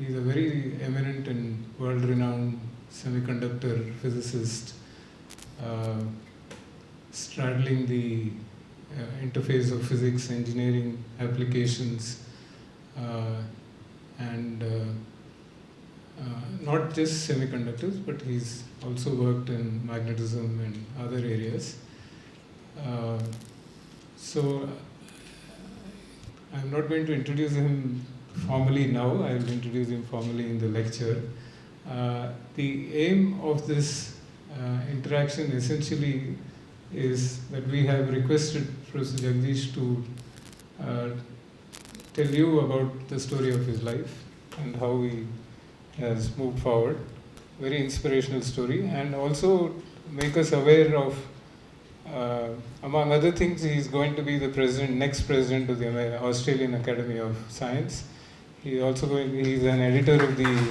he's a very eminent and world-renowned semiconductor physicist, straddling the interface of physics, engineering, applications, and not just semiconductors, but he's also worked in magnetism and other areas. So I'm not going to introduce him formally now. I will introduce him formally in the lecture. The aim of this interaction essentially is that we have requested Professor Jagadish to tell you about the story of his life and how he has moved forward. Very inspirational story, and also make us aware of, among other things, he is going to be the next president of the Australian Academy of Science. He is an editor of the,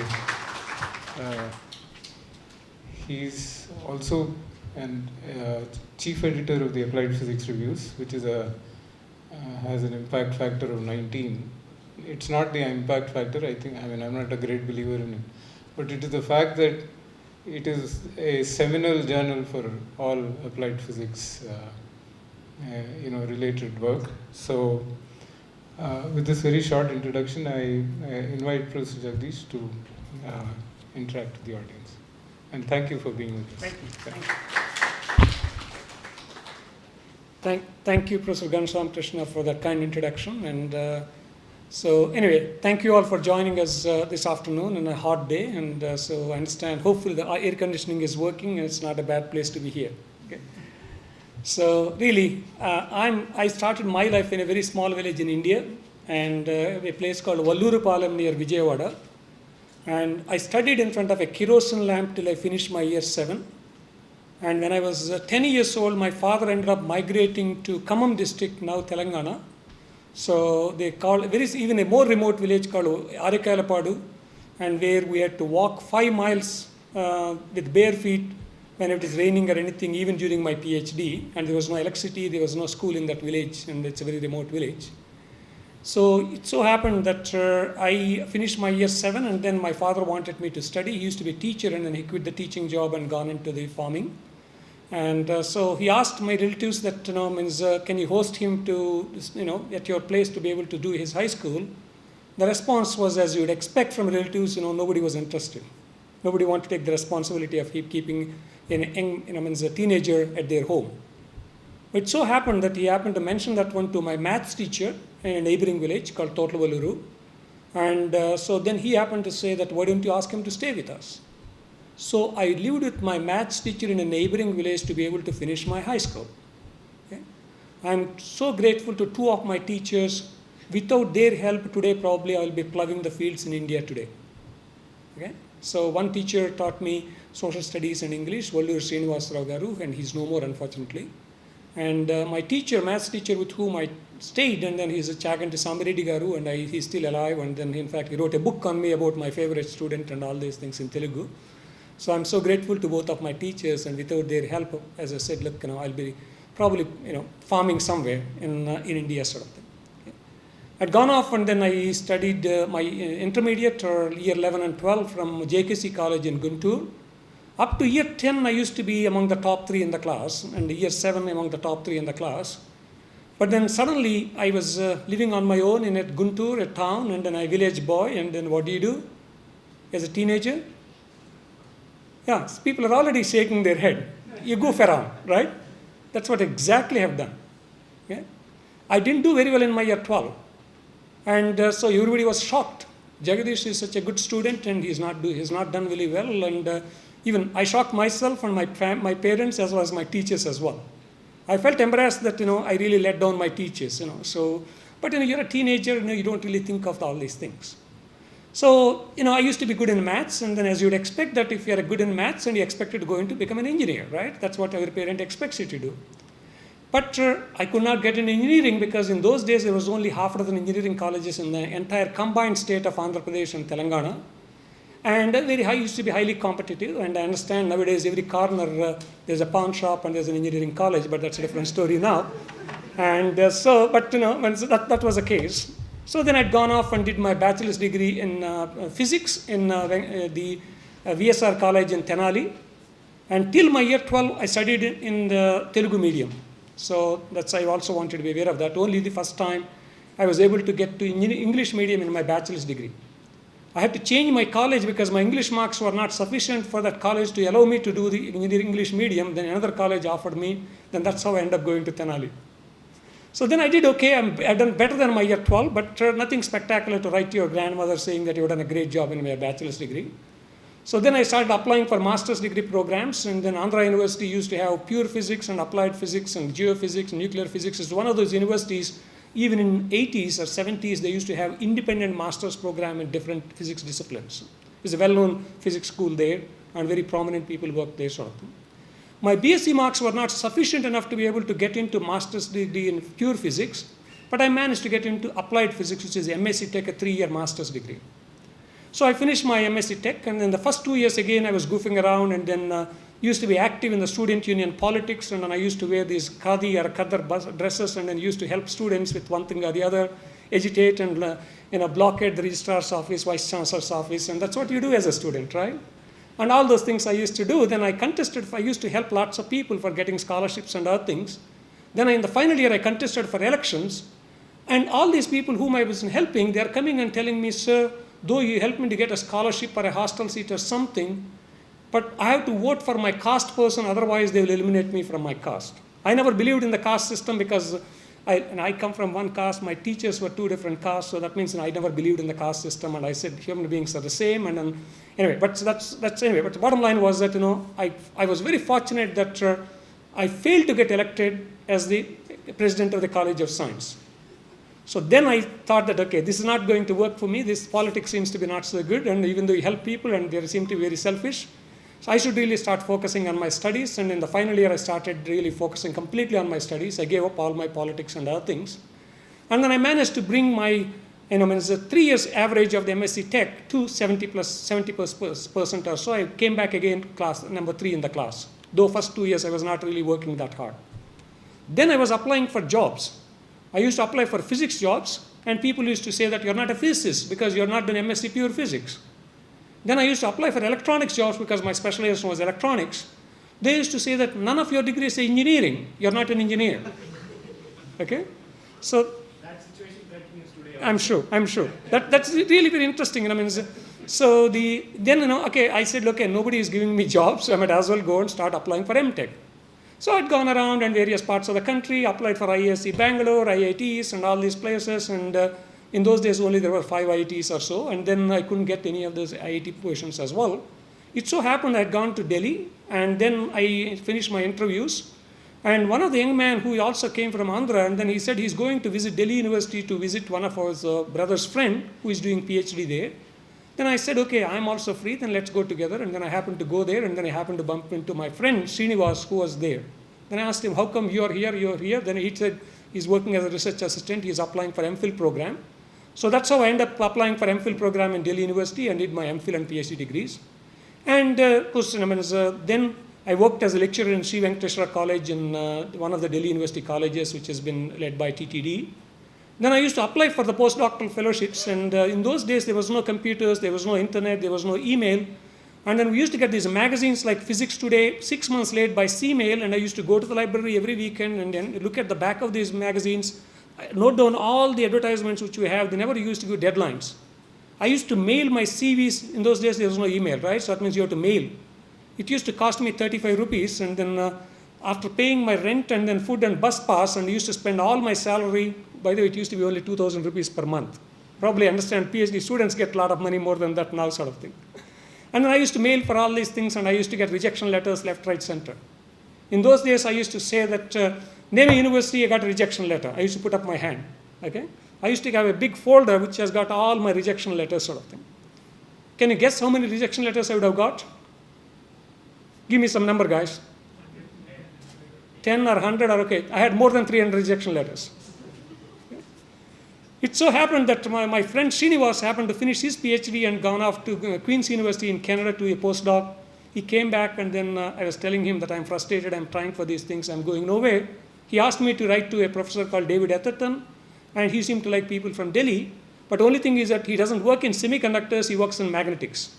he's also an chief editor of the Applied Physics Reviews, which is has an impact factor of 19. It's not the impact factor, I'm not a great believer in it, but it is the fact that it is a seminal journal for all applied physics related work. So with this very short introduction, I invite Professor Jagadish to interact with the audience. And thank you for being with us. Thank you, Professor Ghanshyam Krishna, for that kind introduction. And so anyway, thank you all for joining us this afternoon on a hot day. And so I understand, hopefully the air conditioning is working and it's not a bad place to be here. Okay. So really, I started my life in a very small village in India, and a place called Vallurupalam near Vijayawada. And I studied in front of a kerosene lamp till I finished my year 7. And when I was 10 years old, my father ended up migrating to Khammam district, now Telangana. So there is even a more remote village called Arekalapadu, and where we had to walk 5 miles with bare feet when it is raining or anything, even during my PhD. And there was no electricity, there was no school in that village, and it's a very remote village. So it so happened that I finished my year 7, and then my father wanted me to study. He used to be a teacher, and then he quit the teaching job and gone into the farming. And so he asked my relatives that, can you host him to, at your place to be able to do his high school? The response was, as you would expect from relatives, nobody was interested. Nobody wanted to take the responsibility of keeping a teenager at their home. It so happened that he happened to mention that one to my maths teacher in a neighboring village called Totalvaluru. And so then he happened to say that, why don't you ask him to stay with us? So I lived with my maths teacher in a neighboring village to be able to finish my high school. Okay? I'm so grateful to 2 of my teachers. Without their help today, probably I'll be plowing the fields in India today. Okay? So one teacher taught me social studies and English, Vallur Srinivasarao Garu, and he's no more, unfortunately. And my teacher, maths teacher with whom I stayed, and then he's a Chaganti Samiredi Garu, and he's still alive. And then, in fact, he wrote a book on me about my favorite student and all these things in Telugu. So I'm so grateful to both of my teachers, and without their help, as I said, look, I'll be probably, farming somewhere in India, sort of thing. Okay. I'd gone off, and then I studied my intermediate or year 11 and 12 from JKC College in Guntur. Up to year 10, I used to be among the top 3 in the class, and year 7 among the top 3 in the class. But then suddenly, I was living on my own in Guntur, a town, and then a village boy, and then what do you do as a teenager? Yeah, people are already shaking their head. You goof around, right? That's what exactly I have done. Okay? I didn't do very well in my year 12. And so everybody was shocked. Jagadish is such a good student, and he's not done really well. And even I shocked myself and my parents as well as my teachers as well. I felt embarrassed that, I really let down my teachers, So, but, you're a teenager, you don't really think of all these things. So, I used to be good in maths, and then as you would expect that if you're good in maths and you expected to go into become an engineer, right? That's what every parent expects you to do. But I could not get into engineering because in those days there was only half a dozen engineering colleges in the entire combined state of Andhra Pradesh and Telangana. And used to be highly competitive, and I understand nowadays every corner there's a pawn shop and there's an engineering college, but that's a different story now. And that was the case. So then I'd gone off and did my bachelor's degree in physics in the VSR College in Tenali. And till my year 12, I studied in the Telugu medium. So that's, I also wanted to be aware of that. Only the first time I was able to get to English medium in my bachelor's degree. I had to change my college because my English marks were not sufficient for that college to allow me to do the English medium. Then another college offered me. Then that's how I ended up going to Tenali. So then I did okay. I've done better than my year 12, but nothing spectacular to write to your grandmother saying that you've done a great job in my bachelor's degree. So then I started applying for master's degree programs, and then Andhra University used to have pure physics and applied physics and geophysics and nuclear physics. It's one of those universities, even in 80s or 70s, they used to have independent master's program in different physics disciplines. It's a well-known physics school there, and very prominent people work there sort of thing. My BSc marks were not sufficient enough to be able to get into master's degree in pure physics, but I managed to get into applied physics, which is MSc Tech, a 3-year master's degree. So I finished my MSc Tech, and then the first 2 years again I was goofing around, and then used to be active in the student union politics, and then I used to wear these khadi or khadar dresses, and then used to help students with one thing or the other, agitate and blockade the registrar's office, vice chancellor's office, and that's what you do as a student, right? And all those things I used to do. Then I contested, I used to help lots of people for getting scholarships and other things. Then in the final year I contested for elections, and all these people whom I was helping, they are coming and telling me, sir, though you helped me to get a scholarship or a hostel seat or something, but I have to vote for my caste person, otherwise they will eliminate me from my caste. I never believed in the caste system because I come from one caste, my teachers were 2 different castes, so that means I never believed in the caste system, and I said human beings are the same, and then, anyway, but that's anyway. But the bottom line was that, I was very fortunate that I failed to get elected as the president of the College of Science. So then I thought that, okay, this is not going to work for me. This politics seems to be not so good. And even though you help people and they seem to be very selfish, so I should really start focusing on my studies. And in the final year, I started really focusing completely on my studies. I gave up all my politics and other things. And then I managed to bring my, it's a 3 years average of the MSc Tech to 70% or so. I came back again, class number 3 in the class. Though first 2 years, I was not really working that hard. Then I was applying for jobs. I used to apply for physics jobs, and people used to say that you're not a physicist because you're not done MSc pure physics. Then I used to apply for electronics jobs because my specialization was electronics. They used to say that none of your degrees is engineering. You're not an engineer. Okay? So that situation continues today. I'm sure. That's really very interesting. So okay, I said, okay, nobody is giving me jobs, so I might as well go and start applying for MTech. So I'd gone around in various parts of the country, applied for IISc Bangalore, IITs, and all these places. And in those days, only there were 5 IITs or so. And then I couldn't get any of those IIT positions as well. It so happened I'd gone to Delhi, and then I finished my interviews. And one of the young men who also came from Andhra, and then he said he's going to visit Delhi University to visit one of his brother's friend who is doing PhD there. Then I said, okay, I'm also free, then let's go together. And then I happened to go there, and then I happened to bump into my friend, Srinivas, who was there. Then I asked him, how come you're here? Then he said he's working as a research assistant. He's applying for MPhil program. So that's how I ended up applying for MPhil program in Delhi University and did my MPhil and PhD degrees. And of course, then I worked as a lecturer in Sri Venkateswara College in one of the Delhi University colleges, which has been led by TTD. Then I used to apply for the postdoctoral fellowships, and in those days there was no computers, there was no internet, there was no email. And then we used to get these magazines like Physics Today, 6 months late by C-mail, and I used to go to the library every weekend and then look at the back of these magazines, note down all the advertisements which we have. They never used to give deadlines. I used to mail my CVs. In those days there was no email, right? So that means you have to mail. It used to cost me 35 rupees, and then after paying my rent and then food and bus pass, and I used to spend all my salary. By the way, it used to be only 2,000 rupees per month. Probably understand PhD students get a lot of money more than that now, sort of thing. And then I used to mail for all these things, and I used to get rejection letters left, right, center. In those days, I used to say that name a university, I got a rejection letter. I used to put up my hand. Okay? I used to have a big folder which has got all my rejection letters, sort of thing. Can you guess how many rejection letters I would have got? Give me some number, guys. 10 or 100 or okay. I had more than 300 rejection letters. It so happened that my friend Srinivas happened to finish his PhD and gone off to Queen's University in Canada to a postdoc. He came back, and then I was telling him that I'm frustrated, I'm trying for these things, I'm going nowhere. He asked me to write to a professor called David Atherton, and he seemed to like people from Delhi. But only thing is that he doesn't work in semiconductors, he works in magnetics.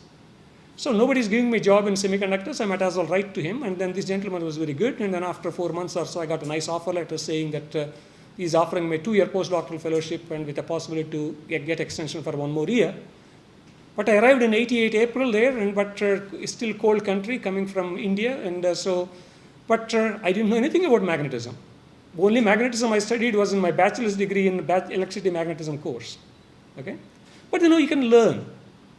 So nobody's giving me a job in semiconductors, I might as well write to him. And then this gentleman was very good. And then after 4 months or so, I got a nice offer letter saying that he's offering me a 2-year postdoctoral fellowship and with a possibility to get extension for 1 more year. But I arrived in 88 April there, but it's still cold country coming from India. And but I didn't know anything about magnetism. Only magnetism I studied was in my bachelor's degree in electricity magnetism course. Okay? But you can learn.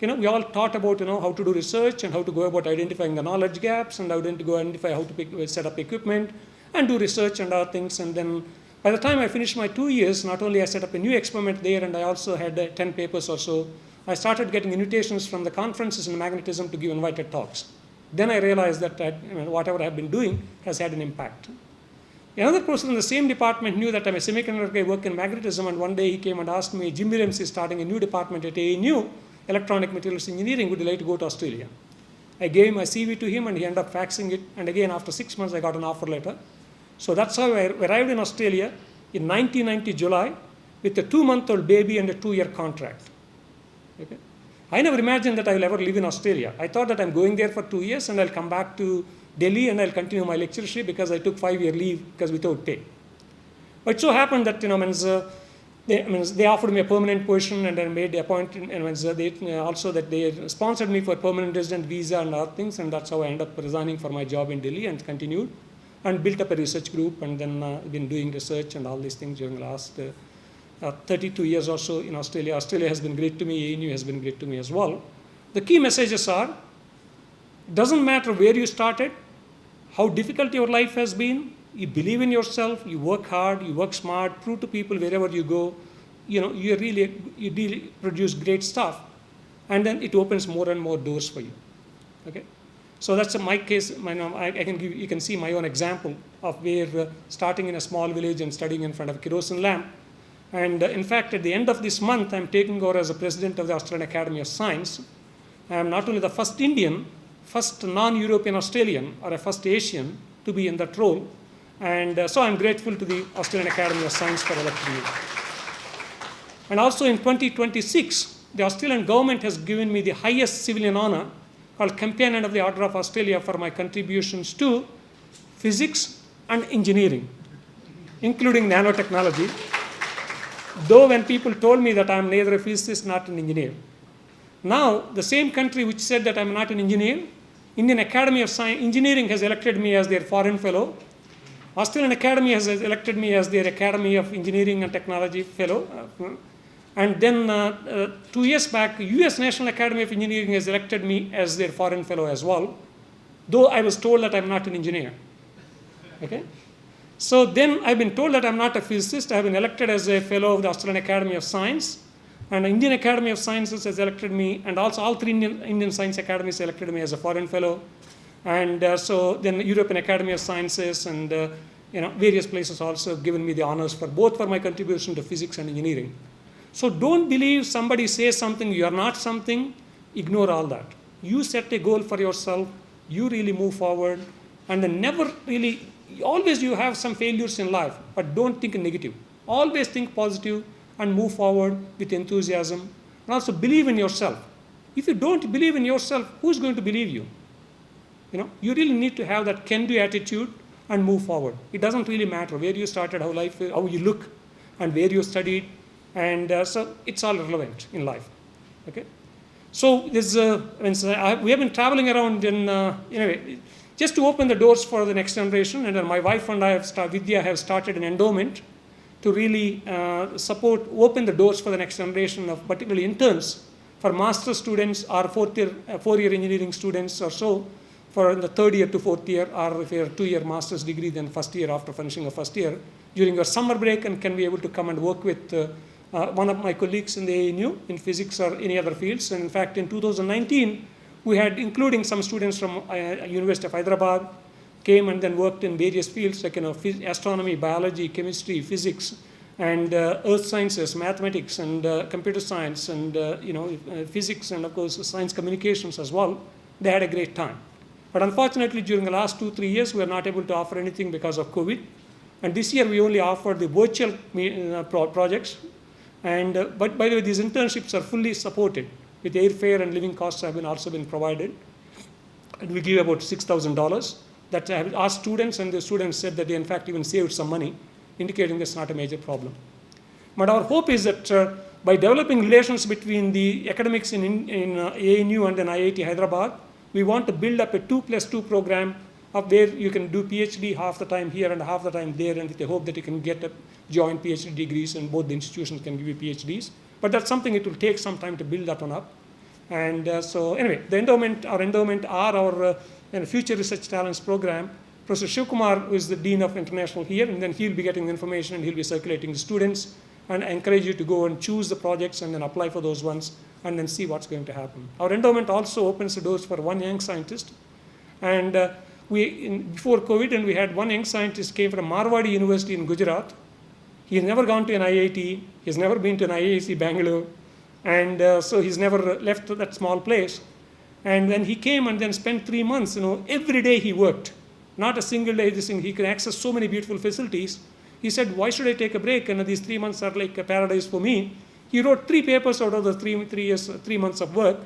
We all taught about how to do research and how to go about identifying the knowledge gaps and how to go identify how to set up equipment and do research and other things. And then by the time I finished my 2 years, not only I set up a new experiment there, and I also had 10 papers or so, I started getting invitations from the conferences in magnetism to give invited talks. Then I realized that whatever I've been doing has had an impact. Another person in the same department knew that I'm a semiconductor guy, work in magnetism, and one day he came and asked me, Jim Williams is starting a new department at ANU, Electronic Materials Engineering, would you like to go to Australia? I gave my CV to him and he ended up faxing it, and again after 6 months I got an offer letter. So that's how I arrived in Australia in 1990 July with a 2-month-old baby and a 2-year contract. Okay? I never imagined that I will ever live in Australia. I thought that I'm going there for 2 years and I'll come back to Delhi and I'll continue my lectureship because I took 5-year leave because without pay. But it so happened that they offered me a permanent position and I made the appointment, and they also that they sponsored me for permanent resident visa and other things, and that's how I ended up resigning for my job in Delhi and continued and built up a research group, and then been doing research and all these things during the last 32 years or so in Australia. Australia has been great to me, ANU has been great to me as well. The key messages are, doesn't matter where you started, how difficult your life has been, you believe in yourself, you work hard, you work smart, prove to people wherever you go, you really produce great stuff, and then it opens more and more doors for you. Okay? So that's my case. You can see my own example of where starting in a small village and studying in front of a kerosene lamp. And in fact, at the end of this month, I'm taking over as the president of the Australian Academy of Science. I'm not only the first Indian, first non-European Australian, or a first Asian to be in that role. And so I'm grateful to the Australian Academy of Science for electing me. And also in 2026, the Australian government has given me the highest civilian honor called Companion of the Order of Australia for my contributions to physics and engineering, including nanotechnology. Though when people told me that I'm neither a physicist nor an engineer. Now, the same country which said that I'm not an engineer, Indian Academy of Science Engineering has elected me as their foreign fellow. Australian Academy has elected me as their Academy of Engineering and Technology fellow. And then 2 years back, US National Academy of Engineering has elected me as their foreign fellow as well, though I was told that I'm not an engineer. Okay? So then I've been told that I'm not a physicist. I've been elected as a fellow of the Australian Academy of Science. And the Indian Academy of Sciences has elected me, and also all 3 Indian Science Academies selected me as a foreign fellow. And so then the European Academy of Sciences and various places also given me the honors for both for my contribution to physics and engineering. So don't believe somebody says something, you are not something, ignore all that. You set a goal for yourself, you really move forward, and then never really, always you have some failures in life, but don't think negative. Always think positive and move forward with enthusiasm, and also believe in yourself. If you don't believe in yourself, who's going to believe you? You really need to have that can-do attitude and move forward. It doesn't really matter where you started, how you look, and where you studied, and so it's all relevant in life. Okay, so this we have been traveling around in anyway, just to open the doors for the next generation, and then my wife and I have started an endowment to really open the doors for the next generation of particularly interns for master students or four-year engineering students or so, for the 3rd year to 4th year, or if you have a 2-year master's degree, then 1st year after finishing a 1st year, during your summer break, and can be able to come and work with one of my colleagues in the ANU in physics or any other fields. And in fact, in 2019, we had, including some students from University of Hyderabad, came and then worked in various fields like astronomy, biology, chemistry, physics, and earth sciences, mathematics, and computer science, and physics, and of course science communications as well. They had a great time. But unfortunately, during the last 2-3 years, we were not able to offer anything because of COVID. And this year, we only offered the virtual projects. And but by the way, these internships are fully supported with airfare and living costs have also been provided. And we give about $6,000. That I have asked students, and the students said that they in fact even saved some money, indicating that's not a major problem. But our hope is that by developing relations between the academics in ANU and then IIT Hyderabad, we want to build up a 2+2 program of where you can do PhD half the time here and half the time there, and with the hope that you can get a joint PhD degrees and both the institutions can give you PhDs. But that's something it will take some time to build that one up. And so anyway, the endowment are our future research talents program. Professor Shivkumar, who is the Dean of International here, and then he'll be getting the information and he'll be circulating to students, and I encourage you to go and choose the projects and then apply for those ones and then see what's going to happen. Our endowment also opens the doors for one young scientist. And before COVID, and we had one young scientist came from Marwadi University in Gujarat. He has never gone to an IIT. He's never been to an IIC Bangalore. And so he's never left that small place. And then he came and then spent 3 months, every day he worked. Not a single day, he could access so many beautiful facilities. He said, why should I take a break? And these 3 months are like a paradise for me. He wrote 3 papers out of the 3 months of work.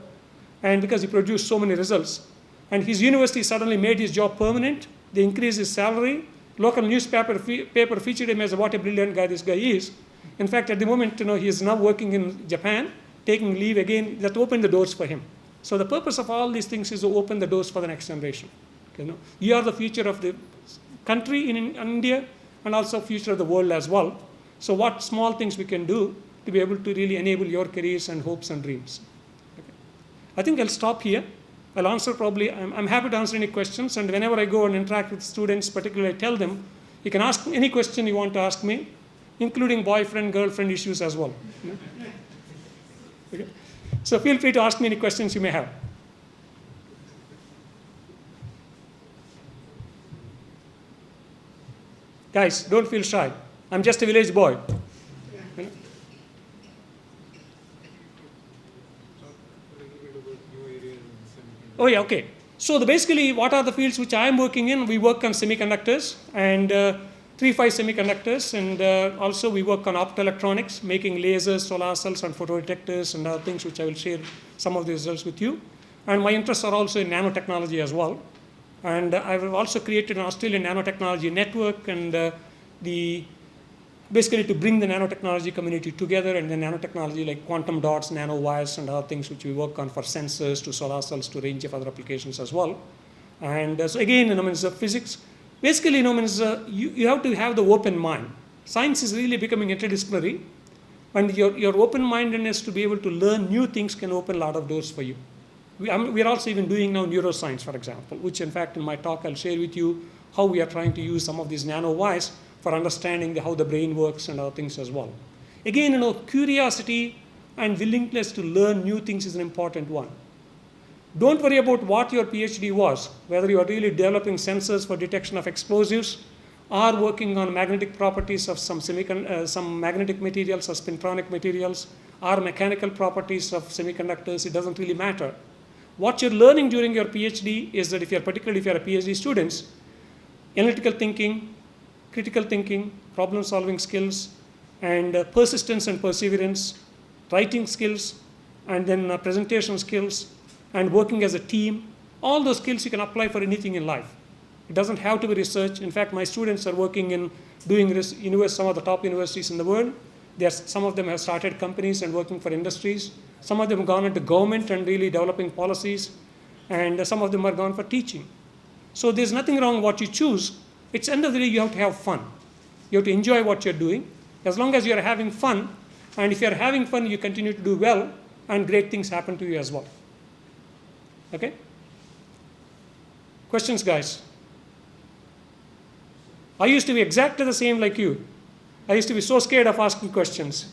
And because he produced so many results. And his university suddenly made his job permanent. They increased his salary. Local newspaper featured him as what a brilliant guy this guy is. In fact, at the moment, he is now working in Japan, taking leave again. That opened the doors for him. So the purpose of all these things is to open the doors for the next generation. You are the future of the country in India and also future of the world as well. So what small things we can do to be able to really enable your careers and hopes and dreams. Okay. I think I'll stop here. I'll answer probably, I'm happy to answer any questions, and whenever I go and interact with students, particularly I tell them, you can ask any question you want to ask me, including boyfriend, girlfriend issues as well. Okay. So feel free to ask me any questions you may have. Guys, don't feel shy. I'm just a village boy. Oh yeah, okay. So basically, what are the fields which I am working in? We work on semiconductors and 3-5 semiconductors, and also we work on optoelectronics, making lasers, solar cells, and photodetectors, and other things which I will share some of the results with you. And my interests are also in nanotechnology as well. And I've also created an Australian nanotechnology network, and basically to bring the nanotechnology community together, and the nanotechnology like quantum dots, nanowires, and other things which we work on for sensors to solar cells to a range of other applications as well. And so again, physics. Basically, you have to have the open mind. Science is really becoming interdisciplinary, and your open-mindedness to be able to learn new things can open a lot of doors for you. We are also even doing now neuroscience, for example, which in fact in my talk I'll share with you how we are trying to use some of these nanowires for understanding how the brain works and other things as well. Again, curiosity and willingness to learn new things is an important one. Don't worry about what your PhD was, whether you are really developing sensors for detection of explosives, or working on magnetic properties of some magnetic materials or spintronic materials, or mechanical properties of semiconductors. It doesn't really matter. What you're learning during your PhD is that particularly if you're a PhD student, analytical thinking, critical thinking, problem-solving skills, and persistence and perseverance, writing skills, and then presentation skills, and working as a team. All those skills you can apply for anything in life. It doesn't have to be research. In fact, my students are working in doing some of the top universities in the world. Some of them have started companies and working for industries. Some of them have gone into government and really developing policies. And some of them are gone for teaching. So there's nothing wrong what you choose. It's end of the day, you have to have fun. You have to enjoy what you're doing. As long as you're having fun, and if you're having fun, you continue to do well, and great things happen to you as well. Okay? Questions, guys? I used to be exactly the same like you. I used to be so scared of asking questions.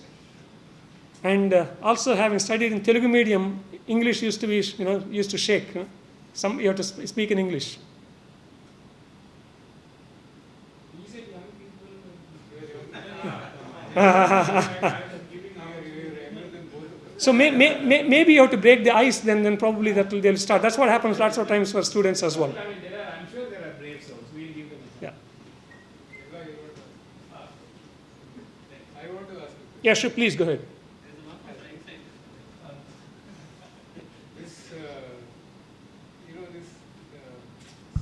And also having studied in Telugu medium, English used to be, used to shake. You have to speak in English. So maybe you have to break the ice, then probably they'll start. That's what happens lots of times for students as well. I'm sure there are brave souls. We'll give them a I want to ask a Yeah, sure, please go ahead. This, this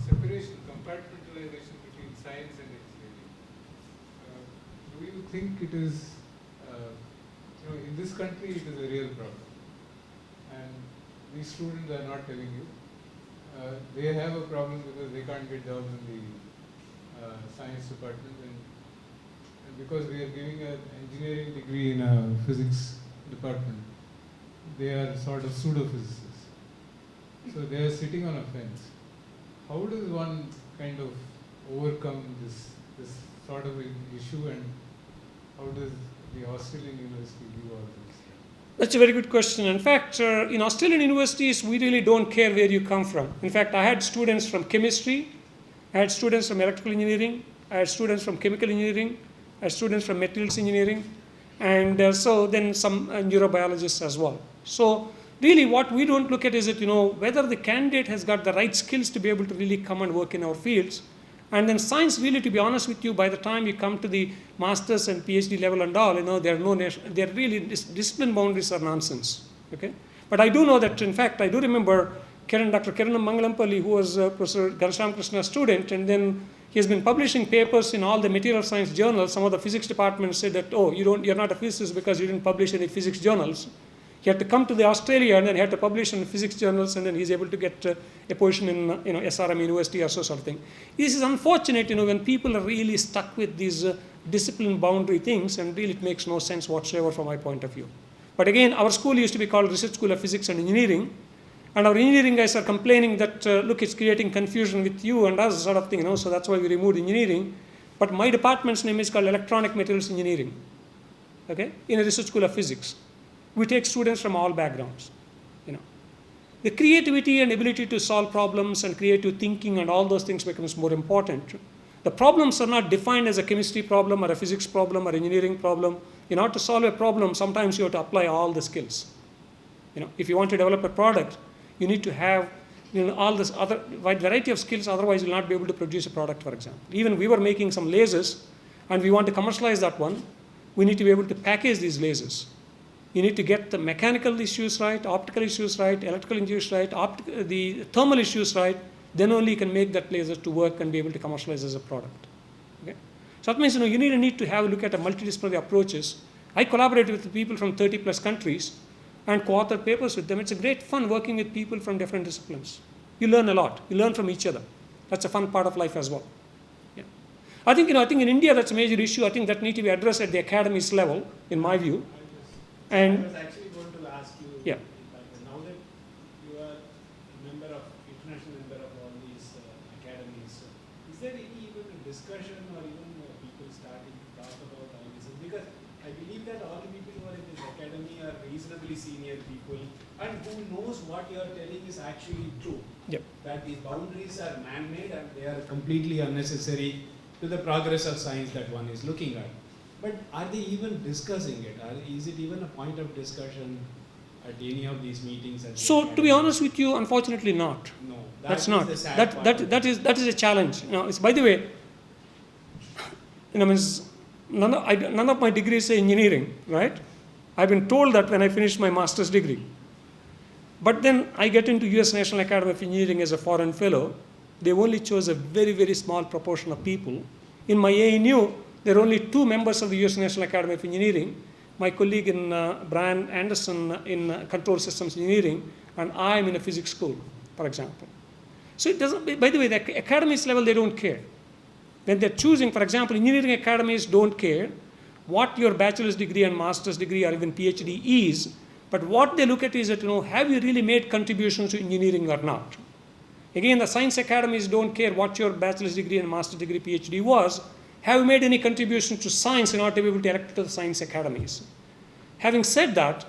separation, compartmentalization between science and engineering. Do you think it is, in this country it is a real problem? And these students are not telling you. They have a problem because they can't get jobs in the science department, and because we are giving an engineering degree in a physics department, they are sort of pseudo-physicists. So they are sitting on a fence. How does one kind of overcome this sort of issue, and how does the Australian university view all this? That's a very good question. In fact, in Australian universities, we really don't care where you come from. In fact, I had students from chemistry, I had students from electrical engineering, I had students from chemical engineering, I had students from materials engineering, and so then some neurobiologists as well. So really what we don't look at is that, whether the candidate has got the right skills to be able to really come and work in our fields. And then science, really, to be honest with you, by the time you come to the master's and PhD level and all, they're really, discipline boundaries are nonsense. Okay? But I do know that, in fact, I do remember Dr. Kiran Mangalampalli, who was Professor Ghanshyam Krishna's student, and then he has been publishing papers in all the material science journals. Some of the physics departments said that, oh, you're not a physicist because you didn't publish any physics journals. He had to come to Australia, and then he had to publish in physics journals, and then he's able to get a position in SRM University or so sort of thing. This is unfortunate, when people are really stuck with these discipline boundary things, and really it makes no sense whatsoever from my point of view. But again, our school used to be called Research School of Physics and Engineering, and our engineering guys are complaining that, look, it's creating confusion with you and us sort of thing, so that's why we removed engineering. But my department's name is called Electronic Materials Engineering, okay, in a Research School of Physics. We take students from all backgrounds. The creativity and ability to solve problems and creative thinking and all those things becomes more important. The problems are not defined as a chemistry problem or a physics problem or engineering problem. In order to solve a problem, sometimes you have to apply all the skills. If you want to develop a product, you need to have all this other wide variety of skills, otherwise you'll not be able to produce a product, for example. Even we were making some lasers, and we want to commercialize that one. We need to be able to package these lasers. You need to get the mechanical issues right, optical issues right, electrical issues right, the thermal issues right. Then only you can make that laser to work and be able to commercialize as a product. Okay? So that means you need to have a look at a multidisciplinary approaches. I collaborate with people from 30 plus countries and co-author papers with them. It's a great fun working with people from different disciplines. You learn a lot. You learn from each other. That's a fun part of life as well. Yeah. I think in India that's a major issue. I think that need to be addressed at the academies level, in my view. And I was actually going to ask you, yeah. Now that you are international member of all these academies, is there any even discussion or even people starting to talk about all this? Because I believe that all the people who are in this academy are reasonably senior people, and who knows what you are telling is actually true. Yep. That these boundaries are man-made and they are completely unnecessary to the progress of science that one is looking at. But are they even discussing it? Is it even a point of discussion at any of these meetings? So, to be honest with you, unfortunately not. No, that's not. That is a challenge. It's, by the way, none of my degrees are engineering, right? I've been told that when I finished my master's degree. But then I get into US National Academy of Engineering as a foreign fellow. They only chose a very, very small proportion of people. In my ANU, there are only 2 members of the US National Academy of Engineering, my colleague in Brian Anderson in Control Systems Engineering, and I am in a physics school, for example. So it doesn't, by the way, the academies level, they don't care. When they're choosing, for example, engineering academies don't care what your bachelor's degree and master's degree or even PhD is, but what they look at is that, have you really made contributions to engineering or not? Again, the science academies don't care what your bachelor's degree and master's degree, PhD was. Have you made any contribution to science in order to be able to elect to the science academies? Having said that,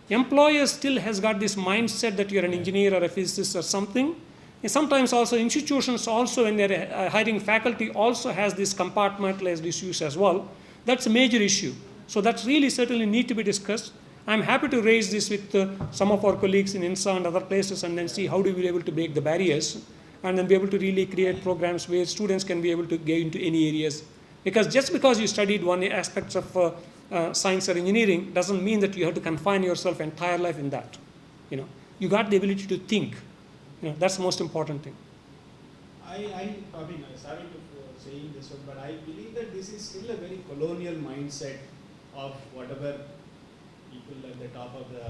employers still has got this mindset that you're an engineer or a physicist or something. And sometimes also institutions also, when they're hiring faculty, also has this compartmentalized issues as well. That's a major issue. So that's really certainly need to be discussed. I'm happy to raise this with some of our colleagues in INSA and other places, and then see how do we be able to break the barriers and then be able to really create programs where students can be able to get into any areas. Because just because you studied one aspects of science or engineering doesn't mean that you have to confine yourself entire life in that. You got the ability to think. That's the most important thing. I mean, sorry to saying this one, but I believe that this is still a very colonial mindset of whatever people at the top of the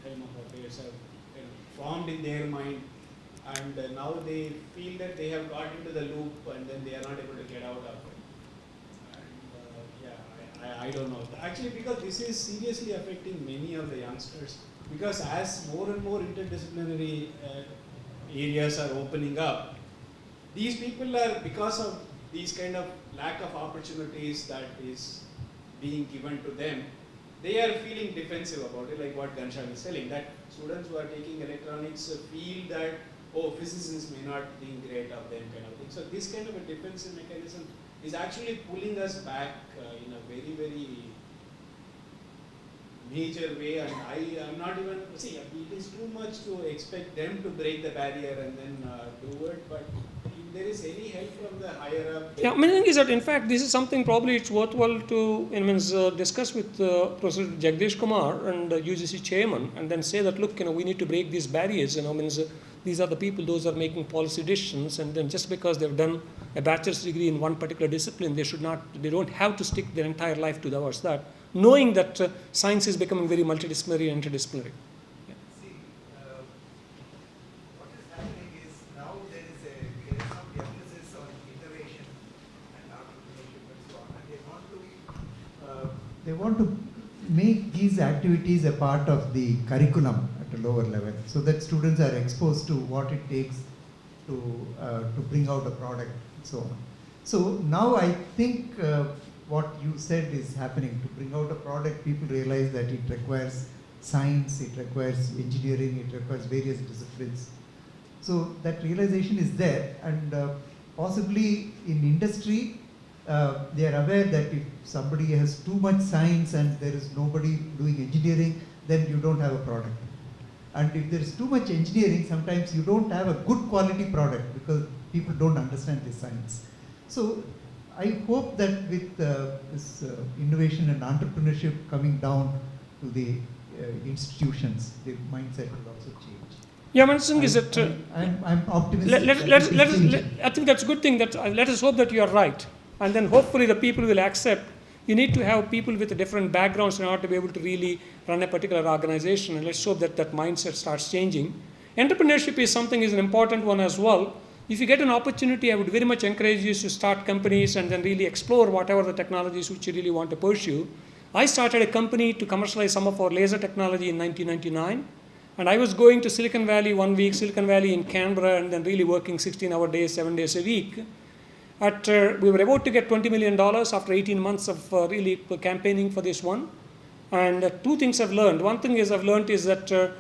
helm of affairs have formed in their mind, and now they feel that they have got into the loop and then they are not able to get out of it. And I don't know. Actually, because this is seriously affecting many of the youngsters, because as more and more interdisciplinary areas are opening up, these people are, because of these kind of lack of opportunities that is being given to them, they are feeling defensive about it, like what Ghanshyam is telling, that students who are taking electronics feel that, oh, physicists may not think great of them, kind of thing. So this kind of a defensive mechanism is actually pulling us back in a very, very major way, and I'm not even, see, it is too much to expect them to break the barrier and then do it, but if there is any help from the higher up. Yeah, the thing is that in fact this is something probably it's worthwhile to discuss with Professor Jagadish Kumar and UGC chairman, and then say that look, we need to break these barriers. These are the people, those are making policy decisions, and then just because they've done a bachelor's degree in one particular discipline, they don't have to stick their entire life to that, knowing that science is becoming very multidisciplinary and interdisciplinary. See, what is happening is now there is some emphasis on innovation and entrepreneurship and so on, and they want to make these activities a part of the curriculum at a lower level, so that students are exposed to what it takes to bring out a product and so on. So now I think what you said is happening. To bring out a product, people realize that it requires science, it requires engineering, it requires various disciplines. So that realization is there, and possibly in industry, they are aware that if somebody has too much science and there is nobody doing engineering, then you don't have a product. And if there is too much engineering, sometimes you don't have a good quality product because people don't understand the science. So I hope that with this innovation and entrepreneurship coming down to the institutions, the mindset will also change. Yeah, my thing is that I'm optimistic. I think that's a good thing. That let us hope that you are right, and then hopefully the people will accept. You need to have people with different backgrounds in order to be able to really run a particular organization, and let's hope that that mindset starts changing. Entrepreneurship is an important one as well. If you get an opportunity, I would very much encourage you to start companies and then really explore whatever the technologies which you really want to pursue. I started a company to commercialize some of our laser technology in 1999. And I was going to Silicon Valley one week, Silicon Valley in Canberra, and then really working 16-hour days, 7 days a week. We were about to get $20 million after 18 months of really campaigning for this one. And two things I've learned. One thing is that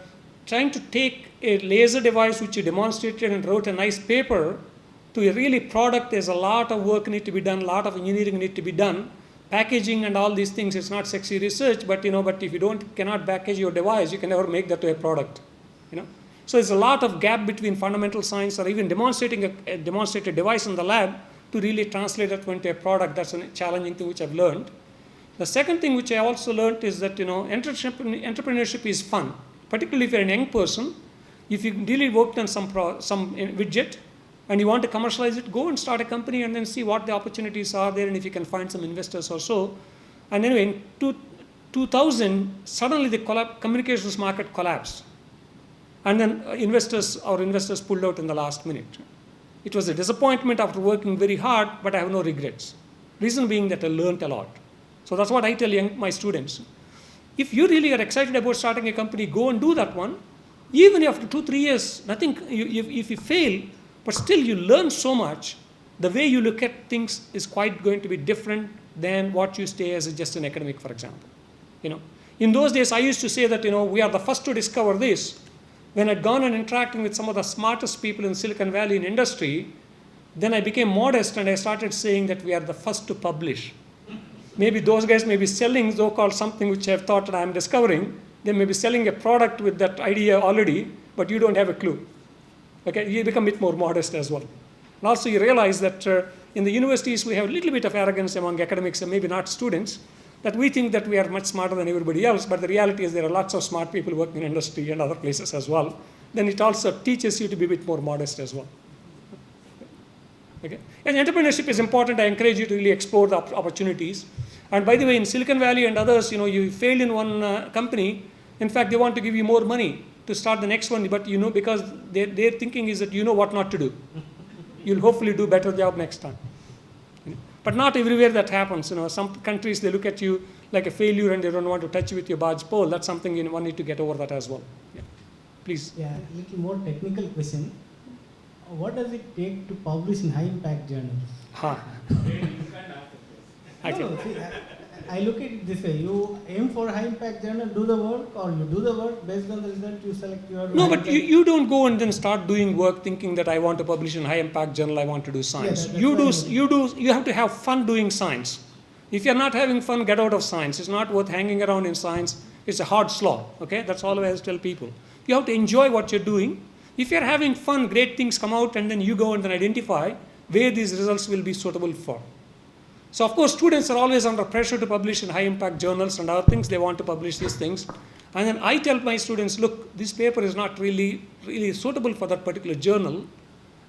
trying to take a laser device which you demonstrated and wrote a nice paper to a really product, there's a lot of work need to be done, a lot of engineering need to be done. Packaging and all these things, it's not sexy research, but if you cannot package your device, you can never make that to a product. So there's a lot of gap between fundamental science or even demonstrating a demonstrated device in the lab to really translate that into a product. That's a challenging thing which I've learned. The second thing which I also learned is that entrepreneurship is fun, particularly if you're a young person. If you really worked on some widget and you want to commercialize it, go and start a company and then see what the opportunities are there and if you can find some investors or so. And anyway, in 2000, suddenly the communications market collapsed. And then investors pulled out in the last minute. It was a disappointment after working very hard, but I have no regrets. Reason being that I learned a lot. So that's what I tell my students. If you really are excited about starting a company, go and do that one. Even after 2-3 years, nothing. If you fail, but still you learn so much, the way you look at things is quite going to be different than what you stay as just an academic, for example. In those days, I used to say that we are the first to discover this. When I'd gone and interacting with some of the smartest people in Silicon Valley in industry, then I became modest and I started saying that we are the first to publish. Maybe those guys may be selling so-called something which I've thought that I'm discovering. They may be selling a product with that idea already, but you don't have a clue. Okay, you become a bit more modest as well. And also you realize that in the universities we have a little bit of arrogance among academics and maybe not students, that we think that we are much smarter than everybody else, but the reality is there are lots of smart people working in industry and other places as well. Then it also teaches you to be a bit more modest as well. Okay? And entrepreneurship is important. I encourage you to really explore the opportunities. And by the way, in Silicon Valley and others, you failed in one company. In fact, they want to give you more money to start the next one, but because their thinking is that you know what not to do. You'll hopefully do better job next time. But not everywhere that happens. Some countries, they look at you like a failure and they don't want to touch you with your barge pole. That's something one need to get over that as well. Yeah. Please. Yeah, a little more technical question. What does it take to publish in high impact journals? I look at it this way. You aim for high impact journal, do the work, or you do the work based on the result you select your... No, but you don't go and then start doing work thinking that I want to publish in high impact journal, I want to do science. Yeah, you have to have fun doing science. If you're not having fun, get out of science. It's not worth hanging around in science. It's a hard slog, okay? That's all I always tell people. You have to enjoy what you're doing. If you're having fun, great things come out, and then you go and then identify where these results will be suitable for. So, of course, students are always under pressure to publish in high-impact journals and other things. They want to publish these things. And then I tell my students, look, this paper is not really suitable for that particular journal.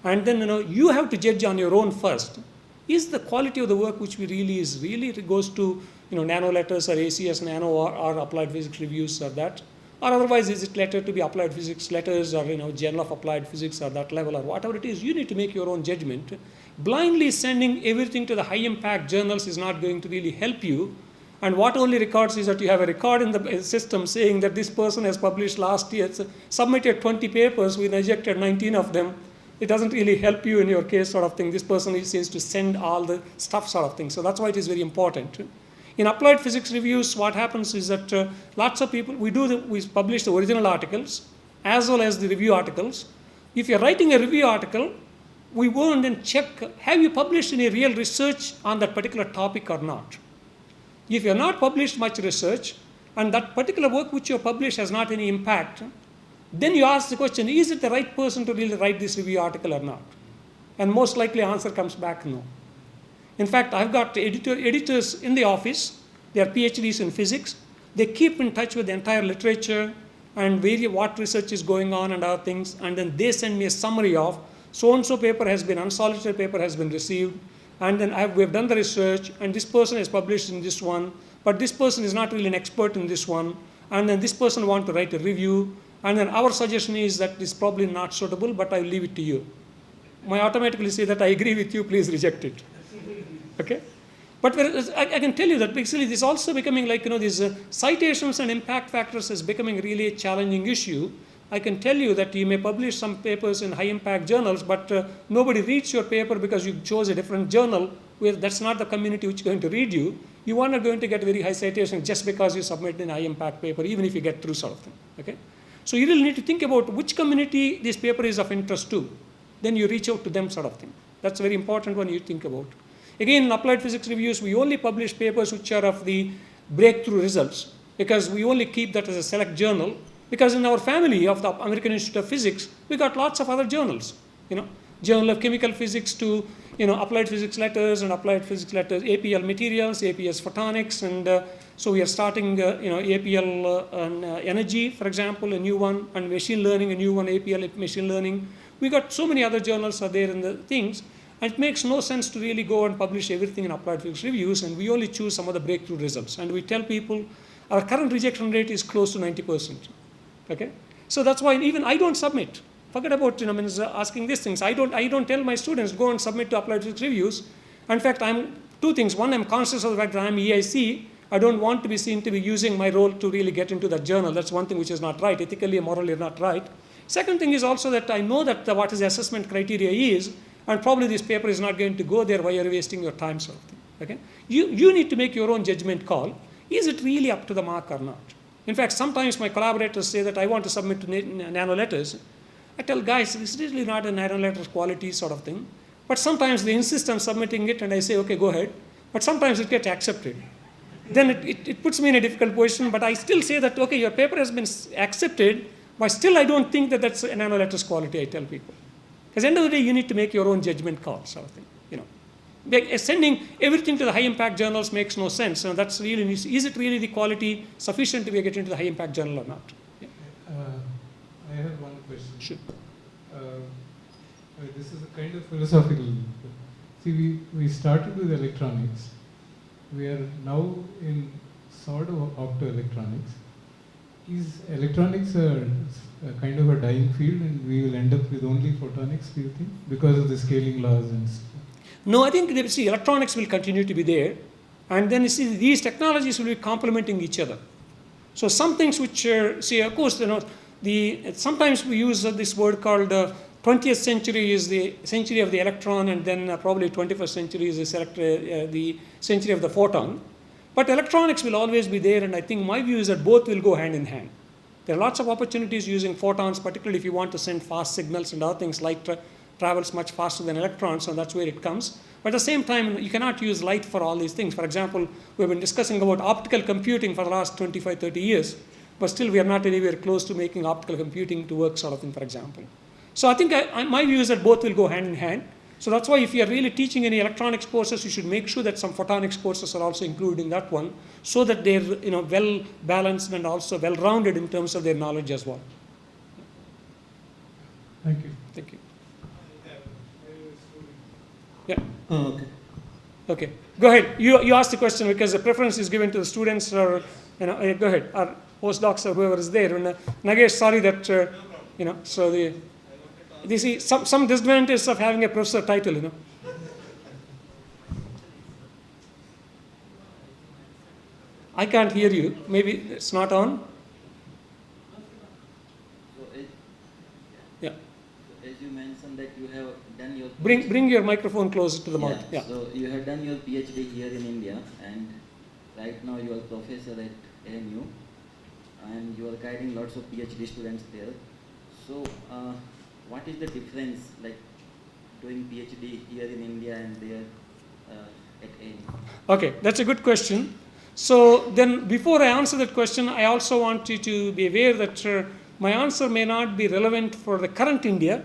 And then, you have to judge on your own first. Is the quality of the work which really goes to, nano letters or ACS nano or applied physics reviews or that? Or otherwise, is it letter to be applied physics letters or, Journal of Applied Physics or that level or whatever it is? You need to make your own judgment. Blindly sending everything to the high-impact journals is not going to really help you. And what only records is that you have a record in the system saying that this person has published last year, submitted 20 papers, we rejected 19 of them. It doesn't really help you in your case sort of thing. This person seems to send all the stuff sort of thing. So that's why it is very important. In applied physics reviews, what happens is that lots of people, we publish the original articles as well as the review articles. If you're writing a review article, we go and then check, have you published any real research on that particular topic or not? If you have not published much research, and that particular work which you have published has not any impact, then you ask the question, is it the right person to really write this review article or not? And most likely answer comes back no. In fact, I've got editors in the office, they are PhDs in physics, they keep in touch with the entire literature and what research is going on and other things, and then they send me a summary of so-and-so paper has been, unsolicited paper has been received, and then we have done the research, and this person is published in this one, but this person is not really an expert in this one, and then this person wants to write a review, and then our suggestion is that it's probably not suitable, but I leave it to you. I automatically say that I agree with you, please reject it. Okay? But I can tell you that basically this is also becoming like, these citations and impact factors is becoming really a challenging issue. I can tell you that you may publish some papers in high-impact journals, but nobody reads your paper because you chose a different journal where that's not the community which is going to read you. You are not going to get very high citation just because you submit an high-impact paper, even if you get through sort of thing. Okay? So you really need to think about which community this paper is of interest to. Then you reach out to them sort of thing. That's very important when you think about. Again, in applied physics reviews, we only publish papers which are of the breakthrough results because we only keep that as a select journal. Because in our family of the American Institute of Physics, we got lots of other journals. Journal of Chemical Physics to applied physics letters and applied physics letters, APL materials, APS photonics, and so we are starting APL energy, for example, a new one, and machine learning, a new one, APL machine learning. We got so many other journals are there in the things, and it makes no sense to really go and publish everything in applied physics reviews, and we only choose some of the breakthrough results. And we tell people our current rejection rate is close to 90%. Okay, so that's why even I don't submit. Forget about asking these things. I don't tell my students go and submit to applied physics reviews. In fact, I'm two things. One, I'm conscious of the fact that I'm EIC. I don't want to be seen to be using my role to really get into that journal. That's one thing which is not right, ethically and morally not right. Second thing is also that I know that what is the assessment criteria is, and probably this paper is not going to go there while you're wasting your time sort of thing. Okay, you need to make your own judgment call. Is it really up to the mark or not? In fact, sometimes my collaborators say that I want to submit to nano letters. I tell guys, this is really not a nano letters quality sort of thing. But sometimes they insist on submitting it, and I say, okay, go ahead. But sometimes it gets accepted. Then it puts me in a difficult position, but I still say that, okay, your paper has been accepted, but still I don't think that that's a nano letters quality, I tell people. Because at the end of the day, you need to make your own judgment call sort of thing. Sending everything to the high impact journals makes no sense. And that's really, is it really the quality sufficient to get into the high impact journal or not? Yeah. I have one question. Sure. This is a kind of philosophical. See, we started with electronics. We are now in sort of optoelectronics. Is electronics a kind of a dying field, and we will end up with only photonics, do you think, because of the scaling laws and stuff? No, I think electronics will continue to be there, and then these technologies will be complementing each other. So some things which of course, sometimes we use this word called 20th century is the century of the electron, and then probably 21st century is the century of the photon. But electronics will always be there, and I think my view is that both will go hand in hand. There are lots of opportunities using photons, particularly if you want to send fast signals and other things. Light travels much faster than electrons, so that's where it comes. But at the same time, you cannot use light for all these things. For example, we've been discussing about optical computing for the last 25, 30 years, but still we are not anywhere close to making optical computing to work, sort of thing, for example. So I think my view is that both will go hand in hand. So that's why if you are really teaching any electronics courses, you should make sure that some photonics courses are also included in that one, so that they're well balanced and also well rounded in terms of their knowledge as well. Thank you. Thank you. Yeah. Oh, okay. Okay. Go ahead. You ask the question because the preference is given to the students, or go ahead. Our postdocs or whoever is there. And Nagesh, sorry that so you see some disadvantages of having a professor title, I can't hear you. Maybe it's not on. Yeah. As you mentioned that you have done your Bring your microphone closer to the mouth. Yeah. So you have done your PhD here in India, and right now you are professor at ANU, and you are guiding lots of PhD students there. So what is the difference, like doing PhD here in India and there at ANU? Okay, that's a good question. So then before I answer that question, I also want you to be aware that my answer may not be relevant for the current India,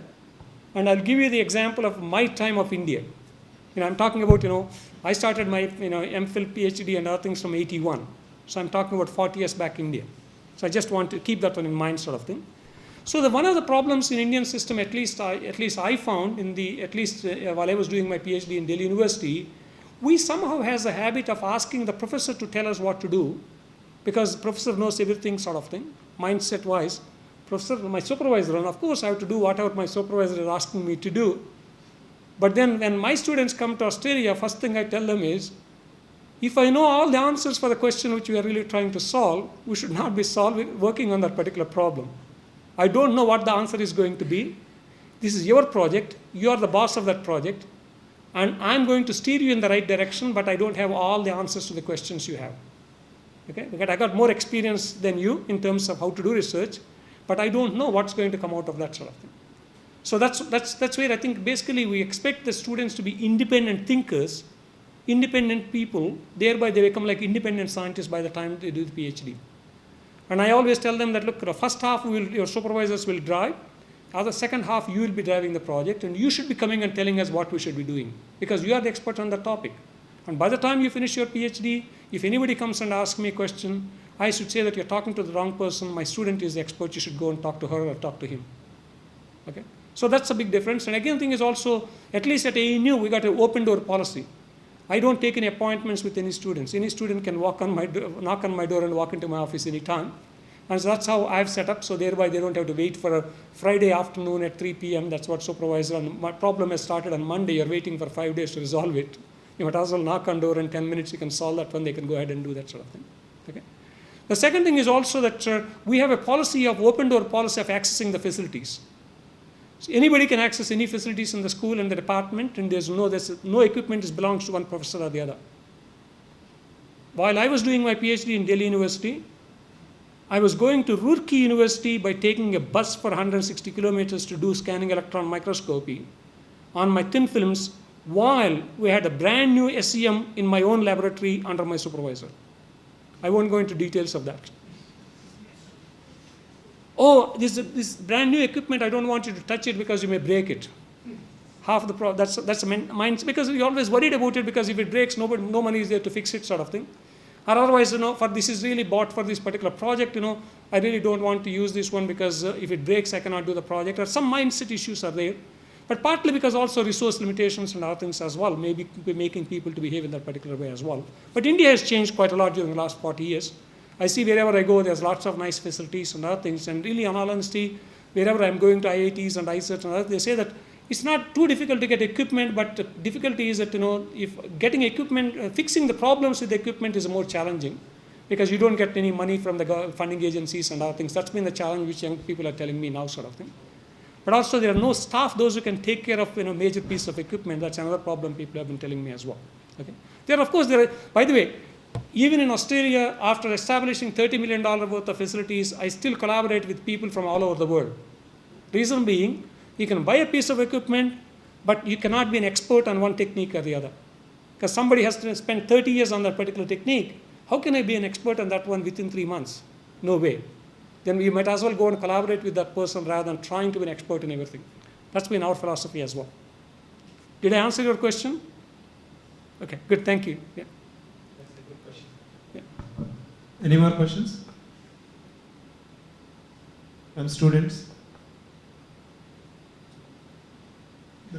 and I'll give you the example of my time of India. I'm talking about, I started my MPhil, PhD and other things from 81. So I'm talking about 40 years back India. So I just want to keep that one in mind, sort of thing. So one of the problems in Indian system, at least I found while I was doing my PhD in Delhi University, we somehow has a habit of asking the professor to tell us what to do, because the professor knows everything, sort of thing, mindset wise. Professor, my supervisor, and of course I have to do whatever my supervisor is asking me to do. But then when my students come to Australia, first thing I tell them is, if I know all the answers for the question which we are really trying to solve, we should not be working on that particular problem. I don't know what the answer is going to be. This is your project. You are the boss of that project. And I'm going to steer you in the right direction, but I don't have all the answers to the questions you have. Okay? Because I got more experience than you in terms of how to do research, but I don't know what's going to come out of that sort of thing. So that's where I think basically we expect the students to be independent thinkers, independent people, thereby they become like independent scientists by the time they do the PhD. And I always tell them that, look, the first half your supervisors will drive, the second half you will be driving the project, and you should be coming and telling us what we should be doing, because you are the expert on the topic. And by the time you finish your PhD, if anybody comes and asks me a question, I should say that you're talking to the wrong person, my student is the expert, you should go and talk to her or talk to him. Okay? So that's a big difference. And again, the thing is also, at least at ANU, we got an open door policy. I don't take any appointments with any students. Any student can knock on my door and walk into my office anytime. And so that's how I've set up, so thereby they don't have to wait for a Friday afternoon at 3 p.m. That's what supervisor, and my problem has started on Monday, you're waiting for 5 days to resolve it. You might as well knock on door in 10 minutes, you can solve that one, they can go ahead and do that sort of thing. Okay? The second thing is also that we have a policy of open door policy of accessing the facilities. So anybody can access any facilities in the school and the department, and there's no equipment belongs to one professor or the other. While I was doing my PhD in Delhi University, I was going to Roorkee University by taking a bus for 160 kilometers to do scanning electron microscopy on my thin films, while we had a brand new SEM in my own laboratory under my supervisor. I won't go into details of that. Oh, this brand new equipment, I don't want you to touch it because you may break it. half the that's the mind, because you're always worried about it, because if it breaks, no money is there to fix it, sort of thing. Or otherwise, for this is really bought for this particular project, I really don't want to use this one because if it breaks, I cannot do the project. Or some mindset issues are there. But partly because also resource limitations and other things as well may be making people to behave in that particular way as well. But India has changed quite a lot during the last 40 years. I see wherever I go, there's lots of nice facilities and other things. And really, in all honesty, wherever I'm going to IITs and ICERs and others, they say that it's not too difficult to get equipment, but the difficulty is that, if getting equipment, fixing the problems with the equipment is more challenging, because you don't get any money from the funding agencies and other things. That's been the challenge which young people are telling me now, sort of thing. But also there are no staff, those who can take care of major piece of equipment. That's another problem people have been telling me as well. Okay. By the way, even in Australia, after establishing $30 million worth of facilities, I still collaborate with people from all over the world. Reason being, you can buy a piece of equipment, but you cannot be an expert on one technique or the other. Because somebody has to spend 30 years on that particular technique. How can I be an expert on that one within 3 months? No way. Then we might as well go and collaborate with that person rather than trying to be an expert in everything. That's been our philosophy as well. Did I answer your question? Okay, good, thank you. Yeah. That's a good question. Yeah. Any more questions from students?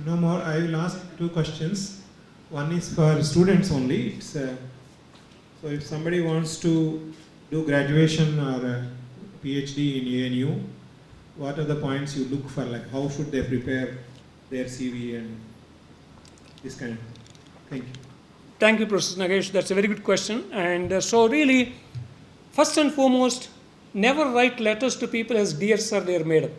No more. I will ask 2 questions. One is for students only. It's so if somebody wants to do graduation or a PhD in ANU, what are the points you look for? Like how should they prepare their CV and this kind of thing? Thank you. Thank you, Professor Nagesh. That's a very good question. And so really, first and foremost, never write letters to people as dear sir, dear madam.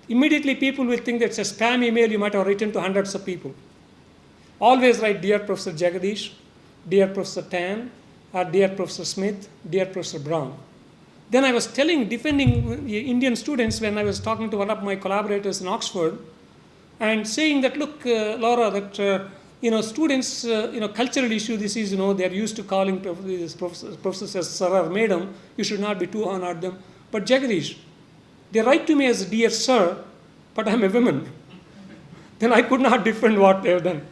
Immediately people will think that it's a spam email you might have written to hundreds of people. Always write dear Professor Jagadish, dear Professor Tan, or dear Professor Smith, dear Professor Brown. Then I was defending Indian students when I was talking to one of my collaborators in Oxford and saying that, look, Laura, that students, cultural issue, this is, they're used to calling professors as sir or madam, you should not be too hard on them. But Jagadish, they write to me as dear sir, but I'm a woman. Then I could not defend what they have done.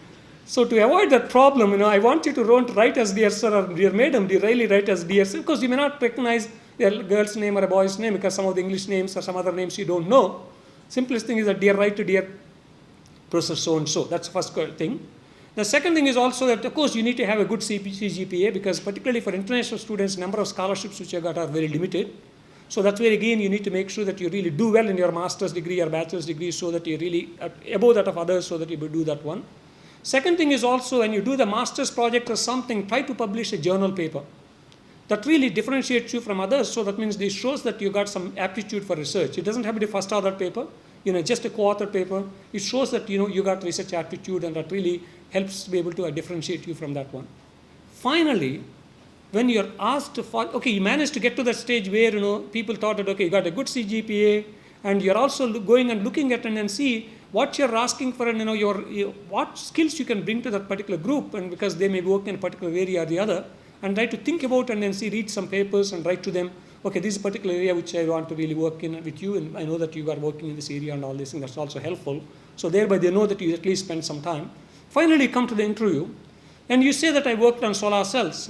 So to avoid that problem, I want you to don't write as dear sir or dear madam, you really write as dear sir, because you may not recognize a girl's name or a boy's name because some of the English names or some other names you don't know. Simplest thing is that write to dear Professor so-and-so. That's the first thing. The second thing is also that, of course, you need to have a good CGPA, because particularly for international students, number of scholarships which you got are very limited. So that's where, again, you need to make sure that you really do well in your master's degree or bachelor's degree so that you really above that of others so that you will do that one. Second thing is also when you do the master's project or something, try to publish a journal paper. That really differentiates you from others. So that means this shows that you got some aptitude for research. It doesn't have to be first author paper, just a co-author paper. It shows that, you got research aptitude, and that really helps to be able to differentiate you from that one. Finally, when you're asked to you managed to get to that stage where, people thought that, okay, you got a good CGPA, and you're also going and looking at and see what you're asking for, and, what skills you can bring to that particular group, and because they may work in a particular area or the other, and try to think about and then read some papers and write to them, okay, this is a particular area which I want to really work in with you, and I know that you are working in this area and all this, and that's also helpful. So thereby they know that you at least spend some time. Finally, come to the interview, and you say that I worked on solar cells.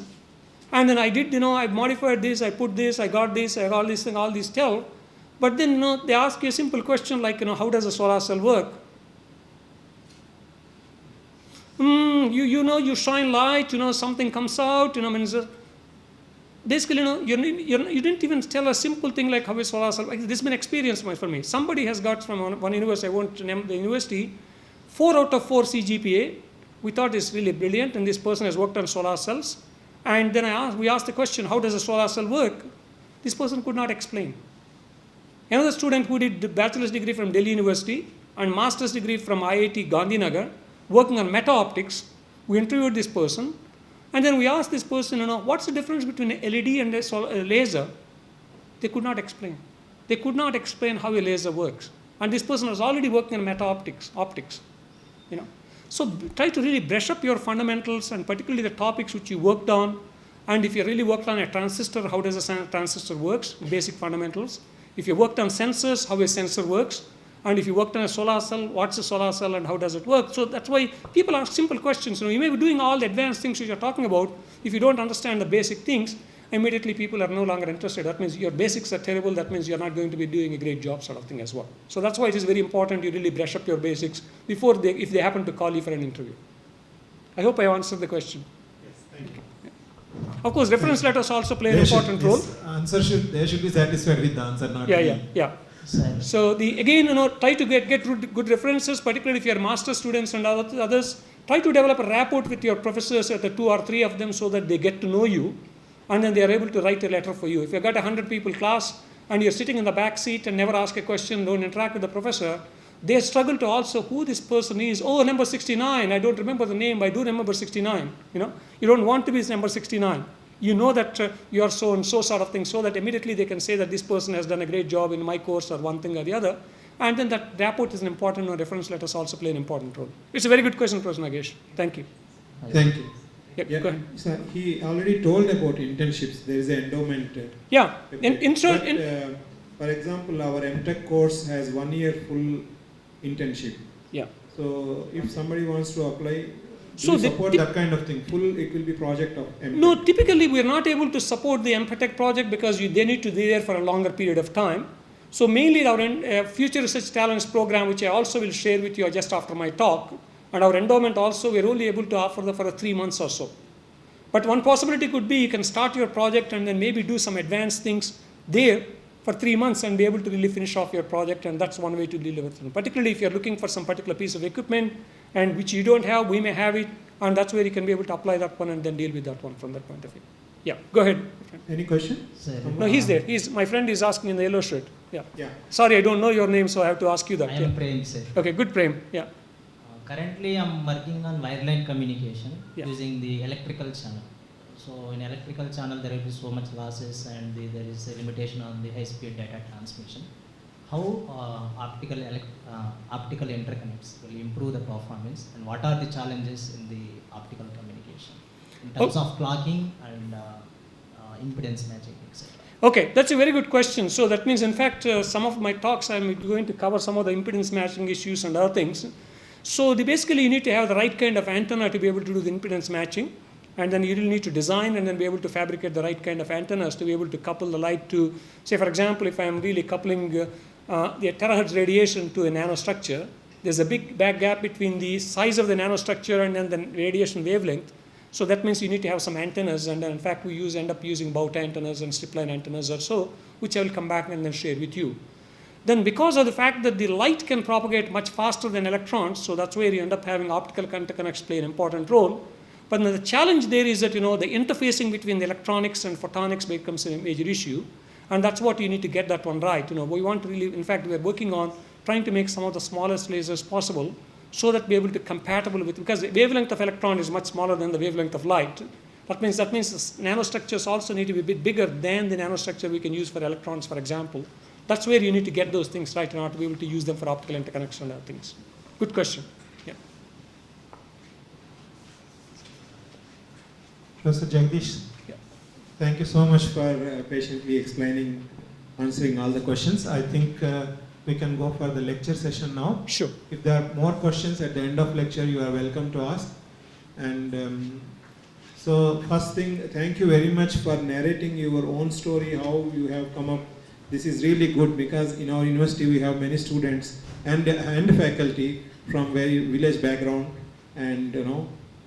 And then I did, I modified this, I put this, I got this, I got this thing, all this tell. But then, they ask you a simple question like, how does a solar cell work? You shine light, something comes out, basically, you didn't even tell a simple thing like how a solar cell, this has been experience for me. Somebody has got from one university, I won't name the university, 4 out of 4 CGPA. We thought it's really brilliant, and this person has worked on solar cells. And then we asked the question, how does a solar cell work? This person could not explain. Another student who did bachelor's degree from Delhi University and master's degree from IIT Gandhinagar, working on meta-optics, we interviewed this person, and then we asked this person, what's the difference between an LED and a laser? They could not explain. They could not explain how a laser works. And this person was already working on meta-optics. So try to really brush up your fundamentals, and particularly the topics which you worked on. And if you really worked on a transistor, how does a transistor works? Basic fundamentals. If you worked on sensors, how a sensor works. And if you worked on a solar cell, what's a solar cell and how does it work? So that's why people ask simple questions. You may be doing all the advanced things which you're talking about. If you don't understand the basic things, immediately people are no longer interested. That means your basics are terrible. That means you're not going to be doing a great job sort of thing as well. So that's why it is very important you really brush up your basics before if they happen to call you for an interview. I hope I answered the question. Yes, thank you. Of course, reference letters also play an important role. They should be satisfied with the answer, not me. Yeah. So again, try to get good references, particularly if you're master students and others. Try to develop a rapport with your professors, at the 2 or 3 of them, so that they get to know you, and then they are able to write a letter for you. If you've got a 100 people class and you're sitting in the back seat and never ask a question, don't interact with the professor, they struggle to also who this person is. Oh, number 69. I don't remember the name, but I do remember 69. You don't want to be number 69. You know that you are so and so sort of thing, so that immediately they can say that this person has done a great job in my course or one thing or the other. And then that rapport is an important, reference letters also play an important role. It's a very good question, Professor Nagesh. Thank you. Thank you. Yeah, go ahead. So he already told about internships. There is an endowment. For example, our MTech course has 1 year full internship. Yeah. So if somebody wants to apply, so you support that kind of thing? Full, it will be project of MTech. No, typically we are not able to support the MTech project because they need to be there for a longer period of time. So mainly our Future Research Talents program, which I also will share with you just after my talk, and our endowment also, we are only able to offer for 3 months or so. But one possibility could be you can start your project and then maybe do some advanced things there for 3 months and be able to really finish off your project, and that's one way to deal with it. Particularly if you're looking for some particular piece of equipment and which you don't have, we may have it, and that's where you can be able to apply that one and then deal with that one from that point of view. Yeah, go ahead. Any question? No, he's there. My friend is asking in the yellow shirt. Yeah. Sorry, I don't know your name, so I have to ask you that. I am Prem, sir. Okay, good Prem. Yeah. Currently, I'm working on wireline communication using the electrical channel. So in electrical channel, there will be so much losses, and there is a limitation on the high-speed data transmission. How optical interconnects will improve the performance, and what are the challenges in the optical communication in terms of clocking and impedance matching, etc.? Okay, that's a very good question. So that means, in fact, some of my talks I'm going to cover some of the impedance matching issues and other things. So basically, you need to have the right kind of antenna to be able to do the impedance matching. And then you will need to design and then be able to fabricate the right kind of antennas to be able to couple the light to, say for example, if I am really coupling the terahertz radiation to a nanostructure, there's a big back gap between the size of the nanostructure and then the radiation wavelength. So that means you need to have some antennas, and then in fact we end up using bout antennas and stripline antennas or so, which I will come back and then share with you. Then because of the fact that the light can propagate much faster than electrons, so that's where you end up having optical interconnects play an important role. But the challenge there is that the interfacing between the electronics and photonics becomes a major issue, and that's what you need to get that one right. We want to really, in fact, we're working on trying to make some of the smallest lasers possible, so that we're able to compatible with, because the wavelength of electron is much smaller than the wavelength of light. That means the nanostructures also need to be a bit bigger than the nanostructure we can use for electrons, for example. That's where you need to get those things right in order to be able to use them for optical interconnection and other things. Good question. Professor Jagadish, thank you so much for patiently answering all the questions. I think we can go for the lecture session now. Sure. If there are more questions at the end of lecture, you are welcome to ask. And so first thing, thank you very much for narrating your own story, how you have come up. This is really good, because in our university we have many students and faculty from very village background, and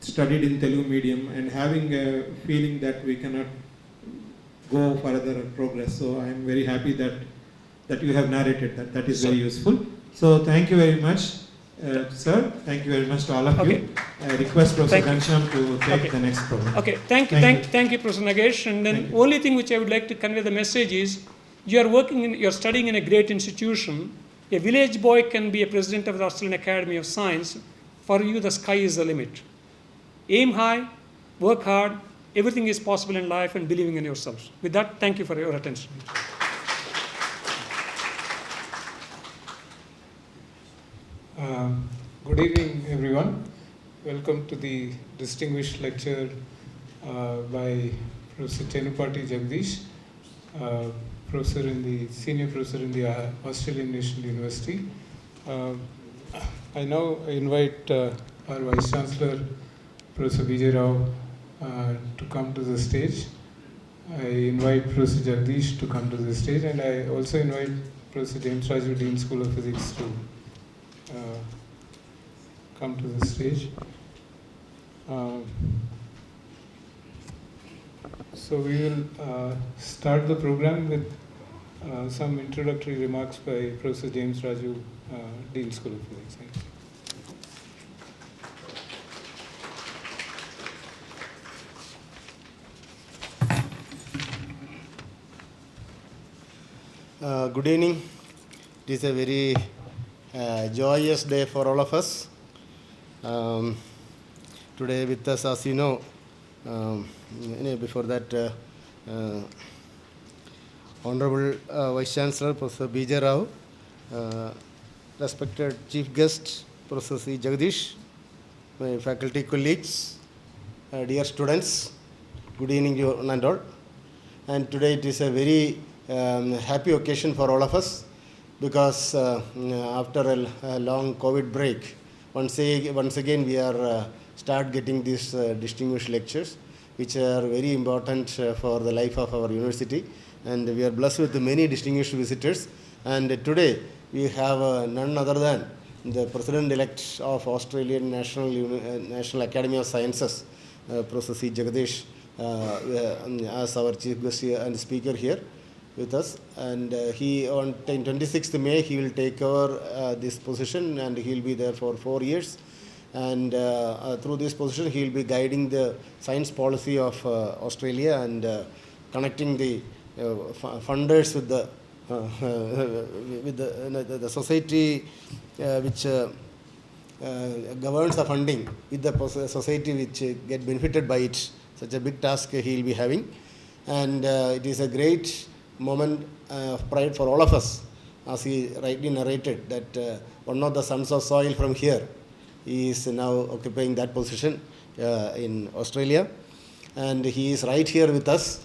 studied in Telugu medium, and having a feeling that we cannot go further progress. So I am very happy that you have narrated that. That is very useful. So thank you very much, sir. Thank you very much to all of you. I request Professor Ghanshyam to take the next program. Okay, thank you, Professor Nagesh. And then only thing which I would like to convey the message is, you're studying in a great institution. A village boy can be a president of the Australian Academy of Science. For you, the sky is the limit. Aim high, work hard, everything is possible in life, and believing in yourselves. With that, thank you for your attention. Good evening, everyone. Welcome to the distinguished lecture by Professor Chennupati Jagadish, senior professor in the Australian National University. I now invite our Vice Chancellor, Professor Vijay Rao, to come to the stage. I invite Professor Jagadish to come to the stage, and I also invite Professor James Raju, Dean School of Physics, to come to the stage. So we will start the program with some introductory remarks by Professor James Raju, Dean School of Physics. Thank you. Good evening. It is a very joyous day for all of us. Today with us, as you know, before that, Honorable Vice Chancellor, Professor Vijay Rao, respected Chief Guest, Professor C. Jagadish, my faculty colleagues, dear students, good evening to you one and all. And today it is a very happy occasion for all of us, because after a long COVID break, once again we are start getting these distinguished lectures, which are very important for the life of our university, and we are blessed with many distinguished visitors. And today we have none other than the President-elect of Australian National Academy of Sciences, Professor C. Jagadish, as our chief guest and speaker here with us. And he on 26th May he will take over this position, and he will be there for 4 years. And through this position he will be guiding the science policy of Australia, and connecting the funders with the society which governs the funding, with the society which get benefited by it. Such a big task he will be having, and it is a great moment of pride for all of us, as he rightly narrated that one of the sons of soil from here is now occupying that position in Australia, and he is right here with us.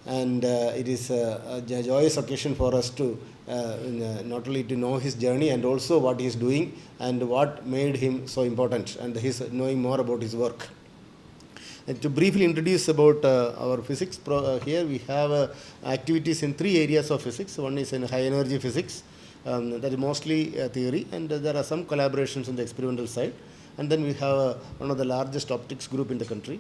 And it is a joyous occasion for us to not only to know his journey, and also what he is doing and what made him so important, and his knowing more about his work. And to briefly introduce about our physics, here we have activities in 3 areas of physics. One is in high energy physics, that is mostly theory, and there are some collaborations on the experimental side. And then we have one of the largest optics group in the country,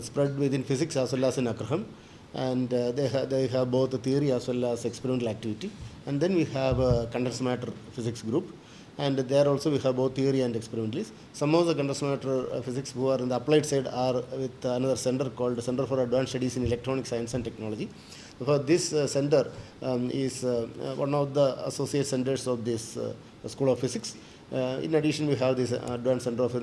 spread within physics as well as in Agrahan. And they have both the theory as well as experimental activity. And then we have a condensed matter physics group, and there also we have both theory and experimentalists. Some of the condensed matter physics who are in the applied side are with another center called Center for Advanced Studies in Electronic Science and Technology. For this center is one of the associate centers of this School of Physics. In addition, we have this Advanced Center of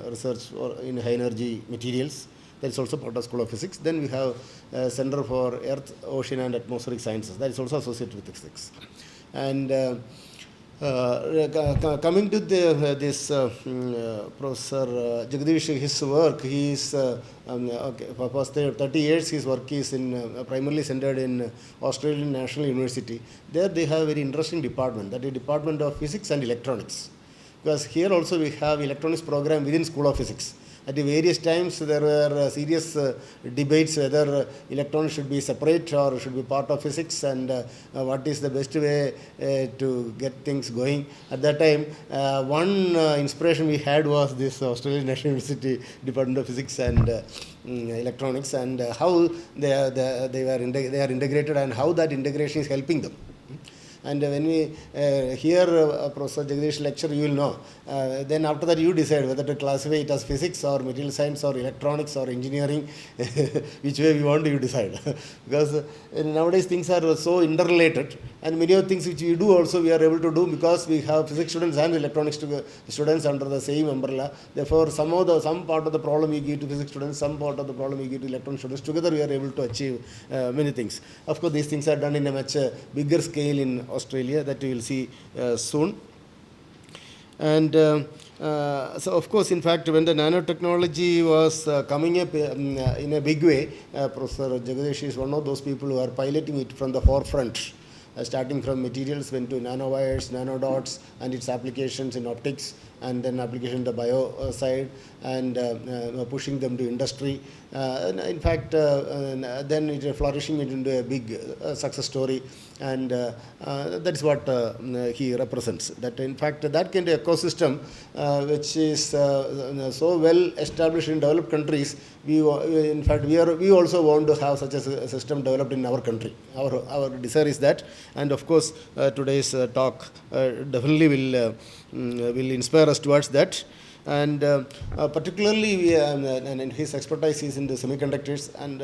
Research in High Energy Materials. That is also part of School of Physics. Then we have Center for Earth, Ocean and Atmospheric Sciences. That is also associated with physics. And coming to this Professor Jagadish, his work, he is for past 30 years his work is in primarily centered in Australian National University. There they have a very interesting department, that is Department of Physics and Electronics. Because here also we have electronics program within School of Physics. At the various times there were serious debates whether electrons should be separate or should be part of physics, and what is the best way to get things going. At that time, one inspiration we had was this Australian National University Department of Physics and Electronics, and how they are integrated, and how that integration is helping them. And when we hear Professor Jagadish lecture, you will know. Then after that you decide whether to classify it as physics or material science or electronics or engineering, which way you want to, you decide. Because nowadays things are so interrelated, and many of the things which we do also we are able to do because we have physics students and electronics students under the same umbrella. Therefore, some part of the problem we give to physics students, some part of the problem we give to electronics students. Together we are able to achieve many things. Of course, these things are done in a much bigger scale in Australia, that you will see soon. And so of course, in fact, when the nanotechnology was coming up in a big way, Professor Jagadish is one of those people who are piloting it from the forefront. starting from materials, went to nanowires, nanodots, and its applications in optics, and then application in the bio side, and pushing them to industry. In fact, then it is flourishing into a big success story, and that is what he represents. That in fact, that kind of ecosystem, which is so well established in developed countries, we also want to have such a system developed in our country. Our desire is that, and of course, today's talk definitely will inspire us towards that. And particularly, and his expertise is in the semiconductors, and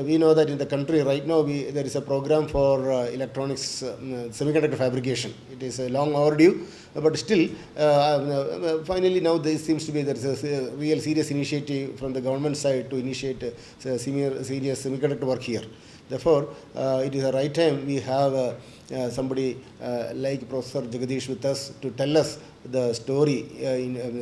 we know that in the country right now there is a program for electronics semiconductor fabrication. It is long overdue, but still, finally now there seems to be there is a real serious initiative from the government side to initiate serious semiconductor work here. Therefore, it is the right time we have somebody like Professor Jagadish with us to tell us the story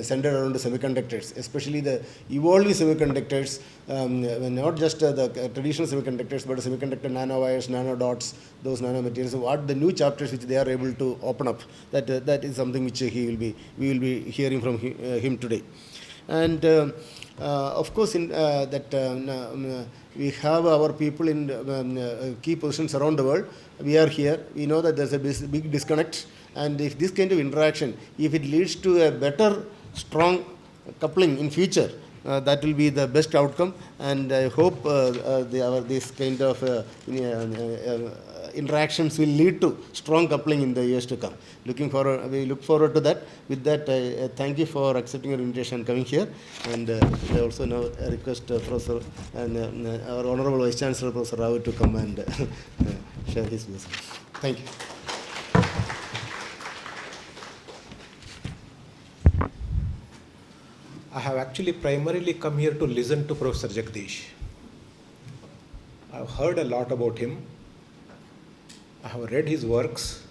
centered around the semiconductors, especially the evolving semiconductors, not just the traditional semiconductors, but the semiconductor nanowires, nanodots, those nanomaterials. What the new chapters which they are able to open up, that is something which we will be hearing from him today. And of course, in we have our people in key positions around the world. We are here. We know that there's a big disconnect. And if this kind of interaction, if it leads to a better, strong coupling in future, that will be the best outcome. And I hope this kind of interactions will lead to strong coupling in the years to come. We look forward to that. With that, thank you for accepting your invitation and coming here. And I also now request Professor and our Honorable Vice Chancellor, Professor Rao, to come and share his views. Thank you. I have actually primarily come here to listen to Professor Jagadish. I've heard a lot about him. I have read his works.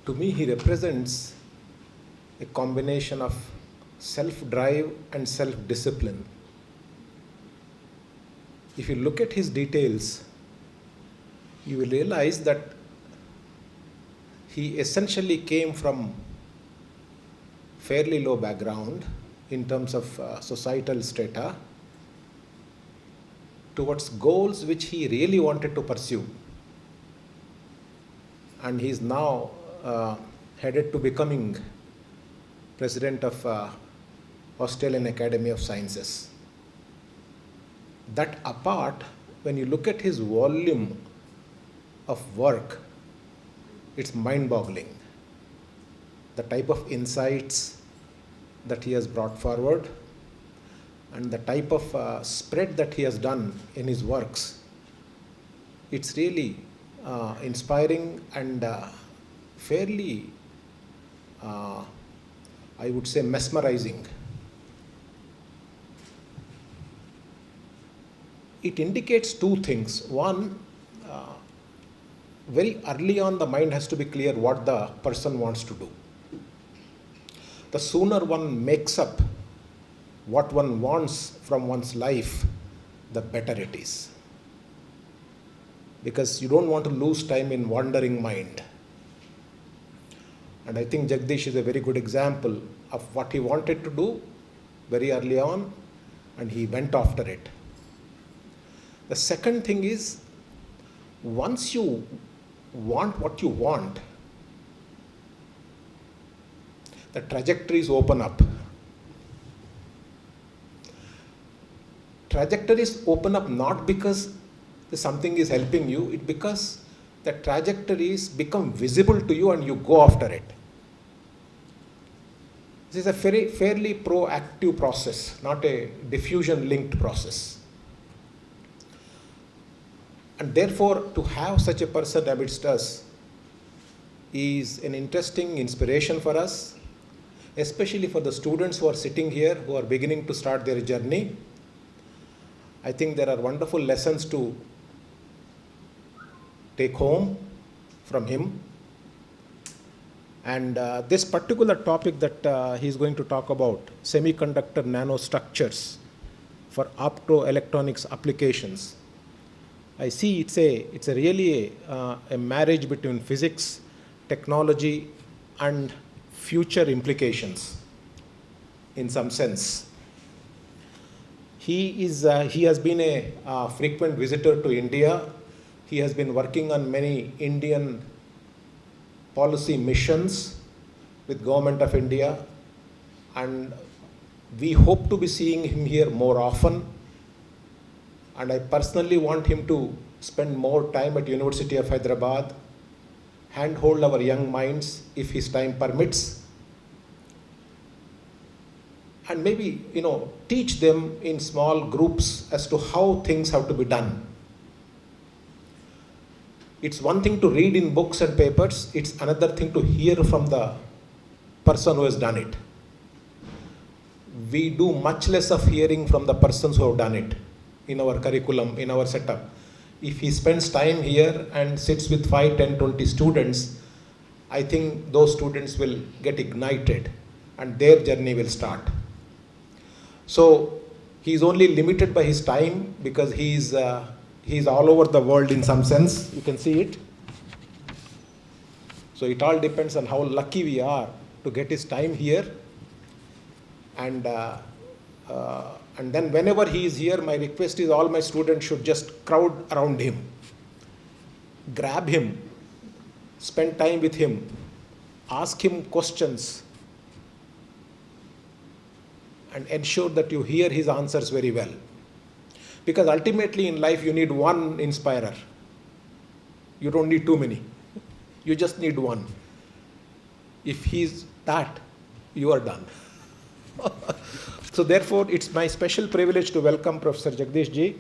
To me, he represents a combination of self-drive and self-discipline. If you look at his details, you will realize that he essentially came from fairly low background in terms of societal strata towards goals which he really wanted to pursue. And he is now headed to becoming president of Australian Academy of Sciences. That apart, when you look at his volume of work, it's mind-boggling. The type of insights that he has brought forward and the type of spread that he has done in his works, it's really inspiring and fairly, I would say, mesmerizing. It indicates two things. One, very early on, the mind has to be clear what the person wants to do. The sooner one makes up what one wants from one's life, the better it is. Because you don't want to lose time in wandering mind. And I think Jagadish is a very good example of what he wanted to do very early on, and he went after it. The second thing is, once you want what you want, the trajectories open up. Trajectories open up not because something is helping you, it's because the trajectories become visible to you and you go after it. This is a fairly proactive process, not a diffusion-linked process. And therefore, to have such a person amidst us is an interesting inspiration for us, especially for the students who are sitting here, who are beginning to start their journey. I think there are wonderful lessons to take home from him. And this particular topic that he's going to talk about, semiconductor nanostructures for optoelectronics applications, I see it's a really a marriage between physics, technology, and future implications in some sense. He has been a frequent visitor to India. He has been working on many Indian policy missions with Government of India, and we hope to be seeing him here more often. And I personally want him to spend more time at University of Hyderabad, handhold our young minds if his time permits, and maybe, teach them in small groups as to how things have to be done. It's one thing to read in books and papers, it's another thing to hear from the person who has done it. We do much less of hearing from the persons who have done it in our curriculum, in our setup. If he spends time here and sits with 5, 10, 20 students, I think those students will get ignited and their journey will start. So he's only limited by his time because he's all over the world in some sense. You can see it. So it all depends on how lucky we are to get his time here. And then whenever he is here, my request is all my students should just crowd around him, grab him, spend time with him, ask him questions, and ensure that you hear his answers very well. Because ultimately in life you need one inspirer. You don't need too many. You just need one. If he's that, you are done. So therefore, it's my special privilege to welcome Professor Jagadish ji.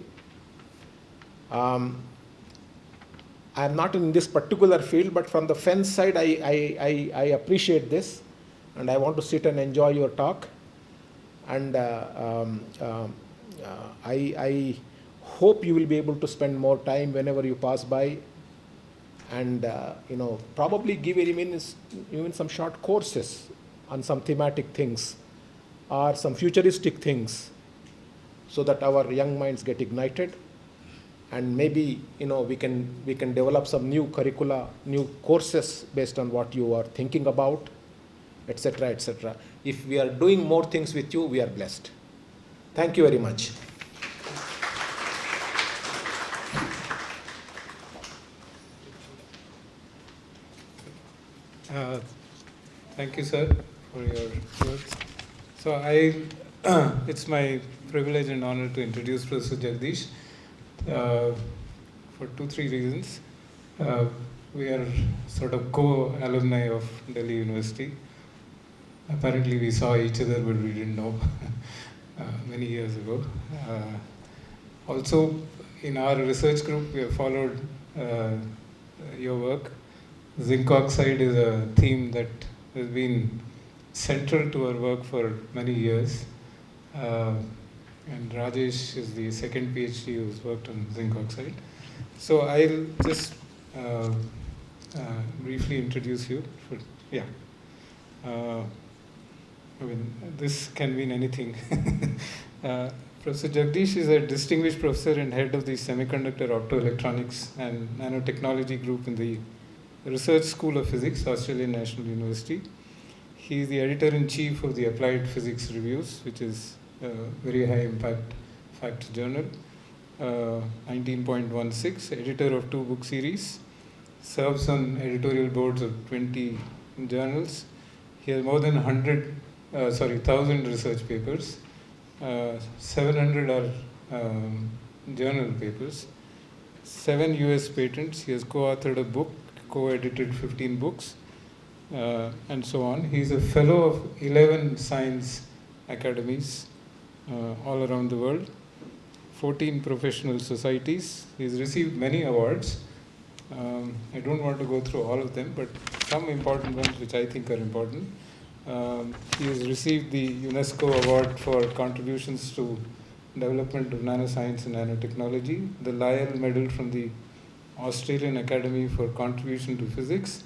I am not in this particular field, but from the fence side, I appreciate this, and I want to sit and enjoy your talk. And I hope you will be able to spend more time whenever you pass by, and probably give even some short courses on some thematic things or some futuristic things, so that our young minds get ignited, and maybe we can develop some new curricula, new courses based on what you are thinking about, etc., etc. If we are doing more things with you, we are blessed. Thank you very much. Thank you, sir, for your words. So it's my privilege and honor to introduce Professor Jagadish for 2-3 reasons. We are sort of co-alumni of Delhi University. Apparently we saw each other, but we didn't know many years ago. Also, in our research group, we have followed your work. Zinc oxide is a theme that has been central to our work for many years. And Rajesh is the second PhD who's worked on zinc oxide. So I'll just briefly introduce you. This can mean anything. Professor Jagadish is a distinguished professor and head of the Semiconductor Optoelectronics and Nanotechnology group in the Research School of Physics, Australian National University. He is the editor-in-chief of the Applied Physics Reviews, which is a very high impact fact journal, 19.16, editor of 2 book series, serves on editorial boards of 20 journals. He has more than 1,000 research papers. 700 are journal papers, 7 US patents. He has co-authored a book, co-edited 15 books, and so on. He is a fellow of 11 science academies all around the world, 14 professional societies. He has received many awards. I don't want to go through all of them, but some important ones which I think are important. He has received the UNESCO Award for contributions to development of nanoscience and nanotechnology, the Lyell Medal from the Australian Academy for contribution to physics,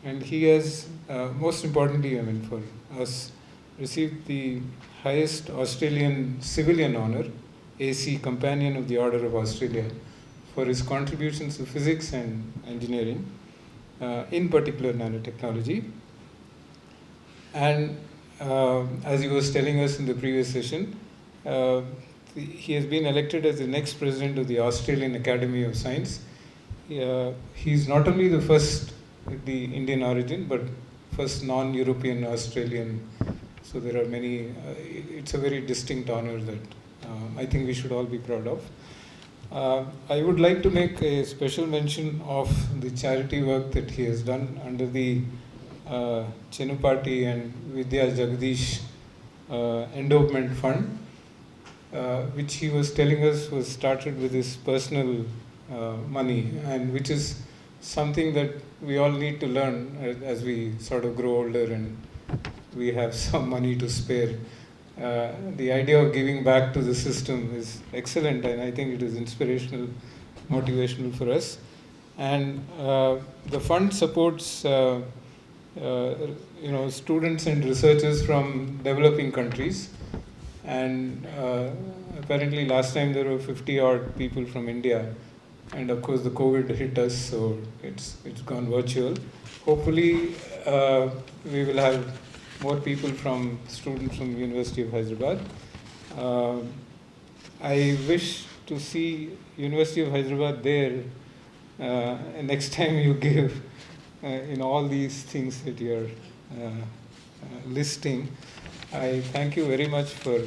and he has, most importantly, for us, received the highest Australian civilian honor, AC Companion of the Order of Australia, for his contributions to physics and engineering, in particular nanotechnology. And as he was telling us in the previous session, he has been elected as the next president of the Australian Academy of Science. He's not only the first with the Indian origin, but first non-European Australian. So there are many, it's a very distinct honor that I think we should all be proud of. I would like to make a special mention of the charity work that he has done under the Chennupati and Vidya Jagadish Endowment Fund, which he was telling us was started with his personal money, and which is something that we all need to learn as we sort of grow older and we have some money to spare. The idea of giving back to the system is excellent, and I think it is inspirational, motivational for us. And the fund supports students and researchers from developing countries. And apparently last time there were 50 odd people from India, and of course the COVID hit us, so it's gone virtual. Hopefully we will have more people from students from University of Hyderabad. I wish to see University of Hyderabad there next time you give all these things that you're listing. I thank you very much for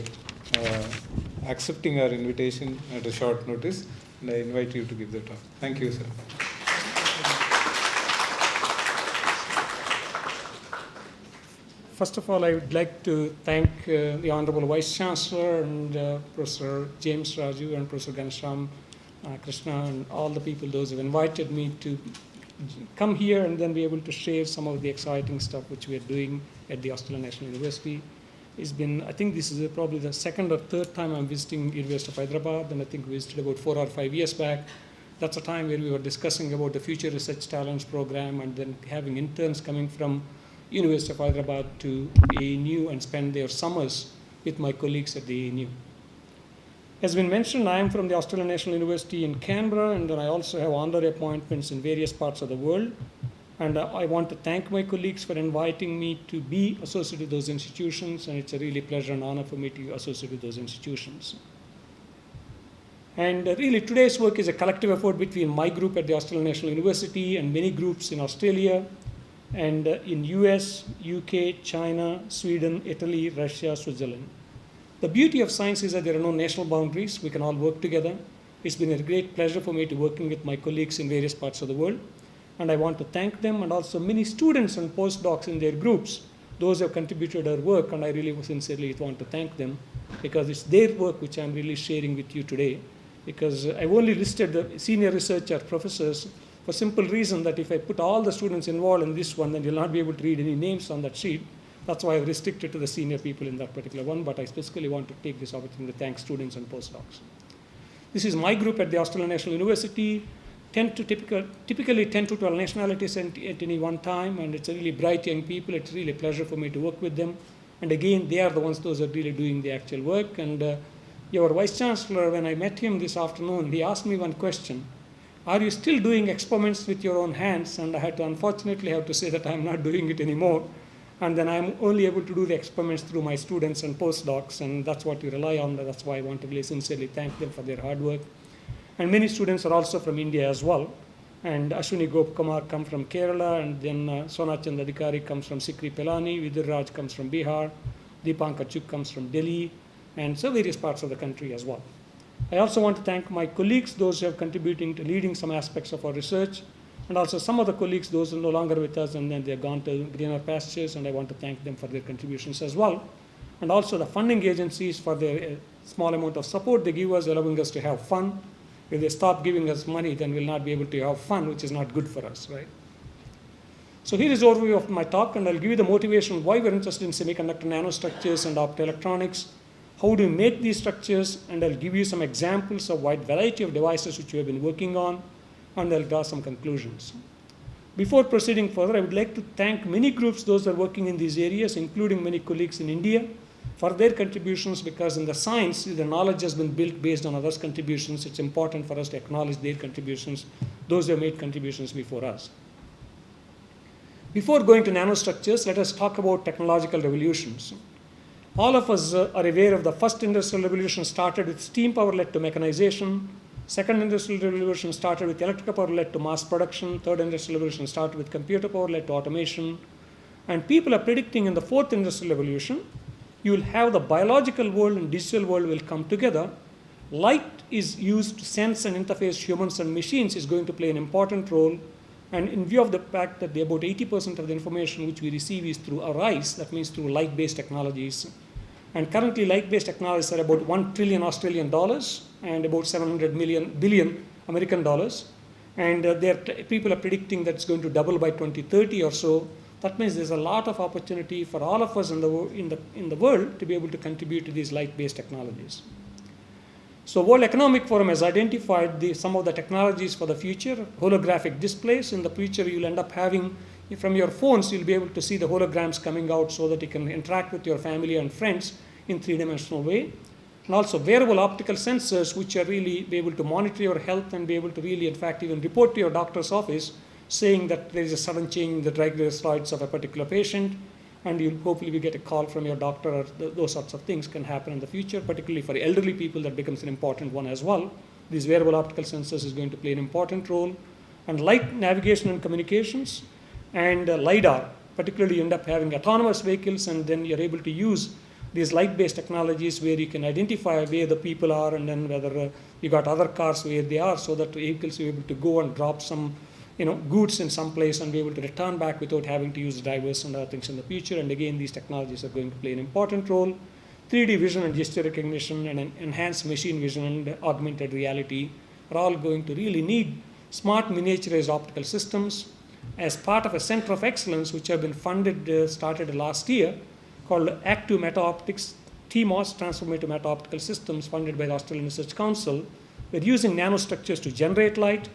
accepting our invitation at a short notice, and I invite you to give the talk. Thank you, sir. First of all, I would like to thank the Honorable Vice Chancellor and Professor James Raju and Professor Ganeshram Krishna and all the people, those who have invited me to come here and then be able to share some of the exciting stuff which we are doing at the Australian National University. It's been, I think this is probably the second or third time I'm visiting University of Hyderabad, and I think we visited about 4 or 5 years back. That's a time where we were discussing about the Future Research Talents program and then having interns coming from University of Hyderabad to ANU and spend their summers with my colleagues at the ANU. As been mentioned, I am from the Australian National University in Canberra, and then I also have honorary appointments in various parts of the world. And I want to thank my colleagues for inviting me to be associated with those institutions, and it's a really pleasure and honor for me to associate with those institutions. And really today's work is a collective effort between my group at the Australian National University and many groups in Australia, and in US, UK, China, Sweden, Italy, Russia, Switzerland. The beauty of science is that there are no national boundaries. We can all work together. It's been a great pleasure for me to working with my colleagues in various parts of the world. And I want to thank them, and also many students and postdocs in their groups, those who have contributed our work, and I really sincerely want to thank them, because it's their work which I'm really sharing with you today. Because I've only listed the senior researcher professors for simple reason that if I put all the students involved in this one, then you'll not be able to read any names on that sheet. That's why I've restricted to the senior people in that particular one, but I specifically want to take this opportunity to thank students and postdocs. This is my group at the Australian National University. Typically 10 to 12 nationalities at any one time, and it's a really bright young people. It's really a pleasure for me to work with them. And again, they are the ones, those are really doing the actual work. And your Vice Chancellor, when I met him this afternoon, he asked me one question. Are you still doing experiments with your own hands? And I had to unfortunately have to say that I'm not doing it anymore. And then I'm only able to do the experiments through my students and postdocs, and that's what we rely on. That's why I want to really sincerely thank them for their hard work. And many students are also from India as well. And Ashwini Gopkumar come from Kerala, and then Sonachand Adhikari comes from Sikri Pelani, Vidur Raj comes from Bihar, Deepankar Chuk comes from Delhi, and so various parts of the country as well. I also want to thank my colleagues, those who have contributing to leading some aspects of our research, and also some of the colleagues, those who are no longer with us, and then they've gone to greener pastures, and I want to thank them for their contributions as well. And also the funding agencies for their small amount of support they give us, allowing us to have fun. If they stop giving us money, then we'll not be able to have fun, which is not good for us, right? So here is an overview of my talk, and I'll give you the motivation why we're interested in semiconductor nanostructures and optoelectronics. How do we make these structures? And I'll give you some examples of wide variety of devices which we have been working on, and I'll draw some conclusions. Before proceeding further, I would like to thank many groups, those who are working in these areas, including many colleagues in India. for their contributions, because in the science, the knowledge has been built based on others' contributions. It's important for us to acknowledge their contributions, those who have made contributions before us. Before going to nanostructures, let us talk about technological revolutions. All of us are aware of the first industrial revolution started with steam power led to mechanization. Second industrial revolution started with electrical power led to mass production. Third industrial revolution started with computer power led to automation. And people are predicting in the fourth industrial revolution, you will have the biological world and digital world will come together. Light is used to sense and interface humans and machines is going to play an important role. And in view of the fact that about 80% of the information which we receive is through our eyes, that means through light-based technologies. And currently light-based technologies are about 1 trillion Australian dollars and about 700 billion American dollars. And people are predicting that it's going to double by 2030 or so. That means there's a lot of opportunity for all of us in the world to be able to contribute to these light-based technologies. So World Economic Forum has identified some of the technologies for the future. Holographic displays. In the future, you'll end up having, from your phones, you'll be able to see the holograms coming out so that you can interact with your family and friends in three-dimensional way. And also wearable optical sensors, which are really be able to monitor your health and be able to really, in fact, even report to your doctor's office saying that there is a sudden change in the triglycerides of a particular patient, and you'll hopefully get a call from your doctor, or those sorts of things can happen in the future, particularly for elderly people. That becomes an important one as well. These wearable optical sensors is going to play an important role. And light navigation and communications, and LiDAR, particularly you end up having autonomous vehicles, and then you're able to use these light-based technologies where you can identify where the people are, and then whether you got other cars where they are, so that vehicles are able to go and drop some goods in some place and be able to return back without having to use drivers and other things in the future. And again, these technologies are going to play an important role. 3D vision and gesture recognition and enhanced machine vision and augmented reality are all going to really need smart miniaturized optical systems. As part of a center of excellence, which have been funded, started last year, called Active Meta Optics, TMOS, Transformative Meta Optical Systems, funded by the Australian Research Council. We're using nanostructures to generate light,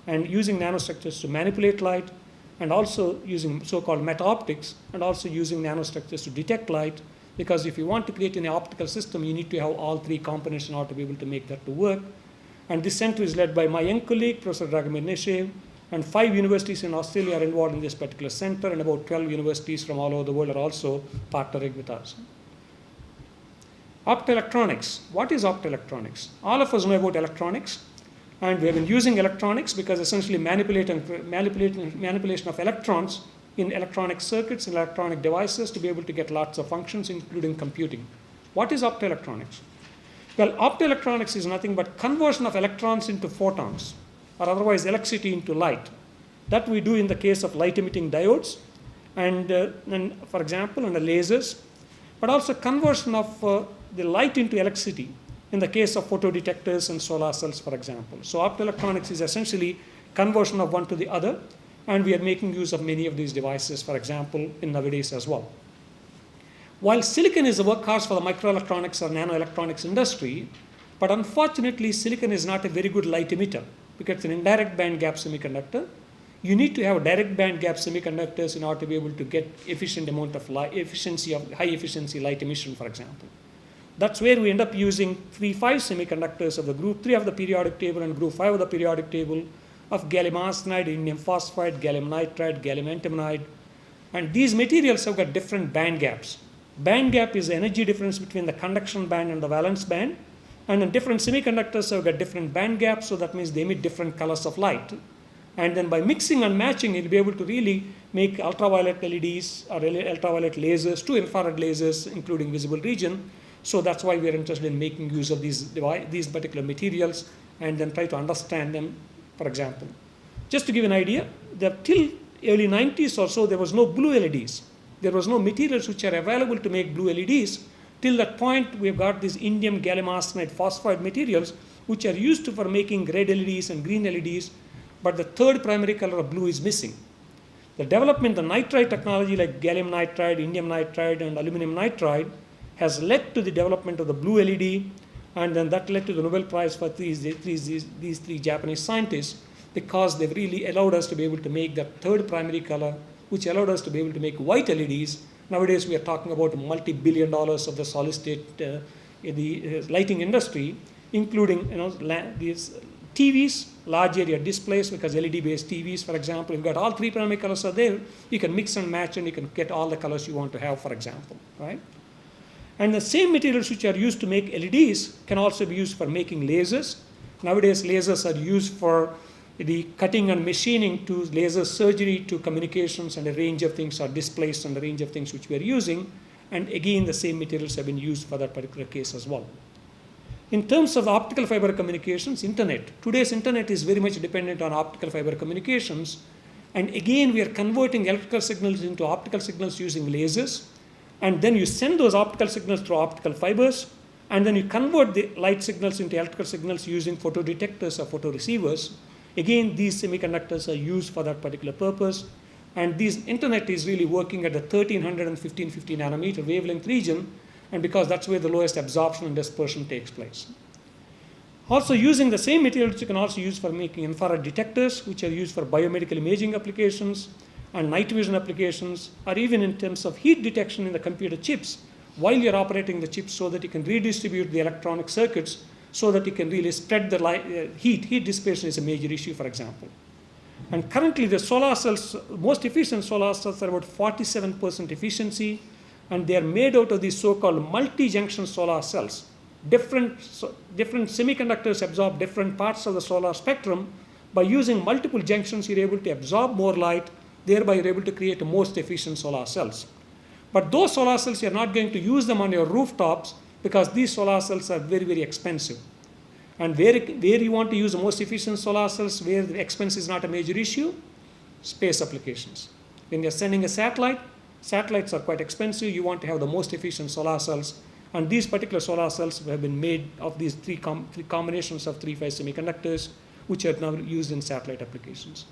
and using nanostructures to manipulate light, and also using so-called meta-optics, and also using nanostructures to detect light, because if you want to create an optical system, you need to have all three components in order to be able to make that to work. And this center is led by my young colleague, Professor Dragomir Neshev, and 5 universities in Australia are involved in this particular center, and about 12 universities from all over the world are also partnering with us. Optoelectronics. What is optoelectronics? All of us know about electronics. And we have been using electronics because essentially manipulation of electrons in electronic circuits and electronic devices to be able to get lots of functions, including computing. What is optoelectronics? Well, optoelectronics is nothing but conversion of electrons into photons, or otherwise electricity into light. That we do in the case of light-emitting diodes, and for example, under lasers, but also conversion of the light into electricity in the case of photodetectors and solar cells, for example. So optoelectronics is essentially conversion of one to the other, and we are making use of many of these devices, for example, in nowadays as well. While silicon is a workhorse for the microelectronics or nanoelectronics industry, but unfortunately silicon is not a very good light emitter because it's an indirect band gap semiconductor. You need to have direct band gap semiconductors in order to be able to get efficient amount of high efficiency light emission, for example. That's where we end up using 3-5 semiconductors of the group 3 of the periodic table and group 5 of the periodic table of gallium arsenide, indium phosphide, gallium nitride, gallium antimonide. And these materials have got different band gaps. Band gap is the energy difference between the conduction band and the valence band. And then different semiconductors have got different band gaps, so that means they emit different colors of light. And then by mixing and matching, you'll be able to really make ultraviolet LEDs or ultraviolet lasers to infrared lasers, including visible region. So that's why we are interested in making use of these particular materials and then try to understand them, for example. Just to give an idea, that till early 90s or so, there was no blue LEDs. There was no materials which are available to make blue LEDs. Till that point, we've got these indium gallium arsenide phosphide materials which are used for making red LEDs and green LEDs, but the third primary color of blue is missing. The development of nitride technology like gallium nitride, indium nitride, and aluminum nitride has led to the development of the blue LED, and then that led to the Nobel Prize for these 3 Japanese scientists, because they've really allowed us to be able to make that third primary color, which allowed us to be able to make white LEDs, Nowadays, we are talking about multi-billion dollars of the solid-state in the lighting industry, including these TVs, large area displays, because LED-based TVs, for example, you've got all three primary colors are there. You can mix and match, and you can get all the colors you want to have, for example, right? And the same materials which are used to make LEDs can also be used for making lasers. Nowadays, lasers are used for the cutting and machining, to laser surgery, to communications, and a range of things are displaced, and a range of things which we are using. And again, the same materials have been used for that particular case as well. In terms of optical fiber communications, today's internet is very much dependent on optical fiber communications. And again, we are converting electrical signals into optical signals using lasers. And then you send those optical signals through optical fibers. And then you convert the light signals into electrical signals using photodetectors or photoreceivers. Again, these semiconductors are used for that particular purpose. And this internet is really working at the 1300 and 1550 nanometer wavelength region. And because that's where the lowest absorption and dispersion takes place. Also, using the same materials, you can also use for making infrared detectors, which are used for biomedical imaging applications and night vision applications, or even in terms of heat detection in the computer chips while you're operating the chips, so that you can redistribute the electronic circuits so that you can really spread the light, heat. Heat dissipation is a major issue, for example. And currently, the solar cells, most efficient solar cells are about 47% efficiency, and they are made out of these so-called multi-junction solar cells. Different semiconductors absorb different parts of the solar spectrum. By using multiple junctions, you're able to absorb more light, thereby you're able to create the most efficient solar cells. But those solar cells, you're not going to use them on your rooftops, because these solar cells are very, very expensive. And where you want to use the most efficient solar cells, where the expense is not a major issue, space applications. When you're sending a satellite, satellites are quite expensive. You want to have the most efficient solar cells. And these particular solar cells have been made of these three combinations of 3-phase semiconductors, which are now used in satellite applications.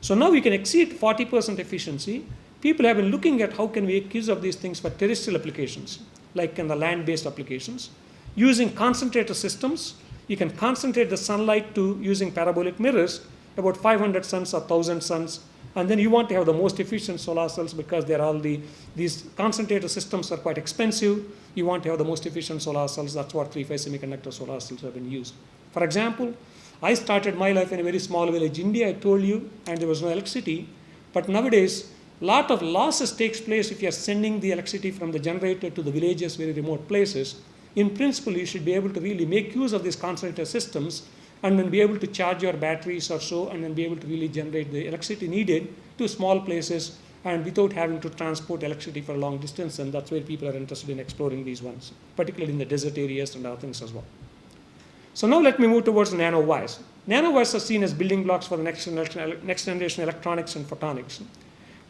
So now we can exceed 40% efficiency. People have been looking at how can we make use of these things for terrestrial applications, like in the land-based applications. Using concentrator systems, you can concentrate the sunlight to using parabolic mirrors, about 500 suns or 1,000 suns. And then you want to have the most efficient solar cells, because they're all these concentrator systems are quite expensive. You want to have the most efficient solar cells. That's what 3-phase semiconductor solar cells have been used. For example, I started my life in a very small village, India, I told you, and there was no electricity. But nowadays, a lot of losses takes place if you're sending the electricity from the generator to the villages, very remote places. In principle, you should be able to really make use of these concentrator systems, and then be able to charge your batteries or so, and then be able to really generate the electricity needed to small places, and without having to transport electricity for a long distance. And that's where people are interested in exploring these ones, particularly in the desert areas and other things as well. So now let me move towards nanowires. Nanowires are seen as building blocks for the next generation electronics and photonics.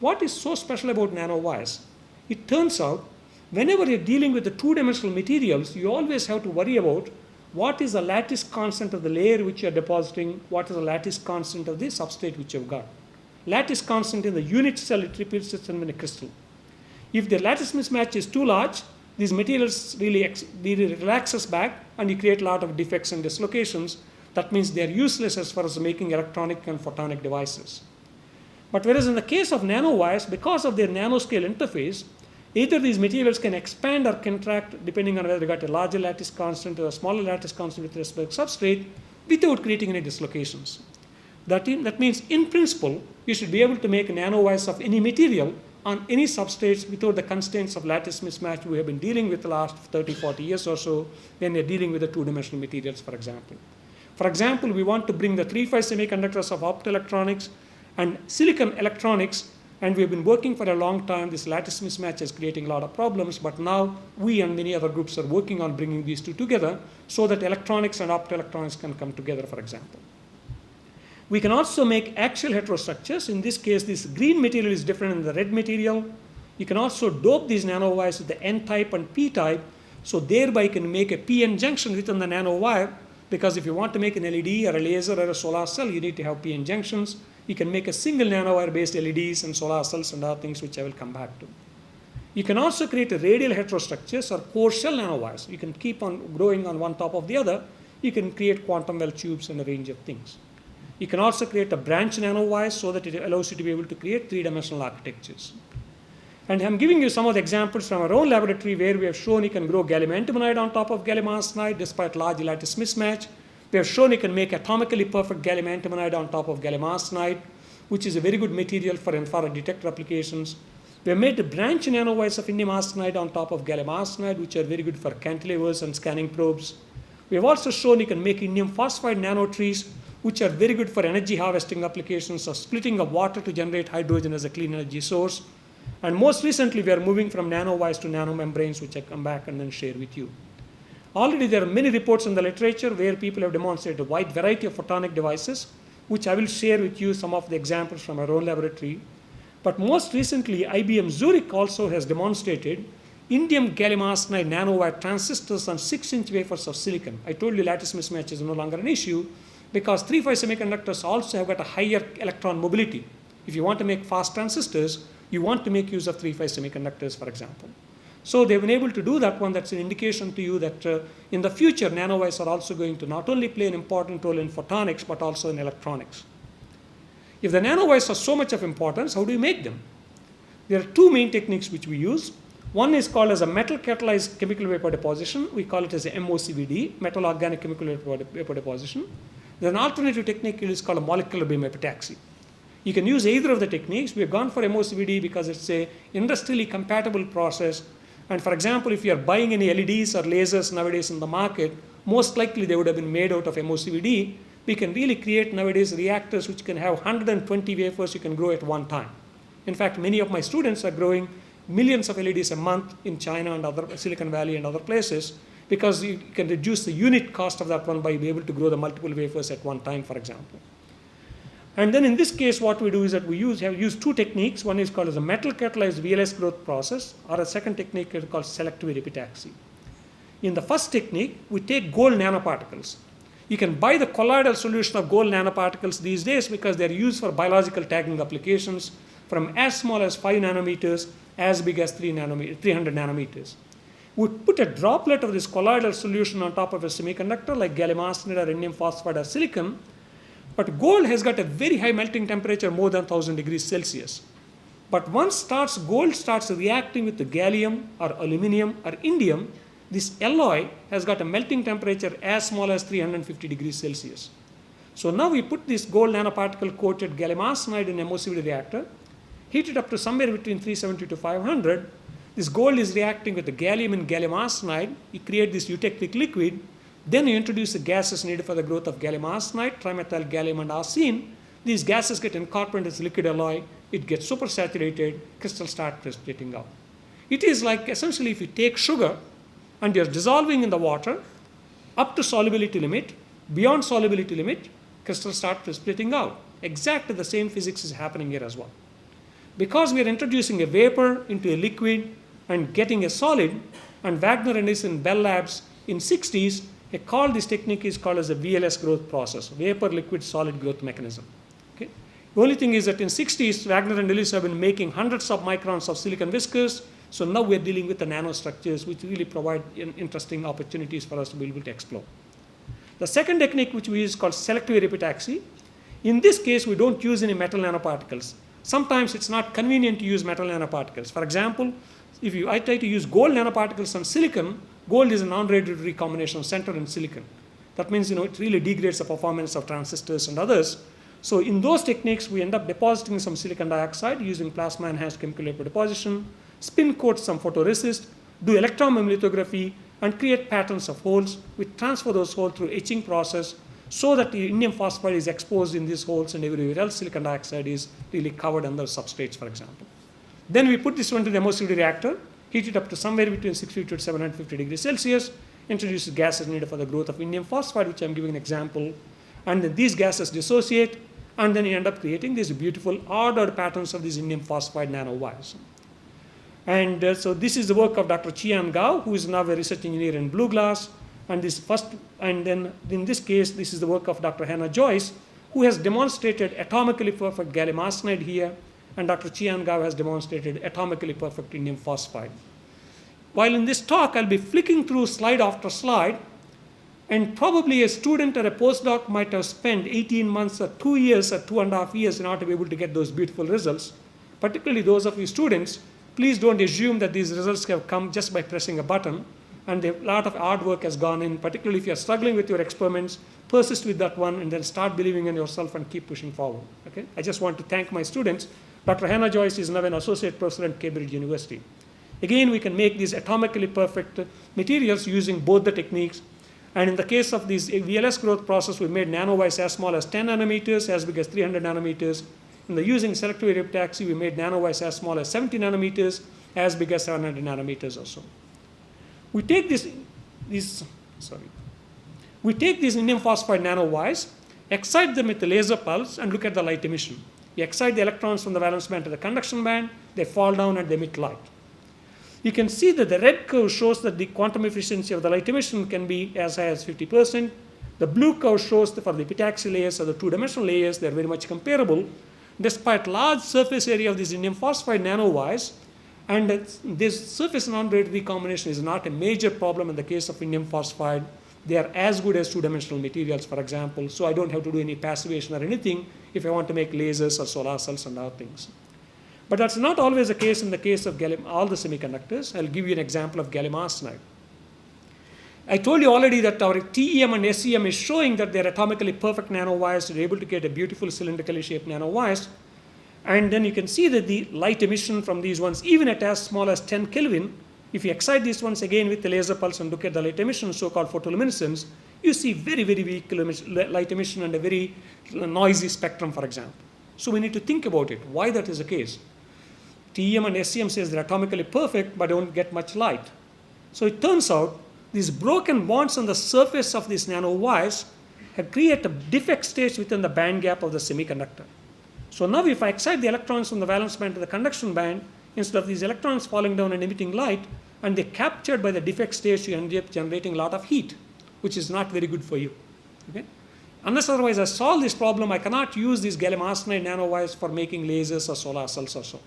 What is so special about nanowires? It turns out, whenever you're dealing with the two-dimensional materials, you always have to worry about what is the lattice constant of the layer which you're depositing, what is the lattice constant of the substrate which you've got. Lattice constant in the unit cell, it repeats itself in a crystal. If the lattice mismatch is too large, these materials really relaxes back, and you create a lot of defects and dislocations. That means they're useless as far as making electronic and photonic devices. But whereas in the case of nanowires, because of their nanoscale interface, either these materials can expand or contract depending on whether they got a larger lattice constant or a smaller lattice constant with respect to substrate, without creating any dislocations. That means, in principle, you should be able to make nanowires of any material on any substrates without the constraints of lattice mismatch we have been dealing with the last 30, 40 years or so, when you're dealing with the two-dimensional materials, for example. For example, we want to bring the 3-phase semiconductors of optoelectronics and silicon electronics, and we've been working for a long time. This lattice mismatch is creating a lot of problems, but now we and many other groups are working on bringing these two together so that electronics and optoelectronics can come together, for example. We can also make axial heterostructures. In this case, this green material is different than the red material. You can also dope these nanowires with the N-type and P-type, so thereby you can make a PN junction within the nanowire, because if you want to make an LED or a laser or a solar cell, you need to have PN junctions. You can make a single nanowire-based LEDs and solar cells and other things, which I will come back to. You can also create a radial heterostructures or core shell nanowires. You can keep on growing on one top of the other. You can create quantum well tubes and a range of things. You can also create a branch nanowires so that it allows you to be able to create three-dimensional architectures. And I'm giving you some of the examples from our own laboratory where we have shown you can grow gallium antimonide on top of gallium arsenide despite large lattice mismatch. We have shown you can make atomically perfect gallium antimonide on top of gallium arsenide, which is a very good material for infrared detector applications. We have made the branch nanowires of indium arsenide on top of gallium arsenide, which are very good for cantilevers and scanning probes. We have also shown you can make indium phosphide nanotrees, which are very good for energy harvesting applications of splitting of water to generate hydrogen as a clean energy source. And most recently, we are moving from nanowires to nanomembranes, which I come back and then share with you. Already there are many reports in the literature where people have demonstrated a wide variety of photonic devices, which I will share with you some of the examples from our own laboratory. But most recently, IBM Zurich also has demonstrated indium gallium arsenide nanowire transistors on 6-inch wafers of silicon. I told you lattice mismatch is no longer an issue because 3-5 semiconductors also have got a higher electron mobility. If you want to make fast transistors, you want to make use of 3-5 semiconductors, for example. So they've been able to do that one. That's an indication to you that in the future, nanowires are also going to not only play an important role in photonics, but also in electronics. If the nanowires are so much of importance, how do you make them? There are two main techniques which we use. One is called as a metal catalyzed chemical vapor deposition. We call it as a MOCVD, metal organic chemical vapor deposition. There's an alternative technique is called a molecular beam epitaxy. You can use either of the techniques. We have gone for MOCVD because it's a industrially compatible process. And for example, if you are buying any LEDs or lasers nowadays in the market, most likely they would have been made out of MOCVD. We can really create nowadays reactors which can have 120 wafers you can grow at one time. In fact, many of my students are growing millions of LEDs a month in China and other Silicon Valley and other places because you can reduce the unit cost of that one by being able to grow the multiple wafers at one time, for example. And then in this case, what we do is that we have used two techniques. One is called as a metal catalyzed VLS growth process, or a second technique is called selective epitaxy. In the first technique, we take gold nanoparticles. You can buy the colloidal solution of gold nanoparticles these days because they're used for biological tagging applications from as small as 5 nanometers, as big as 300 nanometers. We put a droplet of this colloidal solution on top of a semiconductor like gallium arsenide or indium phosphide or silicon. But gold has got a very high melting temperature, more than 1000 degrees Celsius. But once gold starts reacting with the gallium or aluminum or indium, this alloy has got a melting temperature as small as 350 degrees Celsius. So now we put this gold nanoparticle coated gallium arsenide in a MOCVD reactor, heat it up to somewhere between 370 to 500. This gold is reacting with the gallium and gallium arsenide. You create this eutectic liquid. Then you introduce the gases needed for the growth of gallium arsenide, trimethyl gallium and arsine. These gases get incorporated as liquid alloy. It gets supersaturated. Crystals start precipitating out. It is like essentially if you take sugar and you're dissolving in the water up to solubility limit, beyond solubility limit, crystals start precipitating out. Exactly the same physics is happening here as well. Because we are introducing a vapor into a liquid and getting a solid, and Wagner and Ellis in Bell Labs in 60s, this technique is called as a VLS growth process, vapor liquid solid growth mechanism. Okay? The only thing is that in 60s, Wagner and Ellis have been making hundreds of microns of silicon viscous. So now we're dealing with the nanostructures, which really provide interesting opportunities for us to be able to explore. The second technique which we use is called selective epitaxy. In this case, we don't use any metal nanoparticles. Sometimes it's not convenient to use metal nanoparticles. For example, if I try to use gold nanoparticles on silicon, gold is a non-radiative recombination center in silicon. That means it really degrades the performance of transistors and others. So in those techniques, we end up depositing some silicon dioxide using plasma-enhanced chemical vapor deposition, spin coat some photoresist, do electron beam lithography, and create patterns of holes. We transfer those holes through etching process so that the indium phosphide is exposed in these holes and everywhere else silicon dioxide is really covered under substrates, for example. Then we put this one to the MOCVD reactor, heat it up to somewhere between 650 to 750 degrees Celsius, introduce gases needed for the growth of indium phosphide, which I'm giving an example. And then these gases dissociate, and then you end up creating these beautiful ordered patterns of these indium phosphide nanowires. And so this is the work of Dr. Qian Gao, who is now a research engineer in blue glass. And then in this case, this is the work of Dr. Hannah Joyce, who has demonstrated atomically perfect gallium arsenide here, and Dr. Qian Gao has demonstrated atomically perfect indium phosphide. While in this talk, I'll be flicking through slide after slide, and probably a student or a postdoc might have spent 18 months or 2 years or 2.5 years in order to be able to get those beautiful results. Particularly those of you students, please don't assume that these results have come just by pressing a button. And a lot of hard work has gone in, particularly if you're struggling with your experiments, persist with that one and then start believing in yourself and keep pushing forward. Okay? I just want to thank my students. Dr. Hannah Joyce is now an associate professor at Cambridge University. Again, we can make these atomically perfect materials using both the techniques. And in the case of this VLS growth process, we made nanowires as small as 10 nanometers, as big as 300 nanometers. In the using selective epitaxy, we made nanowires as small as 70 nanometers, as big as 700 nanometers or so. We take these indium phosphide nanowires, excite them with the laser pulse, and look at the light emission. We excite the electrons from the valence band to the conduction band, they fall down and they emit light. You can see that the red curve shows that the quantum efficiency of the light emission can be as high as 50%. The blue curve shows that for the epitaxy layers or the two-dimensional layers, they're very much comparable, despite large surface area of these indium phosphide nanowires. And this surface non-rate recombination is not a major problem in the case of indium phosphide. They are as good as two-dimensional materials, for example, so I don't have to do any passivation or anything if I want to make lasers or solar cells and other things. But that's not always the case in the case of all the semiconductors. I'll give you an example of gallium arsenide. I told you already that our TEM and SEM is showing that they're atomically perfect nanowires. They're able to get a beautiful cylindrically shaped nanowires. And then you can see that the light emission from these ones, even at as small as 10 Kelvin, if you excite these ones again with the laser pulse and look at the light emission, so-called photoluminescence, you see very, very weak light emission and a very noisy spectrum, for example. So we need to think about it, why that is the case. TEM and SEM says they're atomically perfect, but don't get much light. So it turns out these broken bonds on the surface of these nanowires have created a defect stage within the band gap of the semiconductor. So now if I excite the electrons from the valence band to the conduction band, instead of these electrons falling down and emitting light, and they're captured by the defect stage, you end up generating a lot of heat, which is not very good for you. Okay? Unless otherwise I solve this problem, I cannot use these gallium arsenide nanowires for making lasers or solar cells or so.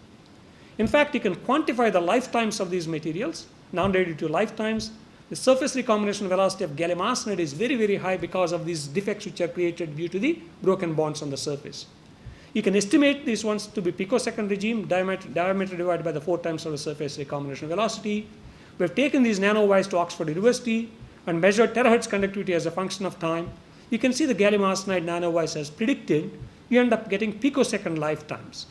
In fact, you can quantify the lifetimes of these materials, non-radiative lifetimes. The surface recombination velocity of gallium arsenide is very, very high because of these defects which are created due to the broken bonds on the surface. You can estimate these ones to be picosecond regime, diameter divided by the 4 times of the surface recombination velocity. We've taken these nanowires to Oxford University and measured terahertz conductivity as a function of time. You can see the gallium arsenide nanowires as predicted. You end up getting picosecond lifetimes.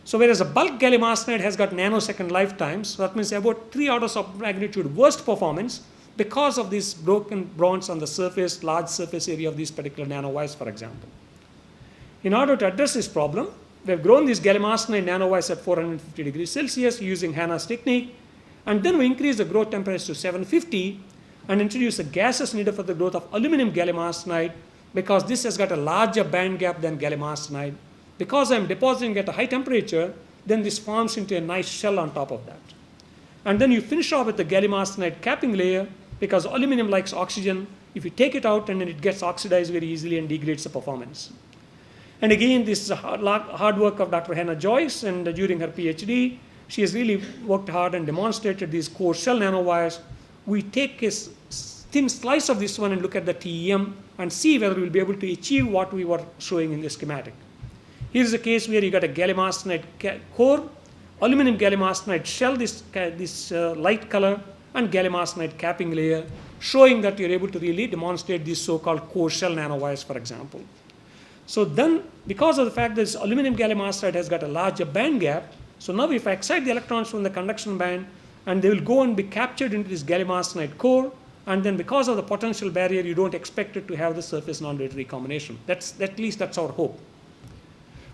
So whereas a bulk gallium arsenide has got nanosecond lifetimes, so that means about 3 orders of magnitude worst performance because of these broken bonds on the surface, large surface area of these particular nanowires, for example. In order to address this problem, we have grown these gallium arsenide nanowires at 450 degrees Celsius using Hannah's technique, and then we increase the growth temperature to 750 and introduce the gases needed for the growth of aluminum gallium arsenide because this has got a larger band gap than gallium arsenide. Because I'm depositing at a high temperature, then this forms into a nice shell on top of that. And then you finish off with the gallium arsenide capping layer because aluminum likes oxygen. If you take it out, and then it gets oxidized very easily and degrades the performance. And again, this is a hard work of Dr. Hannah Joyce, and during her PhD, she has really worked hard and demonstrated these core shell nanowires. We take a thin slice of this one and look at the TEM and see whether we'll be able to achieve what we were showing in the schematic. Here's a case where you got a gallium arsenide core, aluminum gallium arsenide shell, this light color, and gallium arsenide capping layer, showing that you're able to really demonstrate these so-called core shell nanowires, for example. So then, because of the fact that this aluminum gallium arsenide has got a larger band gap, so now if I excite the electrons from the conduction band, and they will go and be captured into this gallium arsenide core, and then because of the potential barrier, you don't expect it to have the surface non-radiative recombination. At least that's our hope.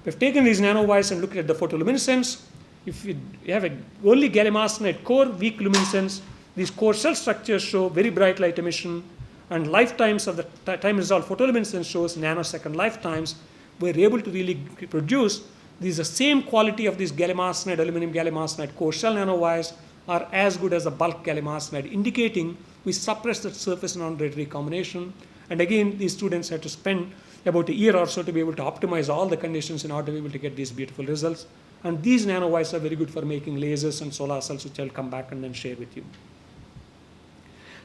We've taken these nanowires and looked at the photoluminescence. If you have a only gallium arsenide core, weak luminescence, these core shell structures show very bright light emission, and lifetimes of the time resolved photoluminescence shows nanosecond lifetimes. We're able to really produce these the same quality of these gallium arsenide, aluminum gallium arsenide core shell nanowires are as good as the bulk gallium arsenide, indicating we suppress the surface non-radiative recombination. And again, these students had to spend about a year or so to be able to optimize all the conditions in order to be able to get these beautiful results. And these nanowires are very good for making lasers and solar cells, which I'll come back and then share with you.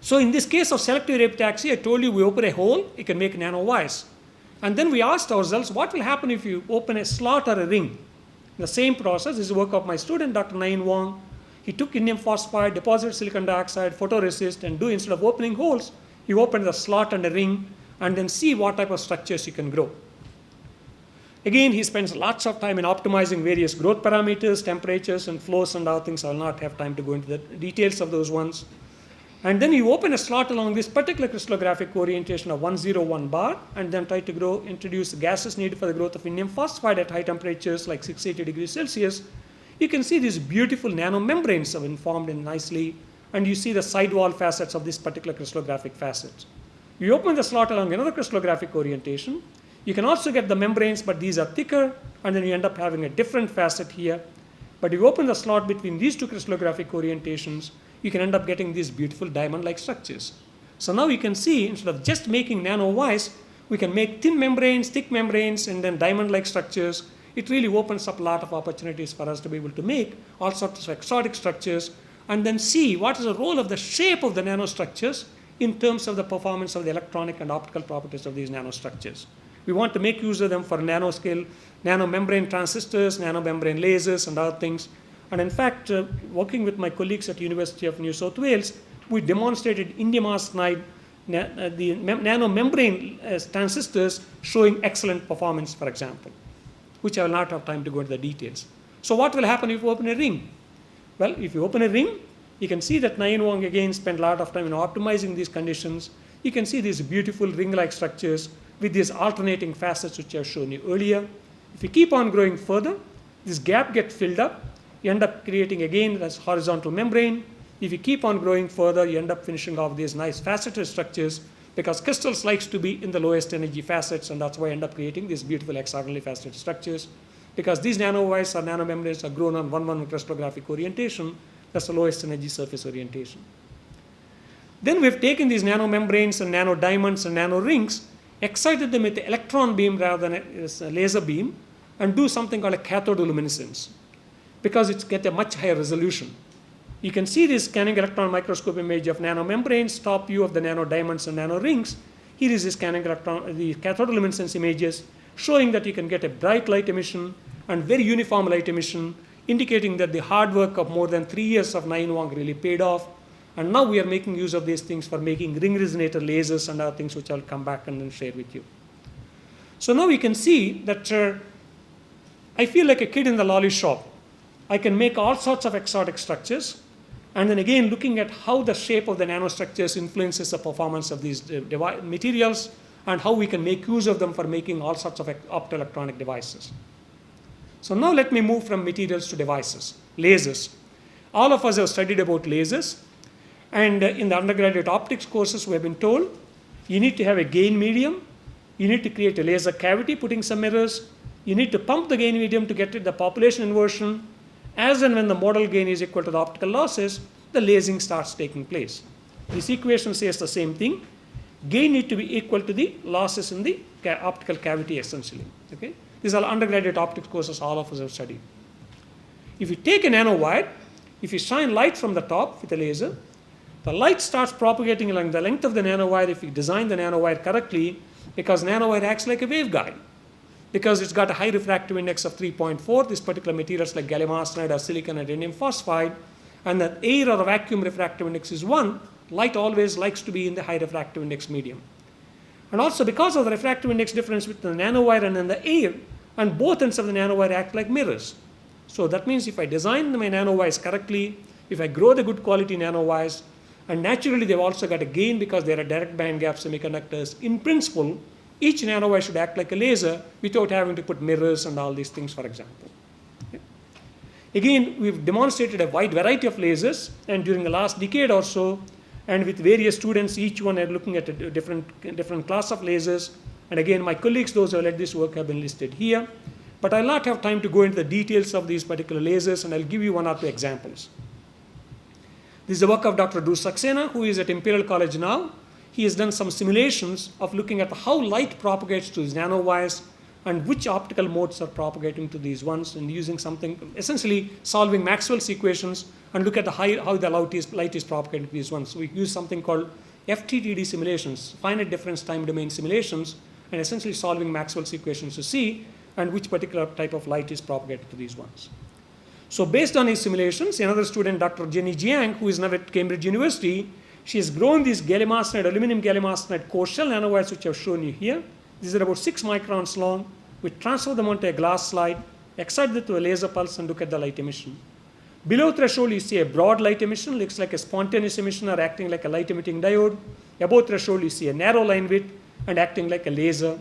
So in this case of selective epitaxy, I told you we open a hole, you can make nanowires. And then we asked ourselves, what will happen if you open a slot or a ring? The same process, this is work of my student, Dr. Nain Wong. He took indium phosphide, deposited silicon dioxide, photoresist, and instead of opening holes, he opened the slot and a ring, and then see what type of structures you can grow. Again, he spends lots of time in optimizing various growth parameters, temperatures, and flows and other things. I will not have time to go into the details of those ones. And then you open a slot along this particular crystallographic orientation of 101 bar, and then try to introduce the gases needed for the growth of indium phosphide at high temperatures like 680 degrees Celsius. You can see these beautiful nanomembranes have been formed in nicely, and you see the sidewall facets of this particular crystallographic facet. You open the slot along another crystallographic orientation. You can also get the membranes, but these are thicker, and then you end up having a different facet here. But if you open the slot between these two crystallographic orientations, you can end up getting these beautiful diamond-like structures. So now you can see, instead of just making nanowires, we can make thin membranes, thick membranes, and then diamond-like structures. It really opens up a lot of opportunities for us to be able to make all sorts of exotic structures, and then see what is the role of the shape of the nanostructures in terms of the performance of the electronic and optical properties of these nanostructures. We want to make use of them for nanoscale, nanomembrane transistors, nanomembrane lasers, and other things. And in fact, working with my colleagues at University of New South Wales, we demonstrated indium arsenide, the nanomembrane transistors showing excellent performance, for example, which I will not have time to go into the details. So what will happen if you open a ring? Well, if you open a ring, you can see that Nain Wong again spent a lot of time in optimizing these conditions. You can see these beautiful ring-like structures with these alternating facets which I have shown you earlier. If you keep on growing further, this gap gets filled up. You end up creating again this horizontal membrane. If you keep on growing further, you end up finishing off these nice faceted structures, because crystals likes to be in the lowest energy facets, and that's why I end up creating these beautiful hexagonally faceted structures. Because these nanowires or nanomembranes are grown on 1-1 crystallographic orientation, that's the lowest energy surface orientation. Then we've taken these nanomembranes and nanodiamonds and nanorings, excited them with the electron beam rather than a laser beam, and do something called a cathodoluminescence, because it's get a much higher resolution. You can see this scanning electron microscope image of nanomembranes, top view of the nanodiamonds and nanorings. Here is the scanning electron, the cathodoluminescence images, showing that you can get a bright light emission and very uniform light emission, indicating that the hard work of more than 3 years of Nain Wong really paid off. And now we are making use of these things for making ring resonator lasers and other things, which I'll come back and then share with you. So now we can see that I feel like a kid in the lolly shop. I can make all sorts of exotic structures, and then again looking at how the shape of the nanostructures influences the performance of these materials, and how we can make use of them for making all sorts of optoelectronic devices. So now let me move from materials to devices, lasers. All of us have studied about lasers, and in the undergraduate optics courses we have been told you need to have a gain medium, you need to create a laser cavity putting some mirrors, you need to pump the gain medium to get the population inversion. As and when the model gain is equal to the optical losses, the lasing starts taking place. This equation says the same thing. Gain need to be equal to the losses in the optical cavity essentially. Okay? These are undergraduate optics courses all of us have studied. If you take a nanowire, if you shine light from the top with a laser, the light starts propagating along the length of the nanowire if you design the nanowire correctly, because nanowire acts like a waveguide. Because it's got a high refractive index of 3.4, this particular materials like gallium arsenide or silicon and indium phosphide, and the air or vacuum refractive index is 1, light always likes to be in the high refractive index medium. And also because of the refractive index difference between the nanowire and then the air, and both ends of the nanowire act like mirrors. So that means if I design my nanowires correctly, if I grow the good quality nanowires, and naturally they've also got a gain because they are direct band gap semiconductors, in principle, each nanowire should act like a laser without having to put mirrors and all these things, for example. Okay. Again, we've demonstrated a wide variety of lasers, and during the last decade or so, and with various students, each one are looking at a different class of lasers. And again, my colleagues, those who have led this work, have been listed here. But I'll not have time to go into the details of these particular lasers, and I'll give you 1 or 2 examples. This is the work of Dr. Drew Saxena, who is at Imperial College now. He has done some simulations of looking at how light propagates to these nanowires and which optical modes are propagating to these ones, and using something, essentially solving Maxwell's equations and look at how the light is propagating to these ones. So we use something called FTTD simulations, finite difference time domain simulations, and essentially solving Maxwell's equations to see and which particular type of light is propagated to these ones. So based on his simulations, another student, Dr. Jenny Jiang, who is now at Cambridge University, she has grown these gallium arsenide, aluminum gallium arsenide core shell nanowires, which I've shown you here. These are about 6 microns long. We transfer them onto a glass slide, excite them to a laser pulse, and look at the light emission. Below threshold, you see a broad light emission, looks like a spontaneous emission or acting like a light emitting diode. Above threshold, you see a narrow line width and acting like a laser.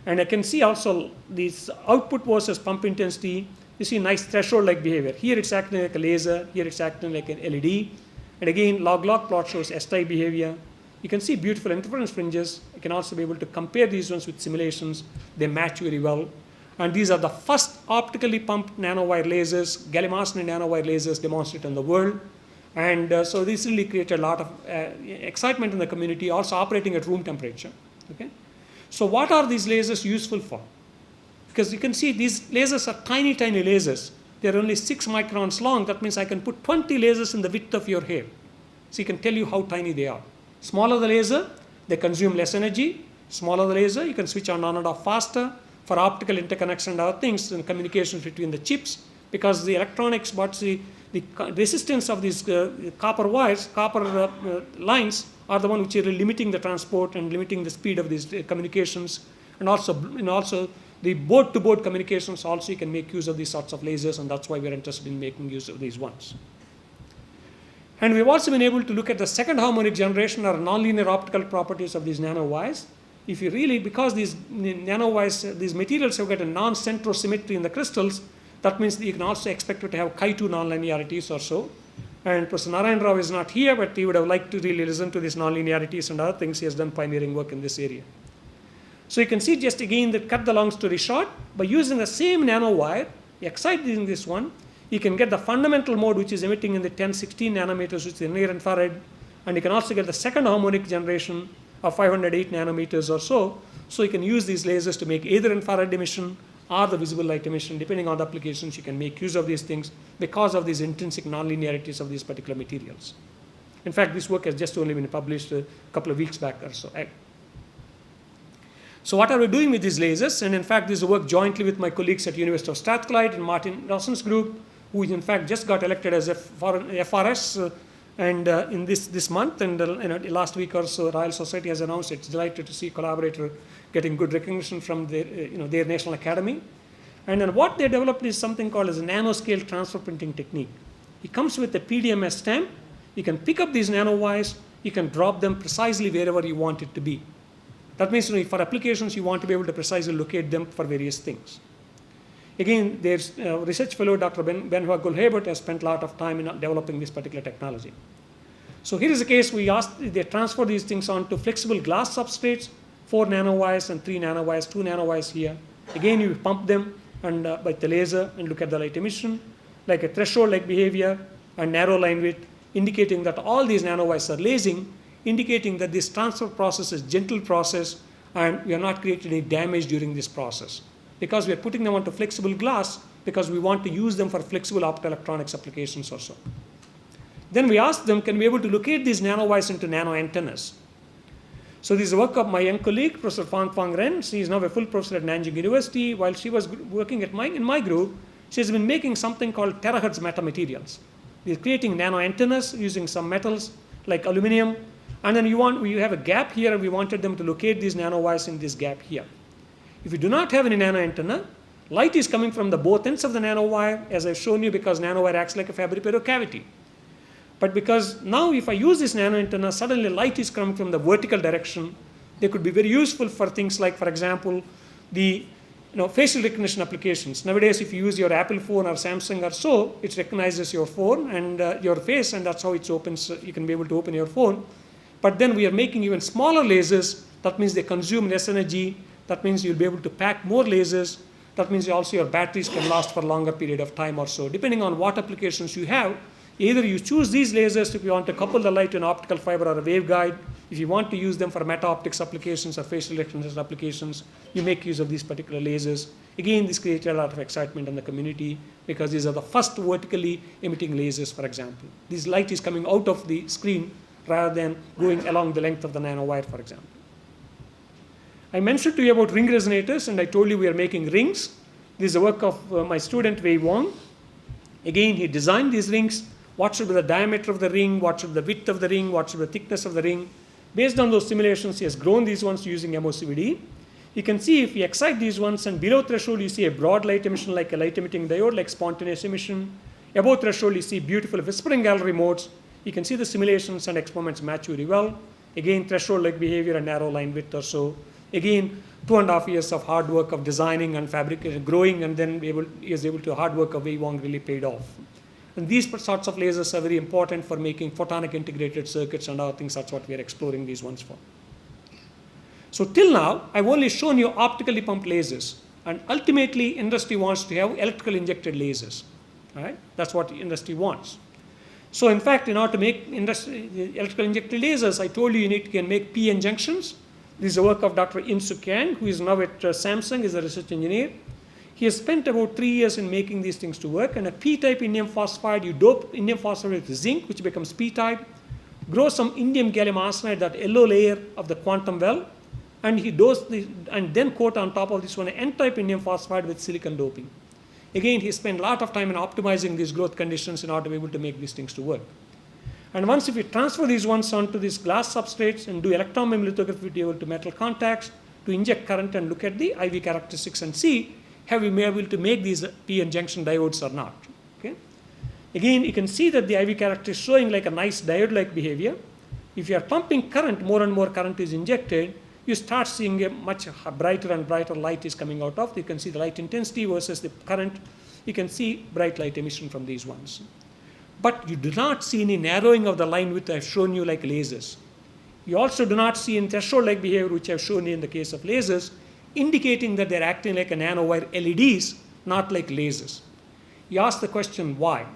And I can see also this output versus pump intensity. You see nice threshold-like behavior. Here it's acting like a laser, here it's acting like an LED. And again, log-log plot shows S-type behavior. You can see beautiful interference fringes. You can also be able to compare these ones with simulations. They match very well. And these are the first optically pumped nanowire lasers, gallium arsenide nanowire lasers demonstrated in the world. And so this really created a lot of excitement in the community, also operating at room temperature. Okay? So what are these lasers useful for? Because you can see these lasers are tiny, tiny lasers. They're only 6 microns long. That means I can put 20 lasers in the width of your hair. So you can tell you how tiny they are. Smaller the laser, they consume less energy. Smaller the laser, you can switch on and off faster for optical interconnection and other things and communications between the chips. Because the electronics, but the resistance of these copper wires, copper lines are the one which are limiting the transport and limiting the speed of these communications. And also the board-to-board communications also you can make use of these sorts of lasers, and that's why we're interested in making use of these ones. And we've also been able to look at the second harmonic generation or nonlinear optical properties of these nanowires. If you really, because these nanowires, these materials have got a non-centrosymmetry in the crystals, that means that you can also expect it to have chi2 nonlinearities or so. And Professor Narayan Rao is not here, but he would have liked to really listen to these nonlinearities and other things. He has done pioneering work in this area. So you can see just again that cut the long story short, by using the same nanowire, exciting this one, you can get the fundamental mode which is emitting in the 1016 nanometers, which is near infrared, and you can also get the second harmonic generation of 508 nanometers or so. So you can use these lasers to make either infrared emission or the visible light emission. Depending on the applications, you can make use of these things because of these intrinsic nonlinearities of these particular materials. In fact, this work has just only been published a couple of weeks back or so. So what are we doing with these lasers? And in fact, this is work jointly with my colleagues at University of Strathclyde and Martin Rawson's group, who in fact just got elected as a FRS in this month. And last week or so, Royal Society has announced it's delighted to see a collaborator getting good recognition from their National Academy. And then what they developed is something called as a nanoscale transfer printing technique. It comes with a PDMS stamp. You can pick up these nanowires. You can drop them precisely wherever you want it to be. That means for applications, you want to be able to precisely locate them for various things. Again, there's research fellow Dr. Benoit Gulhebert has spent a lot of time in developing this particular technology. So here is a case they transfer these things onto flexible glass substrates, 4 nanowires and 3 nanowires, 2 nanowires here. Again, you pump them and by the laser and look at the light emission, like a threshold-like behavior and narrow line width, indicating that all these nanowires are lasing, indicating that this transfer process is a gentle process and we are not creating any damage during this process. Because we are putting them onto flexible glass because we want to use them for flexible optoelectronics applications or so. Then we asked them, can we be able to locate these nanowires into nano antennas? So this is work of my young colleague, Professor Fang Ren. She is now a full professor at Nanjing University. While she was working in my group, she has been making something called Terahertz metamaterials. They're creating nano antennas using some metals like aluminum. And then you have a gap here, and we wanted them to locate these nanowires in this gap here. If you do not have any nano antenna, light is coming from the both ends of the nanowire, as I've shown you, because nanowire acts like a fabricator cavity. But because now if I use this nano antenna, suddenly light is coming from the vertical direction. They could be very useful for things like, for example, the facial recognition applications. Nowadays, if you use your Apple phone or Samsung or so, it recognizes your phone and your face, and that's how it opens. You can be able to open your phone. But then we are making even smaller lasers. That means they consume less energy. That means you'll be able to pack more lasers. That means also your batteries can last for a longer period of time or so. Depending on what applications you have, either you choose these lasers if you want to couple the light to an optical fiber or a waveguide. If you want to use them for meta-optics applications or facial recognition applications, you make use of these particular lasers. Again, this creates a lot of excitement in the community because these are the first vertically emitting lasers, for example. This light is coming out of the screen rather than going along the length of the nanowire, for example. I mentioned to you about ring resonators, and I told you we are making rings. This is the work of my student Wei Wong. Again, he designed these rings. What should be the diameter of the ring? What should be the width of the ring? What should be the thickness of the ring? Based on those simulations, he has grown these ones using MOCVD. You can see if we excite these ones, and below threshold you see a broad light emission like a light emitting diode, like spontaneous emission. Above threshold you see beautiful whispering gallery modes. You can see the simulations and experiments match very well. Again, threshold-like behavior and narrow line width or so. Again, 2.5 years of hard work of designing and fabricating, growing, and then he was able to, hard work of Wei Wong really paid off. And these sorts of lasers are very important for making photonic integrated circuits and other things. That's what we are exploring these ones for. So till now, I've only shown you optically pumped lasers. And ultimately, industry wants to have electrical injected lasers. Right? That's what the industry wants. So in fact, in order to make electrical injected lasers, I told you can make PN junctions. This is the work of Dr. In-Suk Yang, who is now at Samsung, is a research engineer. He has spent about 3 years in making these things to work. And a P-type indium phosphide, you dope indium phosphide with zinc, which becomes P-type, grow some indium gallium arsenide, that yellow layer of the quantum well, and he dosed and then coat on top of this one an N-type indium phosphide with silicon doping. Again, he spent a lot of time in optimizing these growth conditions in order to be able to make these things to work. And once if we transfer these ones onto these glass substrates and do electron beam lithography to be able to metal contacts, to inject current and look at the IV characteristics and see have we been able to make these PN junction diodes or not. Okay? Again, you can see that the IV characteristics showing like a nice diode-like behavior. If you are pumping current, more and more current is injected, you start seeing a much brighter and brighter light is coming out of. You can see the light intensity versus the current. You can see bright light emission from these ones. But you do not see any narrowing of the line width I've shown you like lasers. You also do not see any threshold-like behavior, which I've shown you in the case of lasers, indicating that they're acting like a nanowire LEDs, not like lasers. You ask the question, why?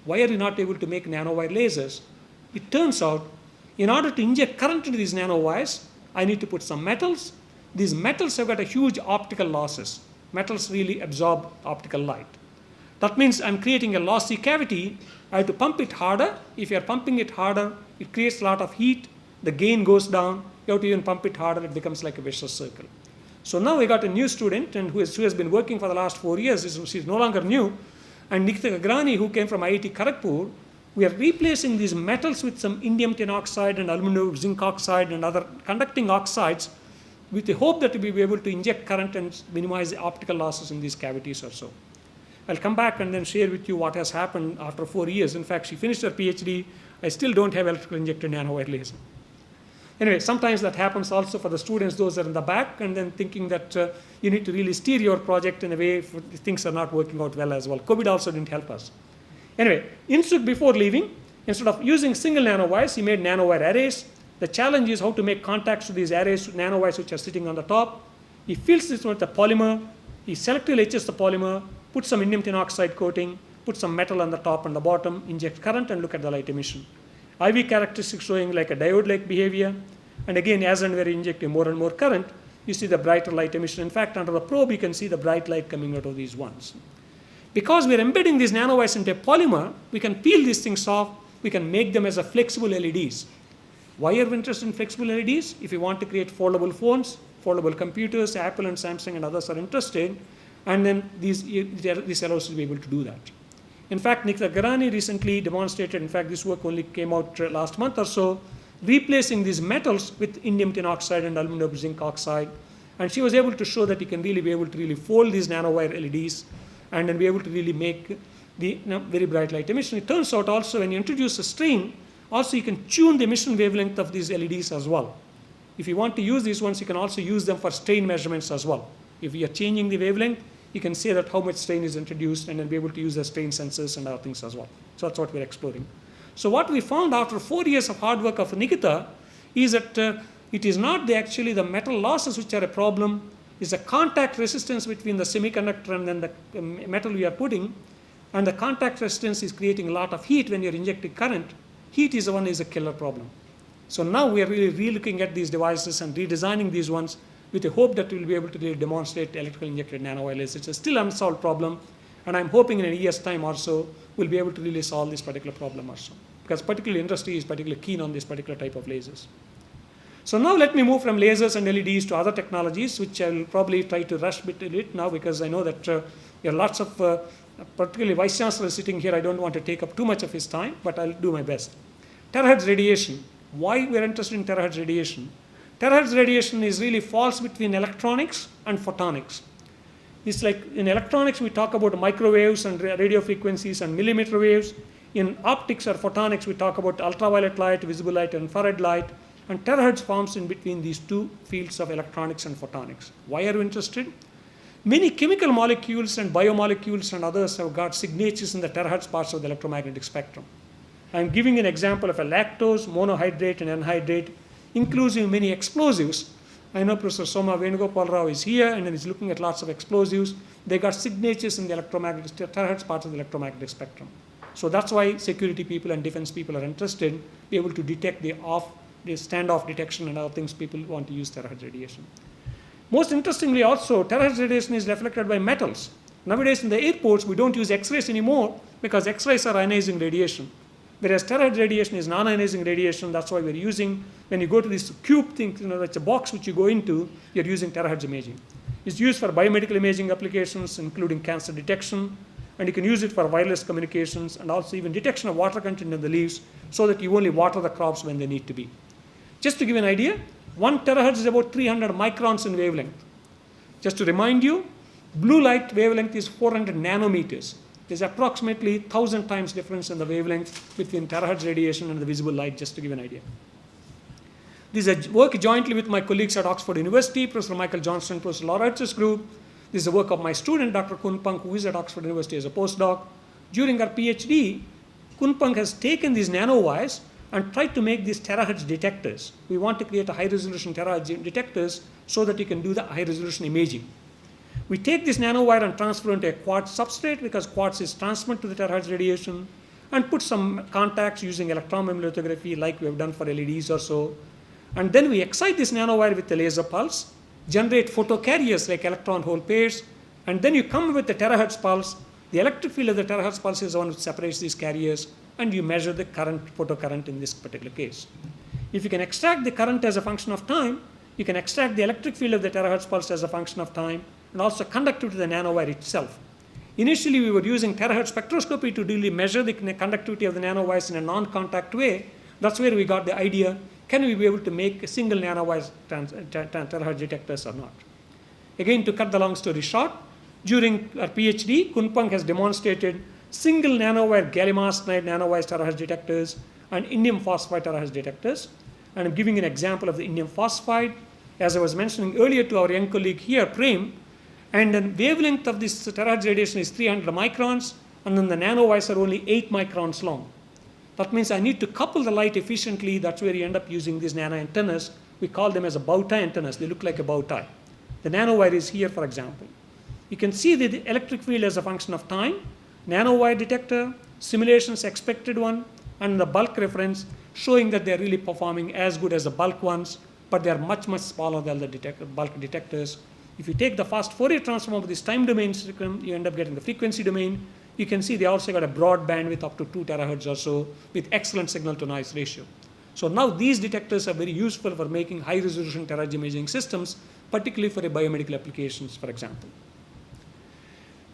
Why are you not able to make nanowire lasers? It turns out, in order to inject current into these nanowires, I need to put some metals. These metals have got a huge optical losses. Metals really absorb optical light. That means I'm creating a lossy cavity. I have to pump it harder. If you're pumping it harder, it creates a lot of heat. The gain goes down. You have to even pump it harder. It becomes like a vicious circle. So now we got a new student and who has been working for the last 4 years. She's no longer new. And Nikita Agrani, who came from IIT Kharagpur, we are replacing these metals with some indium tin oxide and aluminum zinc oxide and other conducting oxides with the hope that we'll be able to inject current and minimize the optical losses in these cavities or so. I'll come back and then share with you what has happened after 4 years. In fact, she finished her PhD. I still don't have electrical injected nanowire laser. Anyway, sometimes that happens also for the students, those are in the back, and then thinking that you need to really steer your project in a way if things are not working out well as well. COVID also didn't help us. Anyway, In-Suk, before leaving, instead of using single nanowires, he made nanowire arrays. The challenge is how to make contacts to these arrays, nanowires which are sitting on the top. He fills this one with a polymer. He selectively etches the polymer, puts some indium tin oxide coating, put some metal on the top and the bottom, inject current and look at the light emission. IV characteristics showing like a diode-like behavior. And again, as and when you inject more and more current, you see the brighter light emission. In fact, under the probe, you can see the bright light coming out of these ones. Because we're embedding these nanowires into a polymer, we can peel these things off. We can make them as a flexible LEDs. Why are we interested in flexible LEDs? If you want to create foldable phones, foldable computers, Apple and Samsung and others are interested, and then this allows us to be able to do that. In fact, Nikita Agrani recently demonstrated, in fact, this work only came out last month or so, replacing these metals with indium tin oxide and aluminum zinc oxide. And she was able to show that you can really be able to really fold these nanowire LEDs and then be able to really make the very bright light emission. It turns out also when you introduce a strain, also you can tune the emission wavelength of these LEDs as well. If you want to use these ones, you can also use them for strain measurements as well. If you are changing the wavelength, you can say that how much strain is introduced and then be able to use the strain sensors and other things as well. So that's what we're exploring. So what we found after 4 years of hard work of Nikita is that it is not actually the metal losses which are a problem. It's the contact resistance between the semiconductor and then the metal we are putting. And the contact resistance is creating a lot of heat when you're injecting current. Heat is a killer problem. So now we are really re-looking at these devices and redesigning these ones with the hope that we'll be able to really demonstrate electrical injected nanowire. It's a still unsolved problem. And I'm hoping in a year's time or so, we'll be able to really solve this particular problem also. Because particularly industry is particularly keen on this particular type of lasers. So now let me move from lasers and LEDs to other technologies, which I will probably try to rush a bit now, because I know that there are lots of, particularly Vice Chancellor sitting here, I don't want to take up too much of his time, but I'll do my best. Terahertz radiation. Why we are interested in terahertz radiation? Terahertz radiation is really falls between electronics and photonics. It's like in electronics, we talk about microwaves and radio frequencies and millimeter waves. In optics or photonics, we talk about ultraviolet light, visible light, and infrared light. And terahertz forms in between these two fields of electronics and photonics. Why are you interested? Many chemical molecules and biomolecules and others have got signatures in the terahertz parts of the electromagnetic spectrum. I'm giving an example of a lactose, monohydrate, and anhydrate, inclusive many explosives. I know Professor Soma Venugopal Rao is here and he's looking at lots of explosives. They got signatures in the electromagnetic terahertz parts of the electromagnetic spectrum. So that's why security people and defense people are interested in be able to detect the standoff detection and other things. People want to use terahertz radiation. Most interestingly also, terahertz radiation is reflected by metals. Nowadays in the airports, we don't use X-rays anymore because X-rays are ionizing radiation. Whereas terahertz radiation is non-ionizing radiation. That's why we're using, when you go to this cube thing, that's a box which you go into, you're using terahertz imaging. It's used for biomedical imaging applications, including cancer detection, and you can use it for wireless communications and also even detection of water content in the leaves so that you only water the crops when they need to be. Just to give an idea, 1 terahertz is about 300 microns in wavelength. Just to remind you, blue light wavelength is 400 nanometers. There's approximately 1,000 times difference in the wavelength between terahertz radiation and the visible light, just to give an idea. This is a work jointly with my colleagues at Oxford University, Professor Michael Johnston, Professor Laura Hertz's group. This is the work of my student, Dr. Kunpang, who is at Oxford University as a postdoc. During our PhD, Kunpang has taken these nanowires and tried to make these terahertz detectors. We want to create a high-resolution terahertz detectors so that you can do the high-resolution imaging. We take this nanowire and transfer into a quartz substrate because quartz is transmitted to the terahertz radiation, and put some contacts using electron beam lithography like we have done for LEDs or so. And then we excite this nanowire with a laser pulse, generate photocarriers like electron hole pairs, and then you come with the terahertz pulse. The electric field of the terahertz pulse is the one which separates these carriers, and you measure the current, photocurrent in this particular case. If you can extract the current as a function of time, you can extract the electric field of the terahertz pulse as a function of time, and also conductivity to the nanowire itself. Initially, we were using terahertz spectroscopy to really measure the conductivity of the nanowires in a non-contact way. That's where we got the idea, can we be able to make a single nanowire terahertz detectors or not? Again, to cut the long story short, during our PhD, Kunpang has demonstrated single nanowire gallium arsenide nanowire terahertz detectors and indium phosphide terahertz detectors. And I'm giving an example of the indium phosphide. As I was mentioning earlier to our young colleague here, Prem, and the wavelength of this terahertz radiation is 300 microns, and then the nanowires are only 8 microns long. That means I need to couple the light efficiently. That's where you end up using these nano antennas. We call them as a bow tie antennas. They look like a bow tie. The nanowire is here, for example. You can see the electric field as a function of time, nanowire detector, simulations expected one, and the bulk reference showing that they're really performing as good as the bulk ones, but they're much, much smaller than the bulk detectors. If you take the fast Fourier transform of this time domain, you end up getting the frequency domain. You can see they also got a broad bandwidth up to 2 terahertz or so with excellent signal to noise ratio. So now these detectors are very useful for making high resolution terahertz imaging systems, particularly for biomedical applications, for example.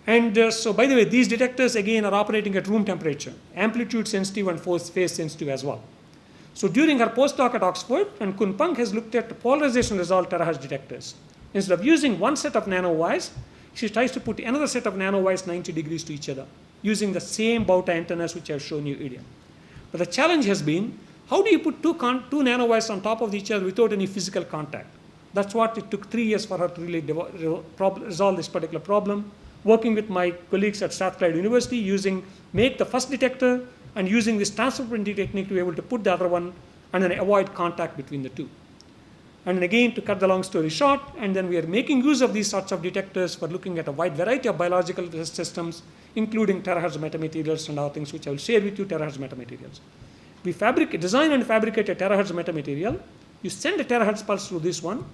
And so by the way, these detectors again are operating at room temperature, amplitude sensitive and phase sensitive as well. So during her postdoc at Oxford, and Kunpang has looked at polarization resolved terahertz detectors. Instead of using one set of nanowires, she tries to put another set of nanowires 90 degrees to each other, using the same bow tie antennas which I've shown you earlier. But the challenge has been, how do you put two nanowires on top of each other without any physical contact? That's what it took 3 years for her to really resolve this particular problem, working with my colleagues at Strathclyde University, make the first detector and using this transfer printing technique to be able to put the other one and then avoid contact between the two. And again, to cut the long story short, and then we are making use of these sorts of detectors for looking at a wide variety of biological systems, including terahertz metamaterials and other things, which I will share with you, terahertz metamaterials. We design and fabricate a terahertz metamaterial. You send a terahertz pulse through this one,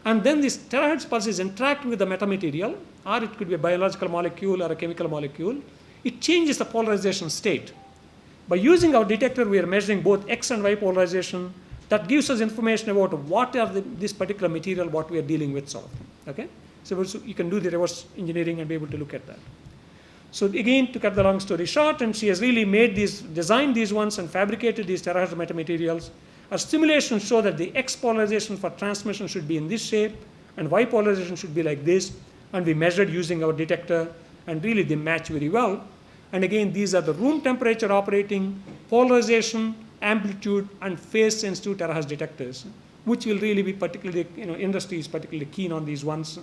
and then this terahertz pulse is interacting with the metamaterial, or it could be a biological molecule or a chemical molecule. It changes the polarization state. By using our detector, we are measuring both X and Y polarization, that gives us information about what are this particular material, what we are dealing with, sort of thing. Okay? So you can do the reverse engineering and be able to look at that. So again, to cut the long story short, and she has really designed these ones and fabricated these terahertz metamaterials. Our simulations show that the X polarization for transmission should be in this shape, and Y polarization should be like this, and we measured using our detector, and really they match very well. And again, these are the room temperature operating, polarization, amplitude, and phase sensitive terahertz detectors, which will really be particularly, industry is particularly keen on these ones.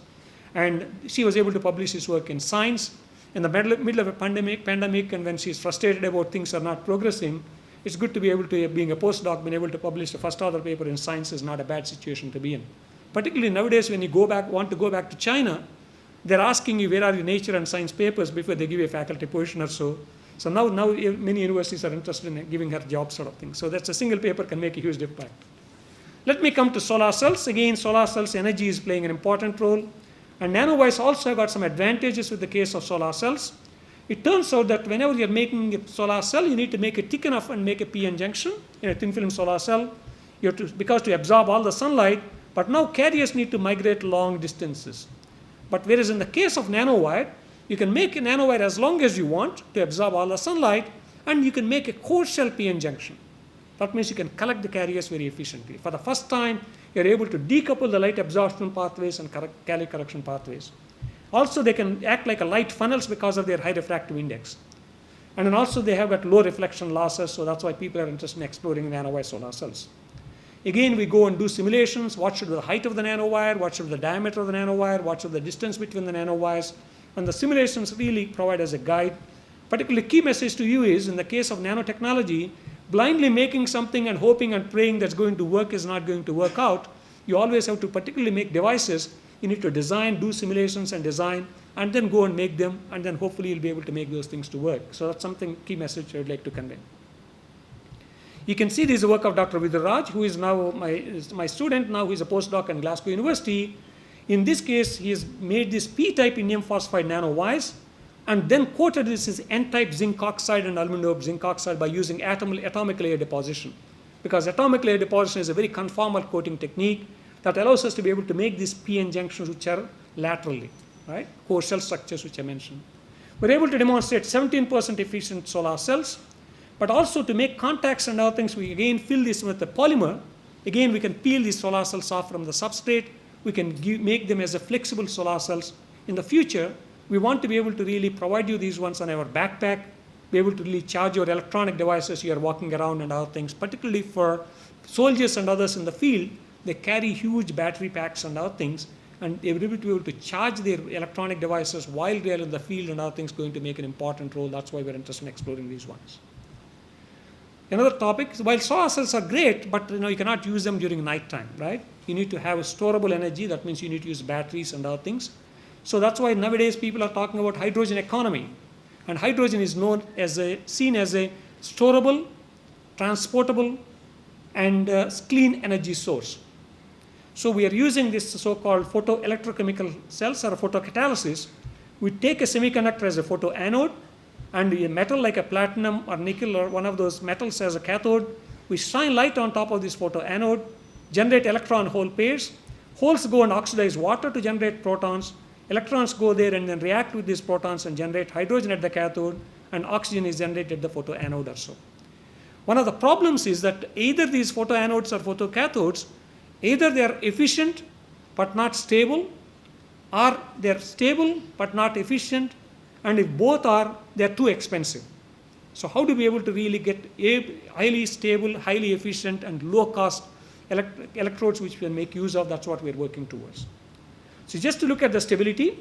And she was able to publish this work in Science. In the middle of a pandemic, and when she's frustrated about things are not progressing, it's good to be able to, being a postdoc, being able to publish a first author paper in Science is not a bad situation to be in. Particularly nowadays when you want to go back to China, they're asking you where are your Nature and Science papers before they give you a faculty position or so. So now many universities are interested in giving her jobs, sort of thing. So that's a single paper can make a huge impact. Let me come to solar cells. Again, solar cells energy is playing an important role. And nanowires also got some advantages with the case of solar cells. It turns out that whenever you're making a solar cell, you need to make it thick enough and make a p-n junction in a thin film solar cell. You have because to absorb all the sunlight, but now carriers need to migrate long distances. But whereas in the case of nanowire, you can make a nanowire as long as you want to absorb all the sunlight, and you can make a core shell p-n junction. That means you can collect the carriers very efficiently. For the first time, you're able to decouple the light absorption pathways and Cayley correction pathways. Also, they can act like a light funnels because of their high refractive index. And then also they have got low reflection losses, so that's why people are interested in exploring nanowire solar cells. Again, we go and do simulations. What should be the height of the nanowire? What should be the diameter of the nanowire? What should be the distance between the nanowires? And the simulations really provide as a guide. Particularly key message to you is, in the case of nanotechnology, blindly making something and hoping and praying that's going to work is not going to work out. You always have to particularly make devices. You need to design, do simulations and design, and then go and make them, and then hopefully you'll be able to make those things to work. So that's something, key message I would like to convey. You can see this is the work of Dr. Viduraj, who is now my student now, who is a postdoc at Glasgow University. In this case, he has made this P-type indium phosphide nanowires, and then coated this as N-type zinc oxide and aluminum zinc oxide by using atomic layer deposition. Because atomic layer deposition is a very conformal coating technique that allows us to be able to make these p-n junctions which are laterally, right? Core shell structures which I mentioned. We're able to demonstrate 17% efficient solar cells, but also to make contacts and other things, we again fill this with the polymer. Again, we can peel these solar cells off from the substrate. We can make them as a flexible solar cells. In the future, we want to be able to really provide you these ones on our backpack, be able to really charge your electronic devices you are walking around and other things, particularly for soldiers and others in the field. They carry huge battery packs and other things, and they will be able to charge their electronic devices while they are in the field and other things going to make an important role. That's why we're interested in exploring these ones. Another topic, while solar cells are great, but you cannot use them during nighttime, right? You need to have a storable energy. That means you need to use batteries and other things. So that's why nowadays people are talking about hydrogen economy. And hydrogen is seen as a storable, transportable, and clean energy source. So we are using this so-called photoelectrochemical cells or photocatalysis. We take a semiconductor as a photoanode, and a metal like a platinum or nickel or one of those metals as a cathode. We shine light on top of this photoanode, generate electron-hole pairs. Holes go and oxidize water to generate protons. Electrons go there and then react with these protons and generate hydrogen at the cathode, and oxygen is generated at the photoanode or so. One of the problems is that either these photoanodes or photocathodes, either they are efficient but not stable, or they are stable but not efficient, and if both are, they are too expensive. So how do we be able to really get highly stable, highly efficient, and low-cost electrodes which we can make use of? That's what we're working towards. So just to look at the stability,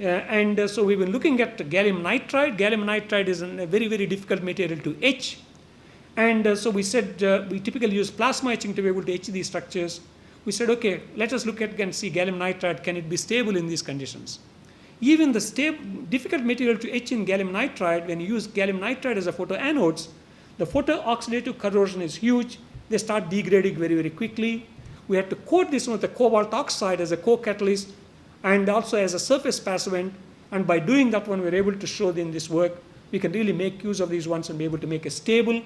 so we've been looking at gallium nitride. Gallium nitride is a very, very difficult material to etch. And so we said we typically use plasma etching to be able to etch these structures. We said, okay, let us look at and see gallium nitride, can it be stable in these conditions? Even the difficult material to etch in gallium nitride, when you use gallium nitride as a photoanodes, the photooxidative corrosion is huge. They start degrading very, very quickly. We had to coat this with the cobalt oxide as a co-catalyst and also as a surface passivant. And by doing that one, we're able to show in this work, we can really make use of these ones and be able to make a stable,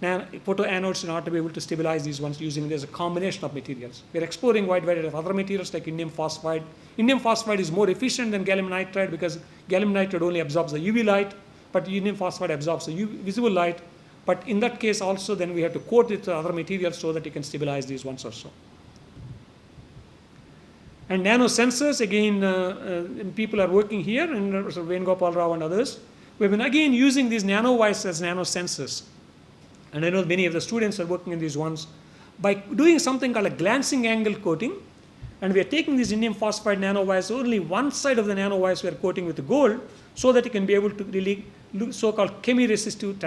photoanodes in order to be able to stabilize these ones using there's a combination of materials. We're exploring wide variety of other materials like indium phosphide. Indium phosphide is more efficient than gallium nitride because gallium nitride only absorbs the UV light, but indium phosphide absorbs the visible light. But in that case also then we have to coat it with other materials so that you can stabilize these ones also. And nano sensors, again, people are working here, and Venugopal Rao and others. We've been again using these nanowires as nano sensors. And I know many of the students are working in these ones. By doing something called a glancing angle coating, and we are taking these indium phosphide nanowires, only one side of the nanowires we are coating with gold, so that you can be able to really so-called chemi-resistive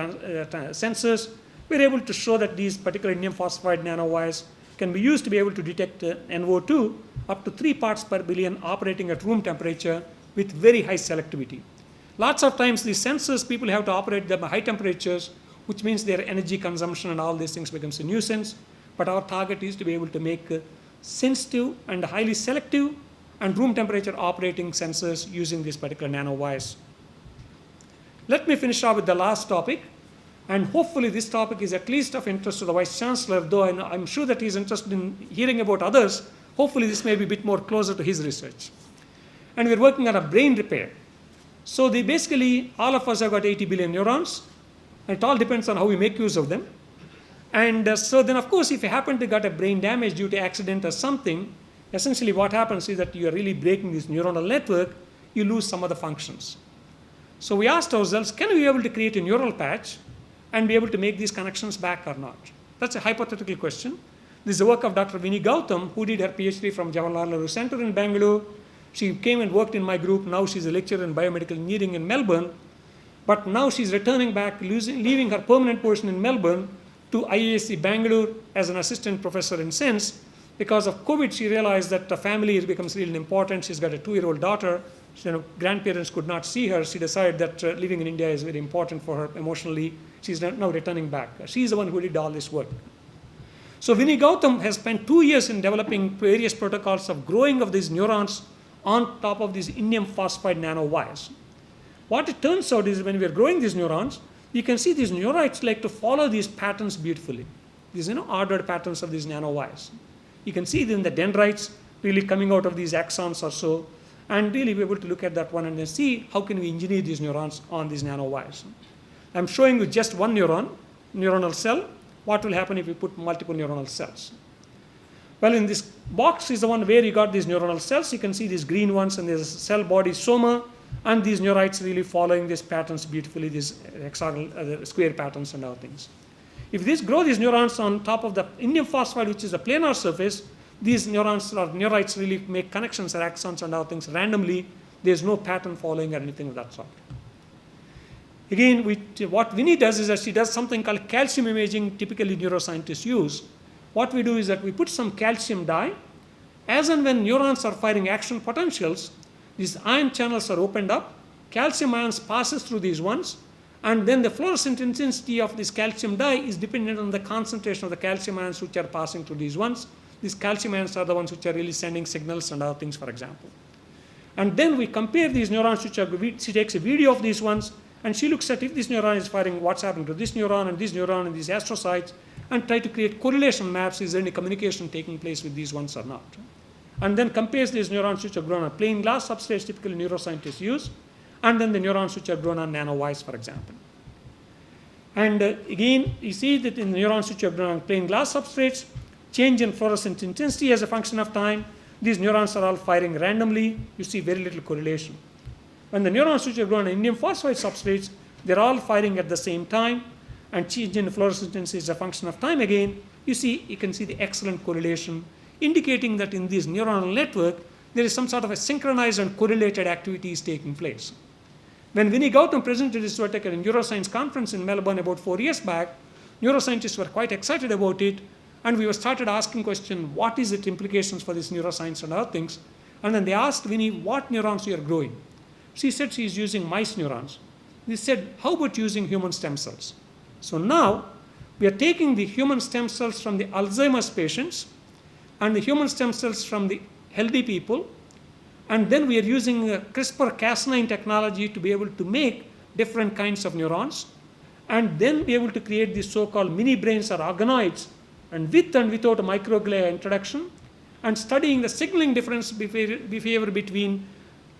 sensors. We're able to show that these particular indium phosphide nanowires can be used to be able to detect NO2 up to 3 parts per billion operating at room temperature with very high selectivity. Lots of times these sensors, people have to operate them at high temperatures, which means their energy consumption and all these things becomes a nuisance. But our target is to be able to make sensitive and highly selective and room temperature operating sensors using these particular nanowires. Let me finish off with the last topic. And hopefully this topic is at least of interest to the Vice Chancellor, though I'm sure that he's interested in hearing about others. Hopefully this may be a bit more closer to his research. And we're working on a brain repair. So basically, all of us have got 80 billion neurons. It all depends on how we make use of them. And so then, of course, if you happen to get a brain damage due to accident or something, essentially what happens is that you are really breaking this neuronal network, you lose some of the functions. So we asked ourselves, can we be able to create a neural patch and be able to make these connections back or not? That's a hypothetical question. This is the work of Dr. Vinnie Gautam, who did her PhD from Jawaharlal Nehru Center in Bangalore. She came and worked in my group. Now she's a lecturer in biomedical engineering in Melbourne. But now she's returning back, leaving her permanent position in Melbourne to IISc Bangalore as an assistant professor in sense. Because of COVID, she realized that the family becomes really important. She's got a 2-year-old daughter. Grandparents could not see her. She decided that living in India is very important for her emotionally. She's now returning back. She's the one who did all this work. So Vinnie Gautam has spent 2 years in developing various protocols of growing of these neurons on top of these indium phosphide nanowires. What it turns out is when we are growing these neurons, you can see these neurites like to follow these patterns beautifully. These ordered patterns of these nanowires. You can see them, the dendrites really coming out of these axons or so, and really be able to look at that one and then see how can we engineer these neurons on these nanowires. I'm showing you just one neuronal cell. What will happen if we put multiple neuronal cells? Well, in this box is the one where you got these neuronal cells. You can see these green ones, and there's a cell body soma, and these neurites really following these patterns beautifully, these hexagonal square patterns and other things. If this grow these neurons on top of the indium phosphide, which is a planar surface, these neurons or neurites really make connections or axons and other things randomly. There's no pattern following or anything of that sort. Again, what Vinnie does is that she does something called calcium imaging, typically neuroscientists use. What we do is that we put some calcium dye. As and when neurons are firing action potentials, these ion channels are opened up, calcium ions passes through these ones, and then the fluorescent intensity of this calcium dye is dependent on the concentration of the calcium ions which are passing through these ones. These calcium ions are the ones which are really sending signals and other things, for example. And then we compare these neurons, she takes a video of these ones, and she looks at if this neuron is firing, what's happening to this neuron and these astrocytes, and try to create correlation maps. Is there any communication taking place with these ones or not? And then compares these neurons which are grown on plain glass substrates, typically neuroscientists use, and then the neurons which are grown on nanowires, for example. And again, you see that in the neurons which are grown on plain glass substrates, change in fluorescent intensity as a function of time. These neurons are all firing randomly. You see very little correlation. When the neurons which are grown on indium phosphide substrates, they're all firing at the same time, and change in fluorescence intensity is a function of time again. You can see the excellent correlation, indicating that in this neuronal network, there is some sort of a synchronized and correlated activities taking place. When Vinnie Gautam presented his work at a neuroscience conference in Melbourne about 4 years back, neuroscientists were quite excited about it, and we started asking question, what is its implications for this neuroscience and other things? And then they asked Vinnie what neurons you are growing. She said she is using mice neurons. They said, how about using human stem cells? So now we are taking the human stem cells from the Alzheimer's patients and the human stem cells from the healthy people, and then we are using CRISPR-Cas9 technology to be able to make different kinds of neurons. and then be able to create these so-called mini brains or organoids, and with and without a microglia introduction, and studying the signaling difference behavior between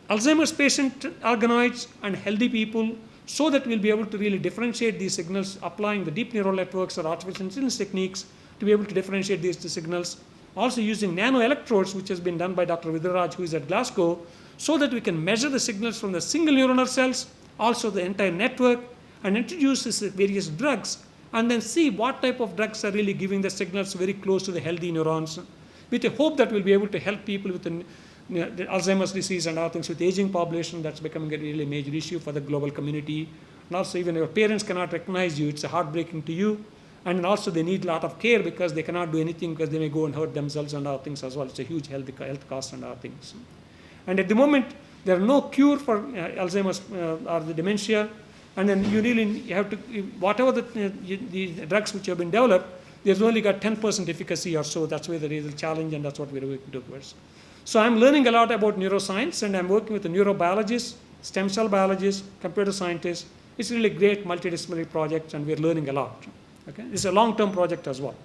Alzheimer's patient organoids and healthy people, so that we'll be able to really differentiate these signals, applying the deep neural networks or artificial intelligence techniques to be able to differentiate these signals. Also using nanoelectrodes, which has been done by Dr. Vidraraj, who is at Glasgow, so that we can measure the signals from the single neuronal cells, also the entire network, and introduce these various drugs, and then see what type of drugs are really giving the signals very close to the healthy neurons, with a hope that we'll be able to help people with the Alzheimer's disease and other things with the aging population. That's becoming a really major issue for the global community. And also, even your parents cannot recognize you, it's heartbreaking to you. And also they need a lot of care because they cannot do anything because they may go and hurt themselves and other things as well. It's a huge health cost and other things. And at the moment, there are no cure for Alzheimer's or the dementia. And then you really have to, whatever the drugs which have been developed, there's only got 10% efficacy or so. That's where there is a challenge, and that's what we're working towards. So I'm learning a lot about neuroscience, and I'm working with the neurobiologists, stem cell biologists, computer scientists. It's really a great multidisciplinary project, and we're learning a lot. Okay? It's a long-term project as well.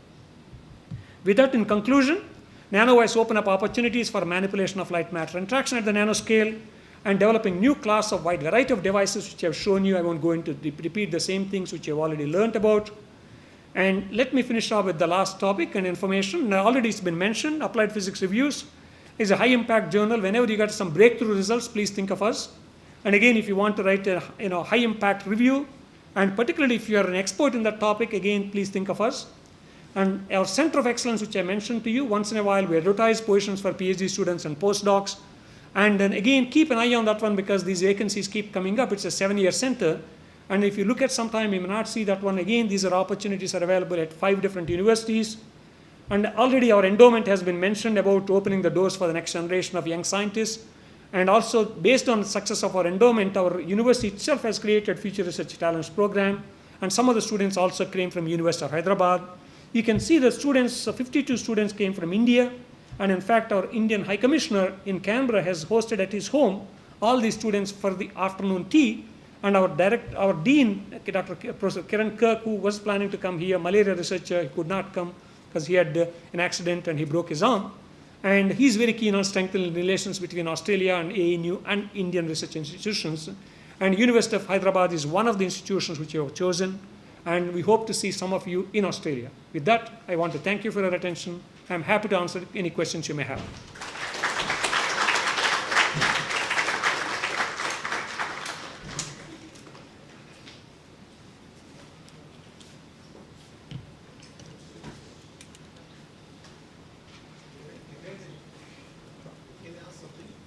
With that, in conclusion, nanowires open up opportunities for manipulation of light matter interaction at the nanoscale, and developing new class of wide variety of devices which I've shown you. I won't go into repeat the same things which you've already learned about. And let me finish off with the last topic and information. Now, already it's been mentioned, Applied Physics Reviews is a high impact journal. Whenever you get some breakthrough results, please think of us. And again, if you want to write a high impact review, and particularly if you are an expert in that topic, again, please think of us. And our Center of Excellence, which I mentioned to you, once in a while we advertise positions for PhD students and postdocs. And then again, keep an eye on that one because these vacancies keep coming up. It's a 7-year center. And if you look at sometime, you may not see that one. Again, these are opportunities are available at 5 different universities. And already our endowment has been mentioned about opening the doors for the next generation of young scientists. And also, based on the success of our endowment, our university itself has created Future Research Talents Program. And some of the students also came from University of Hyderabad. You can see the students, 52 students came from India. And in fact, our Indian High Commissioner in Canberra has hosted at his home all these students for the afternoon tea. And our dean, Dr. Professor Kiran Kirk, who was planning to come here, malaria researcher, he could not come because he had an accident and he broke his arm. And he's very keen on strengthening relations between Australia and ANU and Indian research institutions. And University of Hyderabad is one of the institutions which you have chosen. And we hope to see some of you in Australia. With that, I want to thank you for your attention. I'm happy to answer any questions you may have.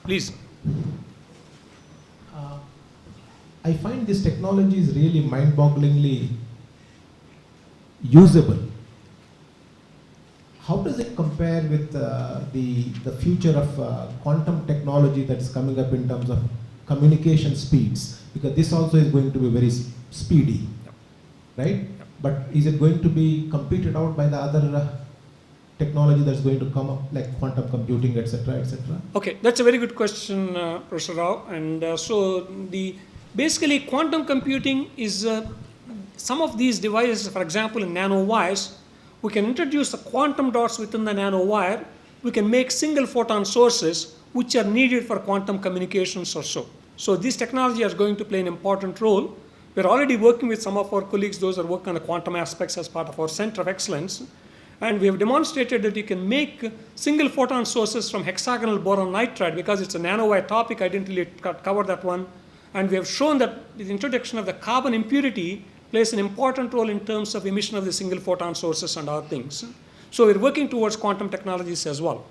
Please. I find this technology is really mind-bogglingly usable. How does it compare with the future of quantum technology that is coming up in terms of communication speeds? Because this also is going to be very speedy, right? But is it going to be competed out by the other technology that's going to come up, like quantum computing, etc., etc.? Okay, that's a very good question, Professor Rao. And basically, quantum computing is some of these devices, for example, in nanowires, we can introduce the quantum dots within the nanowire. We can make single photon sources which are needed for quantum communications or so. So this technology is going to play an important role. We're already working with some of our colleagues, those are working on the quantum aspects as part of our Center of Excellence. And we have demonstrated that you can make single photon sources from hexagonal boron nitride. Because it's a nanowire topic, I didn't really cover that one. And we have shown that the introduction of the carbon impurity plays an important role in terms of emission of the single photon sources and other things. So we're working towards quantum technologies as well.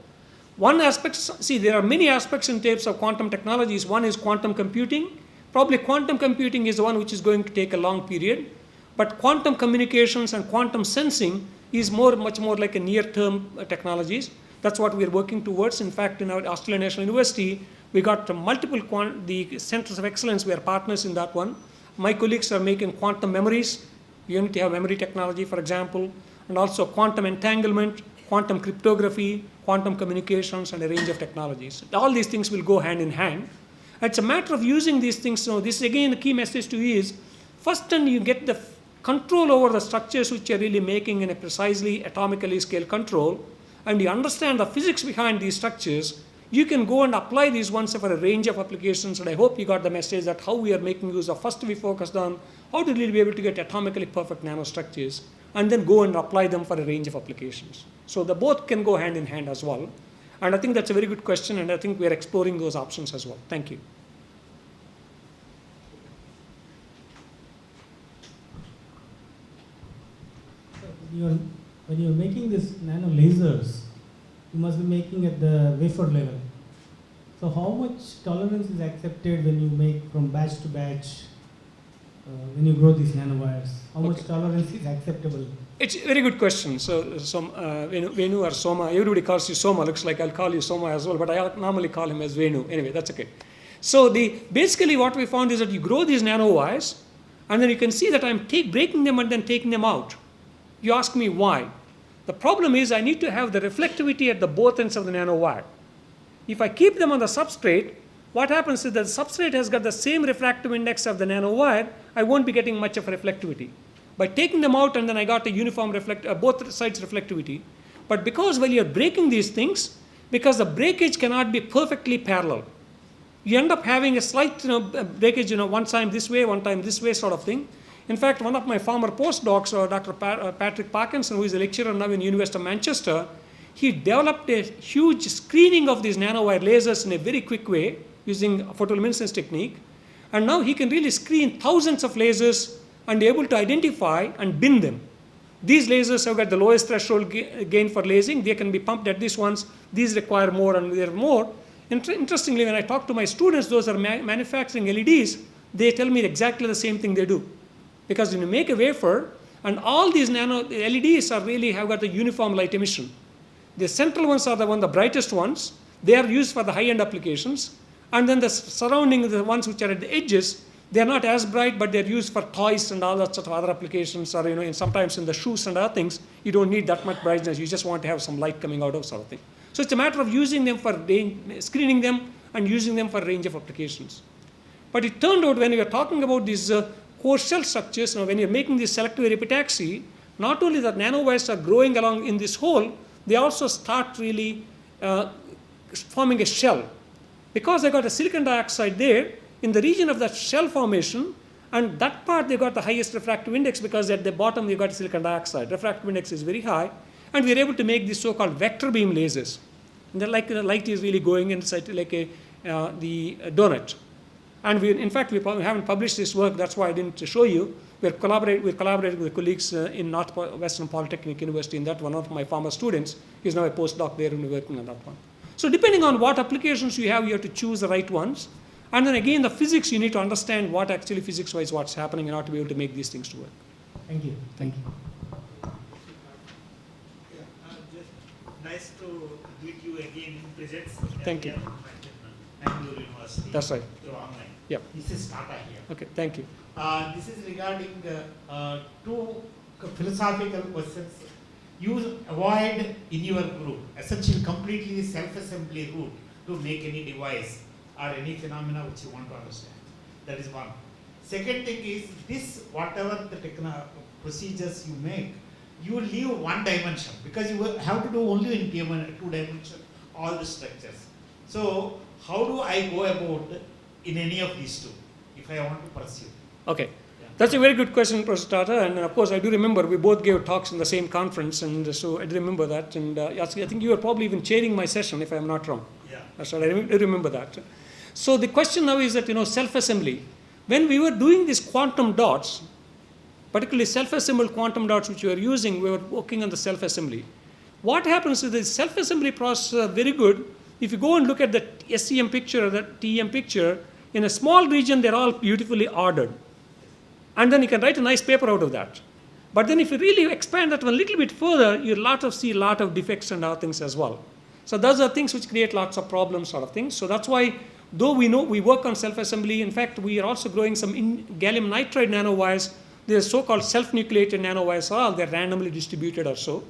One aspect, see, there are many aspects in terms of quantum technologies. One is quantum computing. Probably quantum computing is the one which is going to take a long period. But quantum communications and quantum sensing is much more like a near-term technologies. That's what we're working towards. In fact, in our Australian National University, we got multiple the centers of excellence. We are partners in that one. My colleagues are making quantum memories. You need to have memory technology, for example, and also quantum entanglement, quantum cryptography, quantum communications, and a range of technologies. All these things will go hand in hand. It's a matter of using these things. So this is again the key message to you is, first and you get the control over the structures which you're really making in a precisely atomically scaled control, and you understand the physics behind these structures, you can go and apply these ones for a range of applications. And I hope you got the message that how we are making use of, first we focused on how to really be able to get atomically perfect nanostructures, and then go and apply them for a range of applications. So the both can go hand in hand as well. And I think that's a very good question, and I think we are exploring those options as well. Thank you. When you're making these nano lasers, you must be making at the wafer level. So how much tolerance is accepted when you make from batch to batch, when you grow these nanowires? How much tolerance is acceptable? It's a very good question. So Venu or Soma, everybody calls you Soma. Looks like I'll call you Soma as well, but I normally call him as Venu. Anyway, that's okay. So basically what we found is that you grow these nanowires, and then you can see that I'm breaking them and then taking them out. You ask me why. The problem is I need to have the reflectivity at the both ends of the nanowire. If I keep them on the substrate, what happens is that the substrate has got the same refractive index of the nanowire, I won't be getting much of reflectivity. By taking them out, and then I got a uniform both sides reflectivity. But because while you're breaking these things, because the breakage cannot be perfectly parallel, you end up having a slight breakage, one time this way, one time this way sort of thing. In fact, one of my former postdocs, Dr. Patrick Parkinson, who is a lecturer now in the University of Manchester, he developed a huge screening of these nanowire lasers in a very quick way using photoluminescence technique. And now he can really screen thousands of lasers and be able to identify and bin them. These lasers have got the lowest threshold gain for lasing. They can be pumped at these ones. These require more, and there are more. Interestingly, when I talk to my students, those are manufacturing LEDs, they tell me exactly the same thing they do. Because when you make a wafer, and all these nano LEDs are really have got a uniform light emission. The central ones are the brightest ones. They are used for the high-end applications. And then the surrounding, the ones which are at the edges, they are not as bright, but they're used for toys and all that sort of other applications. Or sometimes in the shoes and other things, you don't need that much brightness. You just want to have some light coming out of sort of thing. So it's a matter of using them for screening them and using them for a range of applications. But it turned out when we were talking about these core shell structures, when you're making this selective epitaxy, not only the nanowires are growing along in this hole, they also start really forming a shell. Because they got a silicon dioxide there, in the region of that shell formation, and that part they got the highest refractive index because at the bottom they got silicon dioxide. Refractive index is very high, and we're able to make these so-called vector beam lasers. And the light is really going inside like the donut. And in fact, we haven't published this work. That's why I didn't show you. We're collaborating with colleagues in Northwestern Polytechnic University. And that one of my former students is now a postdoc there and we're working on that one. So depending on what applications you have to choose the right ones. And then again, the physics, you need to understand what actually physics-wise what's happening in order to be able to make these things to work. Thank you. Thank you. Just nice to meet you again in presence. Thank you. Bangalore University. That's right. Through online. Yep. This is Tata here. Okay, thank you. This is regarding two philosophical questions. You avoid in your group essentially completely self-assembly route to make any device or any phenomena which you want to understand. That is one. Second thing is this, whatever the procedures you make, you leave one dimension because you have to do only in 2 dimension all the structures. So how do I go about in any of these two if I want to pursue? Okay. That's a very good question, Professor Tata. And of course, I do remember we both gave talks in the same conference. And so I do remember that. And I think you were probably even chairing my session, if I'm not wrong. Yeah. That's right. I remember that. So the question now is that, self-assembly. When we were doing these quantum dots, particularly self-assembled quantum dots which we were using, we were working on the self-assembly. What happens is the self-assembly process are very good. If you go and look at the SEM picture or the TEM picture, in a small region, they're all beautifully ordered. And then you can write a nice paper out of that. But then if you really expand that one a little bit further, you'll see a lot of defects and other things as well. So those are things which create lots of problems sort of things. So that's why, though we know we work on self-assembly, in fact, we are also growing some gallium nitride nanowires. They're so-called self-nucleated nanowires, they're randomly distributed or so.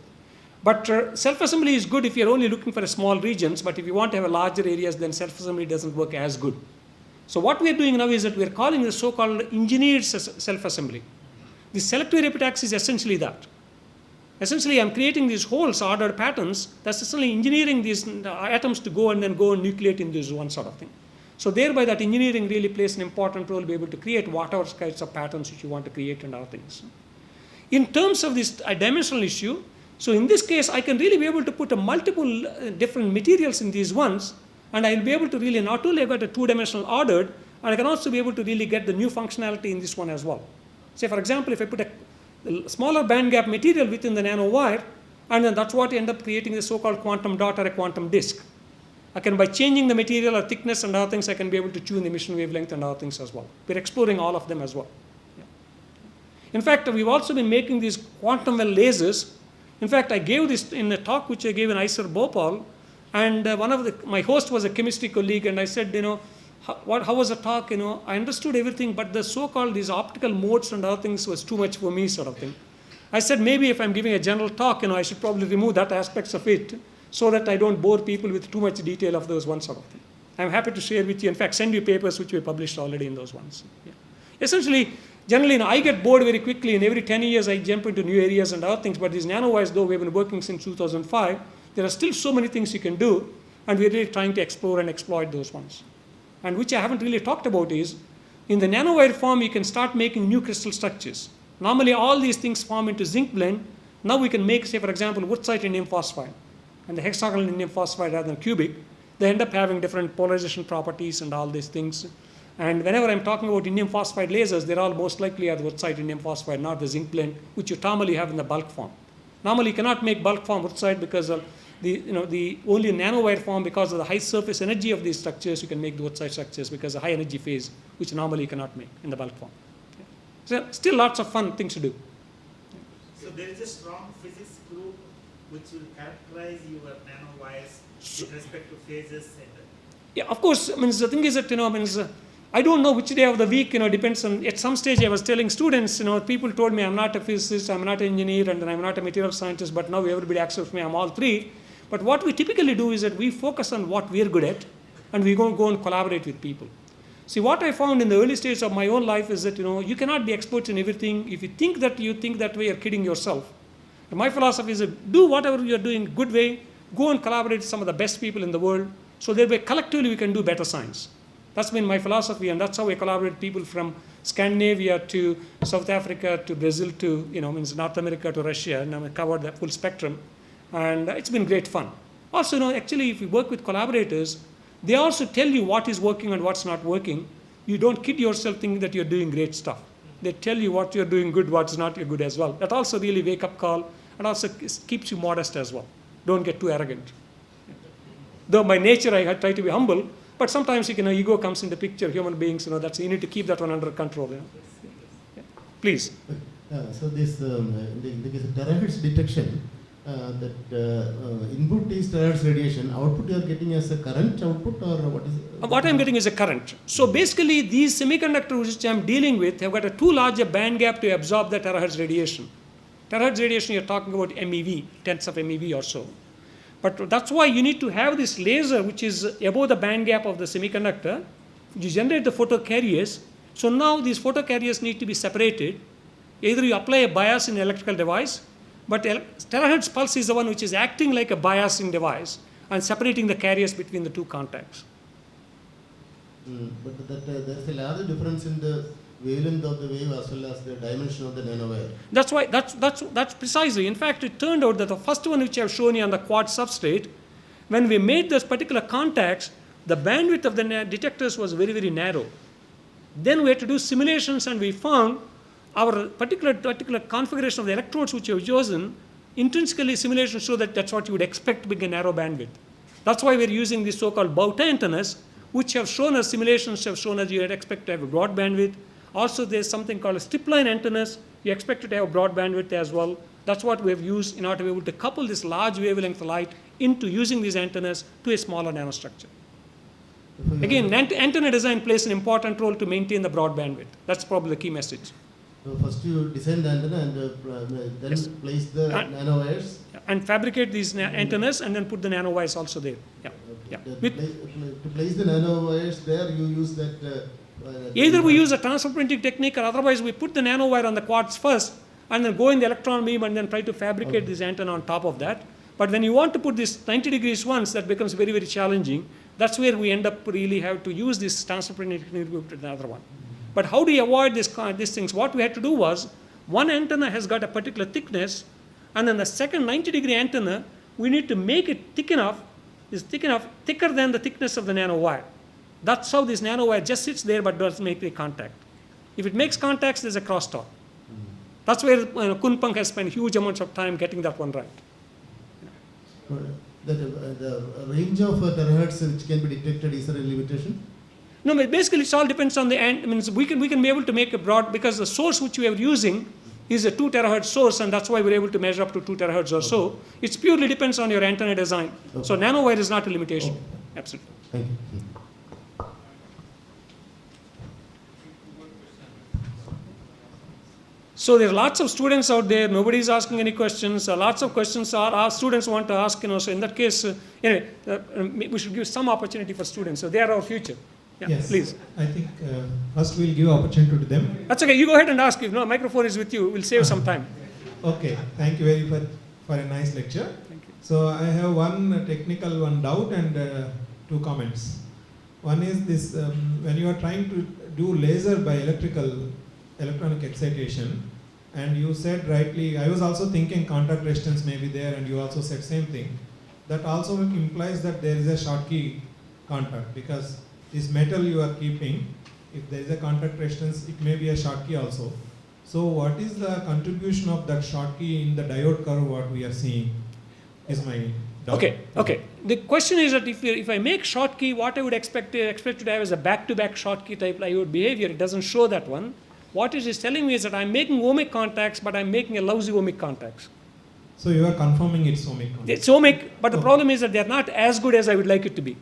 But self-assembly is good if you're only looking for small regions, but if you want to have a larger areas, then self-assembly doesn't work as good. So what we're doing now is that we're calling the so-called engineered self-assembly. The selective epitaxy is essentially that. Essentially, I'm creating these holes, ordered patterns. That's essentially engineering these atoms to go and nucleate in this one sort of thing. So thereby, that engineering really plays an important role to be able to create whatever kinds of patterns which you want to create and other things. In terms of this dimensional issue, so in this case, I can really be able to put a multiple different materials in these ones, and I'll be able to really not only get a two-dimensional ordered, and I can also be able to really get the new functionality in this one as well. Say, for example, if I put a smaller band gap material within the nanowire, and then that's what you end up creating the so-called quantum dot or a quantum disk. I can, by changing the material or thickness and other things, I can be able to tune the emission wavelength and other things as well. We're exploring all of them as well. Yeah. In fact, we've also been making these quantum well lasers. In fact, I gave this in a talk which I gave in ISER Bhopal, and my host was a chemistry colleague, and I said, how was the talk? I understood everything, but the so-called these optical modes and other things was too much for me, sort of thing. I said, maybe if I'm giving a general talk, I should probably remove that aspects of it, so that I don't bore people with too much detail of those one sort of thing. I'm happy to share with you. In fact, send you papers which we published already in those ones. Yeah. Essentially, generally, I get bored very quickly, and every 10 years I jump into new areas and other things. But these nanowires, though we've been working since 2005, there are still so many things you can do, and we're really trying to explore and exploit those ones. And which I haven't really talked about is, in the nanowire form, you can start making new crystal structures. Normally, all these things form into zinc blende. Now we can make, say, for example, woodsite indium phosphide and the hexagonal indium phosphide rather than cubic. They end up having different polarization properties and all these things. And whenever I'm talking about indium phosphide lasers, they're all most likely are the woodsite indium phosphide, not the zinc blende, which you normally have in the bulk form. Normally, you cannot make bulk form woodsite because of the only nanowire form, because of the high surface energy of these structures, you can make the woodsite structures because of the high energy phase, which normally you cannot make in the bulk form. Yeah. So still lots of fun things to do. So there is a strong physics group which will characterize your nanowires with respect to phases and yeah, of course. The thing is that I don't know which day of the week. Depends on. At some stage, I was telling students. People told me I'm not a physicist, I'm not an engineer, and I'm not a material scientist. But now everybody accepts me. I'm all three. But what we typically do is that we focus on what we're good at, and we go and collaborate with people. See, what I found in the early stages of my own life is that you cannot be experts in everything. If you think that way, you're kidding yourself. And my philosophy is that do whatever you're doing good way. Go and collaborate with some of the best people in the world. So thereby collectively we can do better science. That's been my philosophy, and that's how I collaborate with people from Scandinavia to South Africa to Brazil to North America to Russia, and I covered the full spectrum, and it's been great fun. Also, actually, if you work with collaborators, they also tell you what is working and what's not working. You don't kid yourself thinking that you're doing great stuff. They tell you what you're doing good, what's not you're good as well. That also really wake up call, and also keeps you modest as well. Don't get too arrogant. Though by nature I try to be humble, but sometimes ego comes in the picture. Human beings, that's you need to keep that one under control. Yeah. Please. So this in the case of terahertz detection, input is terahertz radiation. Output you are getting as a current output, or what is? What I'm getting is a current. So basically, these semiconductors which I'm dealing with have got a too large a band gap to absorb the terahertz radiation. Terahertz radiation, you're talking about MeV, tenths of MeV or so. But that's why you need to have this laser which is above the band gap of the semiconductor. You generate the photocarriers. So now these photocarriers need to be separated. Either you apply a bias in an electrical device, but terahertz pulse is the one which is acting like a biasing device and separating the carriers between the two contacts. But there's a large difference in the wavelength of the wave as well as the dimension of the nanowire. That's why, that's precisely. In fact, it turned out that the first one which I've shown you on the quartz substrate, when we made those particular contacts, the bandwidth of the detectors was very, very narrow. Then we had to do simulations, and we found our particular configuration of the electrodes which we have chosen, intrinsically simulations show that that's what you would expect being a narrow bandwidth. That's why we're using these so-called bow tie antennas, which have shown us, simulations have shown us you would expect to have a broad bandwidth. Also, there's something called a strip-line antennas. You expect it to have a broad bandwidth as well. That's what we have used in order to be able to couple this large wavelength light into using these antennas to a smaller nanostructure. Again, antenna design plays an important role to maintain the broad bandwidth. That's probably the key message. So first you design the antenna and then yes. Place the nanowires. And fabricate these antennas and then put the nanowires also there. Yeah. Okay. Yeah. To place the nanowires there, you use that Either we use a transfer printing technique, or otherwise we put the nanowire on the quartz first and then go in the electron beam and then try to fabricate this antenna on top of that. But when you want to put this 90 degrees once, that becomes very, very challenging. That's where we end up really have to use this transfer printing technique to the other one. But how do you avoid these things? What we had to do was, one antenna has got a particular thickness, and then the second 90 degree antenna, we need to make it thicker than the thickness of the nanowire. That's how this nanowire just sits there but doesn't make the contact. If it makes contacts, there's a crosstalk. That's where Kunpeng has spent huge amounts of time getting that one right. The range of terahertz which can be detected, is there a limitation? No, but basically it all depends on the we can be able to make a broad, because the source which we are using is a 2 terahertz source, and that's why we're able to measure up to 2 terahertz or so. It purely depends on your antenna design. So nanowire is not a limitation. Absolutely. Thank you. So there are lots of students out there. Nobody is asking any questions. Lots of questions our students want to ask. So in that case, anyway, we should give some opportunity for students. So they are our future. Yeah, yes, please. I think first we'll give opportunity to them. That's okay. You go ahead and ask. If no microphone is with you, we'll save some time. Okay. Thank you very much for a nice lecture. Thank you. So I have one technical doubt and 2 comments. One is this: when you are trying to do laser by electronic excitation, and you said rightly, I was also thinking contact resistance may be there, and you also said same thing. That also implies that there is a Schottky contact, because this metal you are keeping, if there is a contact resistance, it may be a Schottky also. So what is the contribution of that Schottky in the diode curve what we are seeing is my doubt. Okay. The question is that if I make Schottky, what I would expect to have is a back-to-back Schottky type diode behavior. It doesn't show that one. What it is telling me is that I'm making ohmic contacts, but I'm making a lousy ohmic contacts. So you are confirming it's ohmic contacts. It's ohmic, but the problem is that they're not as good as I would like it to be.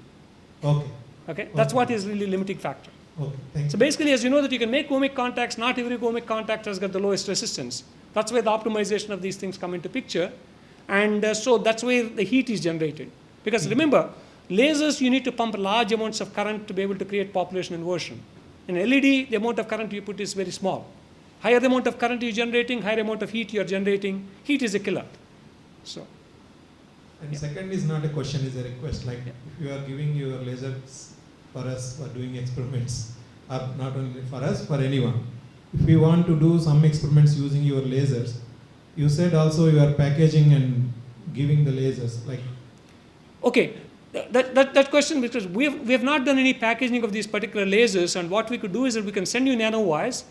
Okay. That's what is really limiting factor. Okay, thank you. So basically, as you know that you can make ohmic contacts, not every ohmic contact has got the lowest resistance. That's where the optimization of these things come into picture. And so that's where the heat is generated. Because remember, lasers, you need to pump large amounts of current to be able to create population inversion. In LED, the amount of current you put is very small. Higher the amount of current you're generating, higher amount of heat you're generating. Heat is a killer. So. And second is not a question, is a request. Like if you are giving your lasers for us for doing experiments, or not only for us, for anyone. If we want to do some experiments using your lasers, you said also you are packaging and giving the lasers. Like. Okay. That question, because we have not done any packaging of these particular lasers, and what we could do is that we can send you nanowires.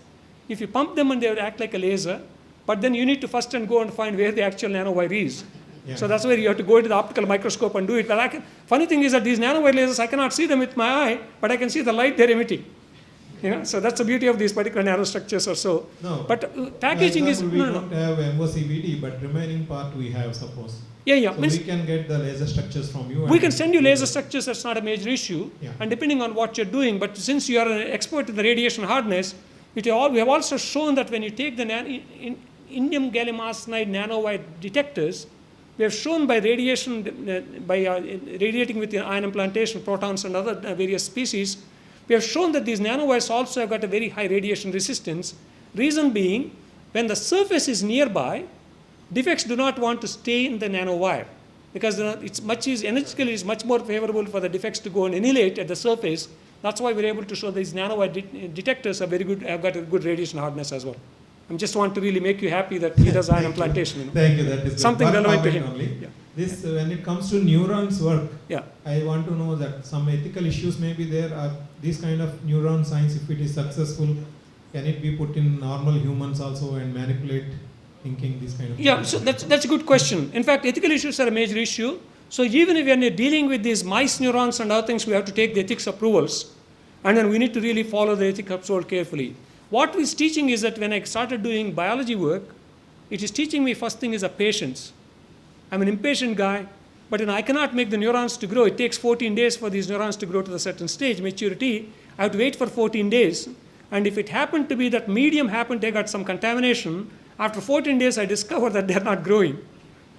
If you pump them and they would act like a laser, but then you need to first and go and find where the actual nanowire is. Yeah. So that's where you have to go into the optical microscope and do it. But funny thing is that these nanowire lasers, I cannot see them with my eye, but I can see the light they're emitting. So that's the beauty of these particular nanostructures or so. No. But packaging is we don't have MOCVD, but remaining part we have, suppose. Yeah. So we can get the laser structures from you. We can send you laser structures. That's not a major issue. Yeah. And depending on what you're doing, but since you are an expert in the radiation hardness, we have also shown that when you take the indium gallium arsenide nanowire detectors, we have shown by radiation, radiating with the ion implantation, protons and other various species, we have shown that these nanowires also have got a very high radiation resistance. Reason being, when the surface is nearby, defects do not want to stay in the nanowire, because energetically it's much more favorable for the defects to go and annihilate at the surface. That's why we're able to show these nanowire detectors are very good, have got a good radiation hardness as well. I just want to really make you happy that he does ion implantation. Thank you. That is something relevant to him. Only. Yeah. This when it comes to neurons work, yeah. I want to know that some ethical issues may be there. Are these kind of neuron science, if it is successful, can it be put in normal humans also and manipulate thinking, this kind of things? So that's a good question. In fact, ethical issues are a major issue. So even if when you're dealing with these mice neurons and other things, we have to take the ethics approvals, and then we need to really follow the ethics approval carefully. What it's teaching is that when I started doing biology work, it is teaching me first thing is a patience. I'm an impatient guy, but I cannot make the neurons to grow. It takes 14 days for these neurons to grow to a certain stage, maturity. I have to wait for 14 days. And if it happened to be that medium they got some contamination, after 14 days I discover that they're not growing.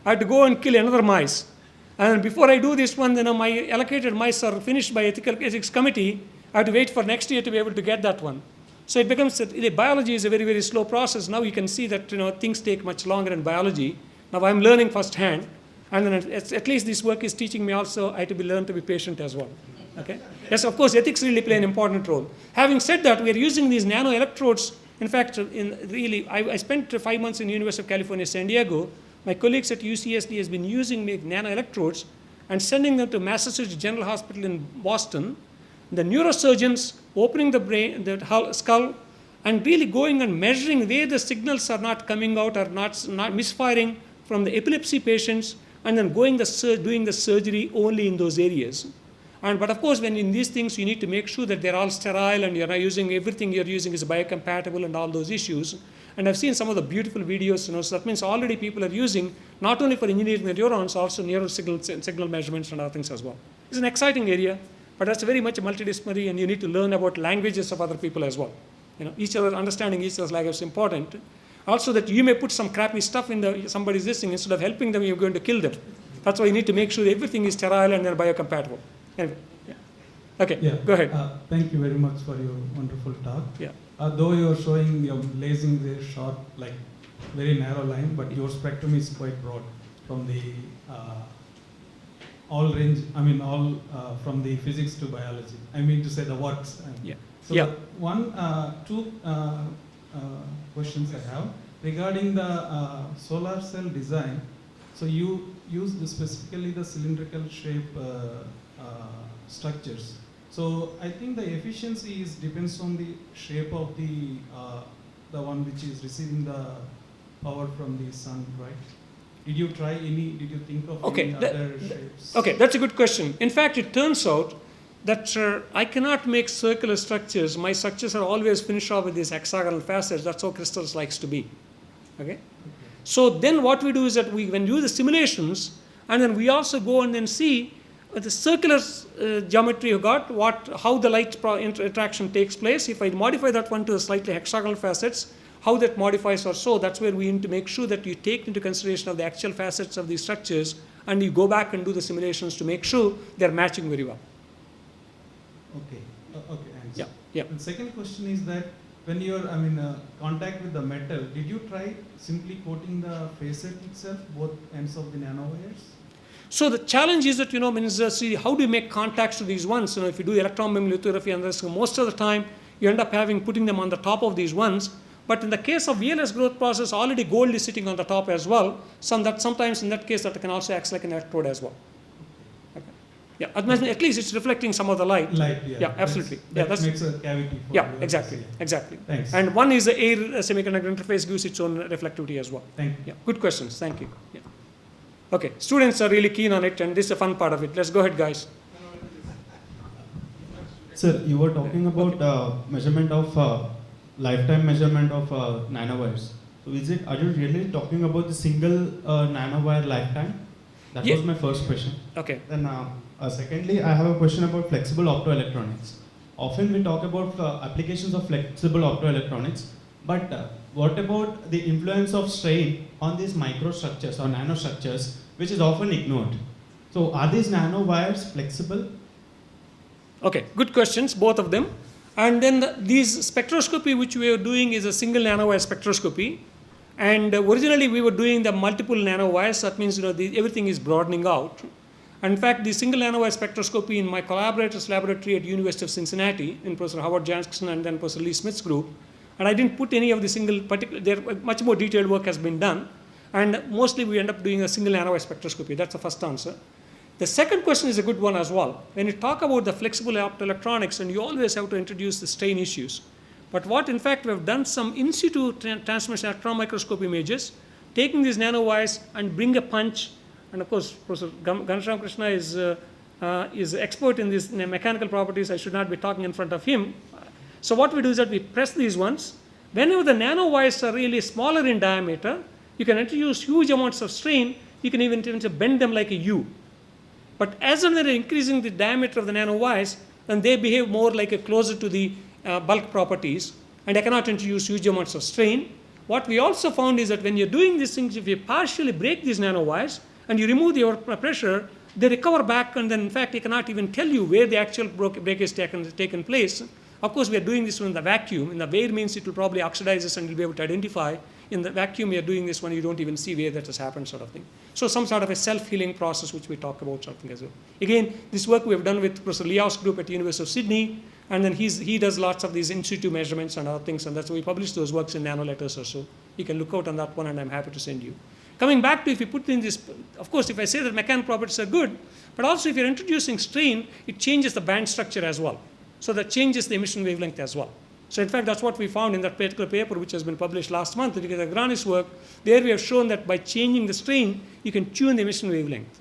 I have to go and kill another mice. And before I do this one, my allocated mice are finished by ethics committee, I have to wait for next year to be able to get that one. So it becomes that biology is a very, very slow process. Now you can see that things take much longer in biology. Now I'm learning firsthand, and then at least this work is teaching me also I have to learn to be patient as well. Okay? Yes, of course, ethics really play an important role. Having said that, we are using these nano electrodes. In fact, I spent 5 months in the University of California, San Diego. My colleagues at UCSD has been using nano electrodes and sending them to Massachusetts General Hospital in Boston. The neurosurgeons opening the brain, the skull, and really going and measuring where the signals are not coming out or not misfiring from the epilepsy patients, and then doing the surgery only in those areas. But of course, when in these things, you need to make sure that they're all sterile and you're not using everything you're using is biocompatible and all those issues. And I've seen some of the beautiful videos. So that means already people are using not only for engineering the neurons, also neural signal measurements and other things as well. It's an exciting area, but that's very much multidisciplinary, and you need to learn about languages of other people as well. Each other understanding each other's language is important. Also, that you may put some crappy stuff in somebody's listening, instead of helping them, you're going to kill them. That's why you need to make sure everything is sterile and they're biocompatible. Anyway, yeah. Okay, yeah. Go ahead. Thank you very much for your wonderful talk. Yeah. Though you're showing your lasing the short, like very narrow line, but your spectrum is quite broad from the all range. I mean, all from the physics to biology. I mean to say the works. Yeah. So yeah. Two questions I have regarding the solar cell design. So you use specifically the cylindrical shape structures. So I think the efficiency depends on the shape of the one which is receiving the power from the sun, right? Did you think of any other shapes? Okay, that's a good question. In fact, it turns out that I cannot make circular structures. My structures are always finished off with these hexagonal facets. That's how crystals likes to be. Okay? So then what we do is that when we do the simulations, and then we also go and then see the circular geometry you got, how the light interaction takes place. If I modify that one to slightly hexagonal facets, how that modifies or so, that's where we need to make sure that you take into consideration of the actual facets of these structures, and you go back and do the simulations to make sure they're matching very well. Okay. Okay. Yeah. Yeah. And second question is that when you're, contact with the metal, did you try simply coating the facet itself, both ends of the nanowires? So the challenge is that, see, how do you make contacts to these ones? If you do electron beam lithography, and most of the time you end up putting them on the top of these ones. But in the case of VLS growth process, already gold is sitting on the top as well. Sometimes in that case, that can also act like an electrode as well. Okay. Yeah, at least it's reflecting some of the light. Yeah, absolutely. That makes a cavity. Exactly. Thanks. And one is the air semiconductor interface gives its own reflectivity as well. Thank you. Yeah, good questions. Thank you. Yeah. Okay, students are really keen on it, and this is a fun part of it. Let's go ahead, guys. Sir, you were talking about measurement of lifetime measurement of nanowires. So are you really talking about the single nanowire lifetime? That was my first question. Okay. Then secondly, I have a question about flexible optoelectronics. Often we talk about applications of flexible optoelectronics, but what about the influence of strain on these microstructures or nanostructures, which is often ignored? So are these nanowires flexible? Okay, good questions, both of them. And then these spectroscopy which we are doing is a single nanowire spectroscopy. And originally we were doing the multiple nanowires. That means everything is broadening out. And in fact, the single nanowire spectroscopy in my collaborators' laboratory at University of Cincinnati, in Professor Howard Jackson and then Professor Lee Smith's group. And I didn't put any of the single particular, much more detailed work has been done. And mostly we end up doing a single nanowire spectroscopy. That's the first answer. The second question is a good one as well. When you talk about the flexible optoelectronics, and you always have to introduce the strain issues. But what in fact we have done some in situ transmission electron microscope images, taking these nanowires and bring a punch. And of course, Professor Ganeshram Krishna is expert in these mechanical properties. I should not be talking in front of him. So what we do is that we press these ones. Whenever the nanowires are really smaller in diameter, you can introduce huge amounts of strain. You can even bend them like a U. But as they're increasing the diameter of the nanowires, then they behave more like a closer to the bulk properties, and I cannot introduce huge amounts of strain. What we also found is that when you're doing these things, if you partially break these nanowires and you remove the pressure, they recover back, and then in fact, they cannot even tell you where the actual break is taken place. Of course, we are doing this in the vacuum. In the wear means it will probably oxidize us and you'll be able to identify. In the vacuum, we are doing this when you don't even see where that has happened, sort of thing. So some sort of a self-healing process, which we talk about, something as well. Again, this work we have done with Professor Liao's group at the University of Sydney, and then he does lots of these in situ measurements and other things, and that's why we publish those works in Nano Letters or so. You can look out on that one, and I'm happy to send you. Coming back to if you put in this, of course, if I say that mechanical properties are good, but also if you're introducing strain, it changes the band structure as well. So that changes the emission wavelength as well. So in fact, that's what we found in that particular paper, which has been published last month, it is a Granis work. There we have shown that by changing the strain, you can tune the emission wavelength.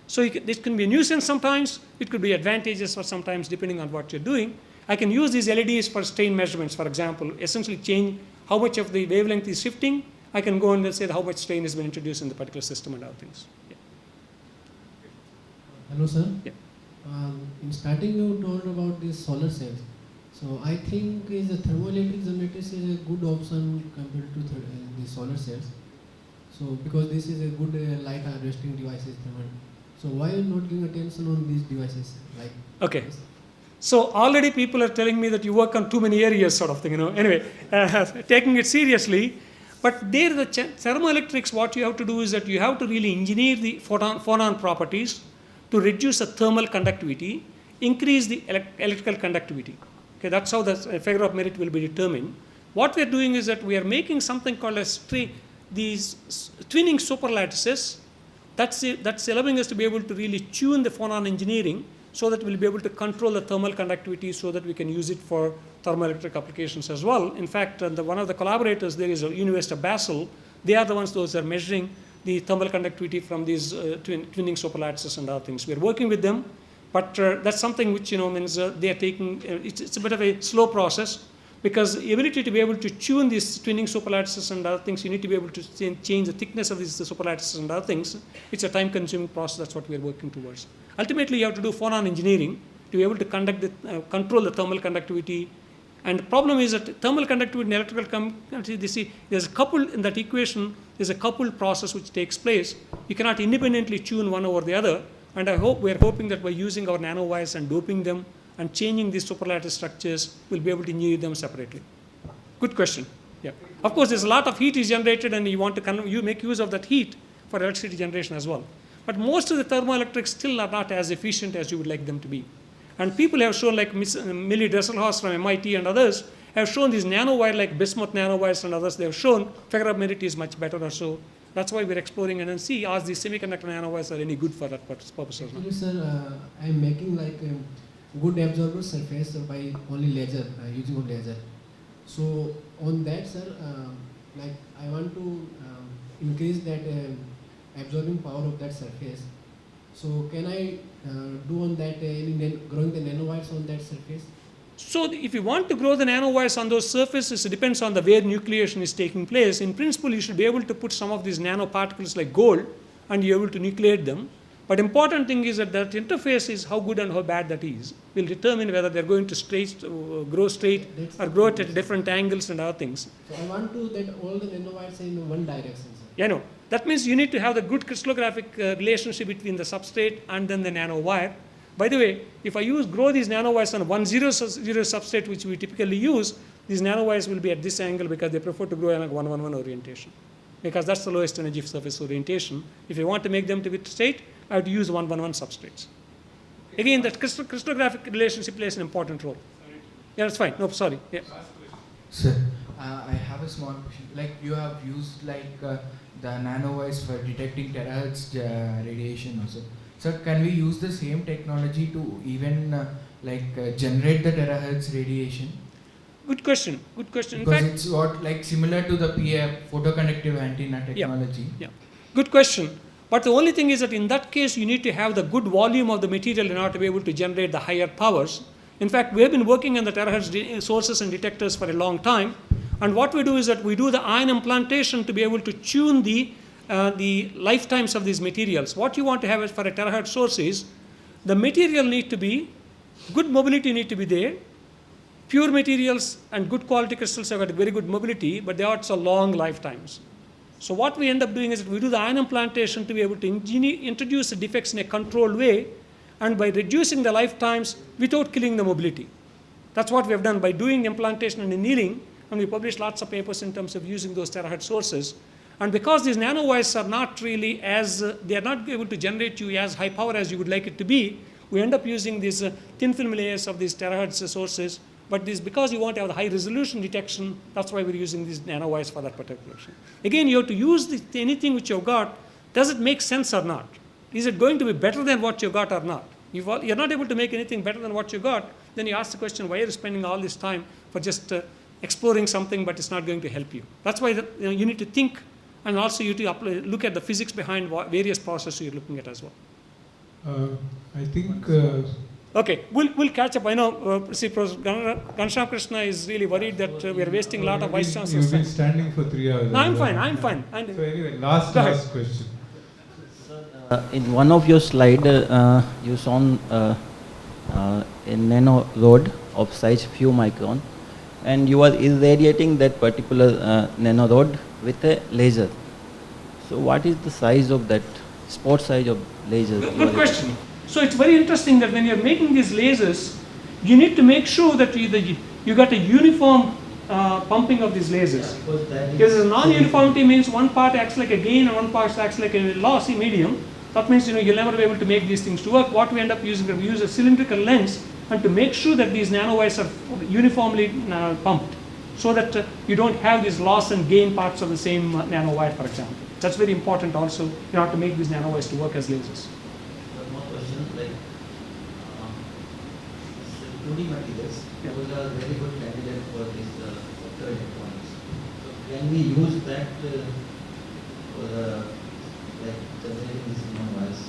So this can be a nuisance sometimes. It could be advantageous for sometimes, depending on what you're doing. I can use these LEDs for strain measurements, for example, essentially change how much of the wavelength is shifting. I can go and say how much strain has been introduced in the particular system and other things. Yeah. Hello, sir. Yeah. In starting, you told about these solar cells. So I think the thermoelectric generators is a good option compared to the solar cells. So because this is a good light harvesting devices, so why not giving attention on these devices? Like okay. So already people are telling me that you work on too many areas, sort of thing. Anyway, taking it seriously. But there, the thermoelectrics, what you have to do is that you have to really engineer the photon properties to reduce the thermal conductivity, increase the electrical conductivity. Okay, that's how the figure of merit will be determined. What we are doing is that we are making something called these twinning superlattices. That's allowing us to be able to really tune the photon engineering so that we'll be able to control the thermal conductivity so that we can use it for thermoelectric applications as well. In fact, one of the collaborators there is a University of Basel. They are the ones those are measuring the thermal conductivity from these twinning superlattices and other things. We are working with them, but that's something which means they are taking. It's a bit of a slow process because the ability to be able to tune these twinning superlattices and other things, you need to be able to change the thickness of these superlattices and other things. It's a time-consuming process. That's what we are working towards. Ultimately, you have to do photon engineering to be able to control the thermal conductivity. And the problem is that thermal conductivity and electrical conductivity, there's a couple in that equation, there's a coupled process which takes place. You cannot independently tune one over the other. And we're hoping that by using our nanowires and doping them and changing these superlattice structures, we'll be able to engineer them separately. Good question. Yeah. Of course, there's a lot of heat is generated, and you want to you make use of that heat for electricity generation as well. But most of the thermoelectrics still are not as efficient as you would like them to be. And people have shown, like Millie Dresselhaus from MIT and others, have shown these nanowire, like bismuth nanowires and others, they have shown figure of merit is much better or so. That's why we're exploring and then see as these semiconductor nanowires are any good for that purpose or not. Actually, sir, I'm making like a good absorber surface by only laser, using only laser. So on that, sir, like I want to increase that absorbing power of that surface. So can I do on that growing the nanowires on that surface? So if you want to grow the nanowires on those surfaces, it depends on where nucleation is taking place. In principle, you should be able to put some of these nanoparticles like gold and you're able to nucleate them. But important thing is that interface is how good and how bad that is. Will determine whether they're going to grow straight or grow at different angles and other things. So I want to that all the nanowires in one direction, sir. Yeah, no. That means you need to have the good crystallographic relationship between the substrate and then the nanowire. By the way, if I grow these nanowires on 1,0,0 substrate, which we typically use, these nanowires will be at this angle because they prefer to grow in a 1,1,1 orientation. Because that's the lowest energy surface orientation. If you want to make them to be straight, I have to use 1,1,1 substrates. Again, that crystallographic relationship plays an important role. Yeah, that's fine. No, sorry. Yeah. Sir, I have a small question. Like you have used the nanowires for detecting terahertz radiation also. So can we use the same technology to even generate the terahertz radiation? Good question. Good question. Because it's similar to the photoconductive antenna technology. Yeah. Good question. But the only thing is that in that case, you need to have the good volume of the material in order to be able to generate the higher powers. In fact, we have been working on the terahertz sources and detectors for a long time. And what we do is that we do the ion implantation to be able to tune the lifetimes of these materials. What you want to have for a terahertz source is the material need to be, good mobility need to be there. Pure materials and good quality crystals have got very good mobility, but they are also long lifetimes. So what we end up doing is that we do the ion implantation to be able to introduce the defects in a controlled way, and by reducing the lifetimes without killing the mobility. That's what we have done by doing implantation and annealing, and we published lots of papers in terms of using those terahertz sources. And because these nanowires are not really they are not able to generate you as high power as you would like it to be, we end up using these thin film layers of these terahertz sources. But this, because you want to have the high resolution detection, that's why we're using these nanowires for that particular thing. Again, you have to use anything which you've got. Does it make sense or not? Is it going to be better than what you got or not? If you're not able to make anything better than what you got, then you ask the question, why are you spending all this time for just exploring something, but it's not going to help you? That's why you need to think, and also you need to look at the physics behind various processes you're looking at as well. I think... Okay, we'll catch up. I know, see, Professor Ghanshyam Krishna is really worried that we are wasting a lot of vice chancellors' You've been time. standing for 3 hours. No, I'm fine. So anyway, last question. In one of your slide, you shown a nano rod of size few micron, and you are irradiating that particular nano rod with a laser. So what is the size of that, spot size of laser? Good question. So it's very interesting that when you're making these lasers, you need to make sure that you got a uniform pumping of these lasers. Because non-uniformity means one part acts like a gain and one part acts like a lossy medium. That means you'll never be able to make these things to work. What we end up using, we use a cylindrical lens, and to make sure that these nanowires are uniformly pumped, so that you don't have these loss and gain parts of the same nanowire, for example. That's very important also in order to make these nanowires to work as lasers. 2D materials, those are very good candidates for this optoelectronics. So can we use that for generating these nanowires?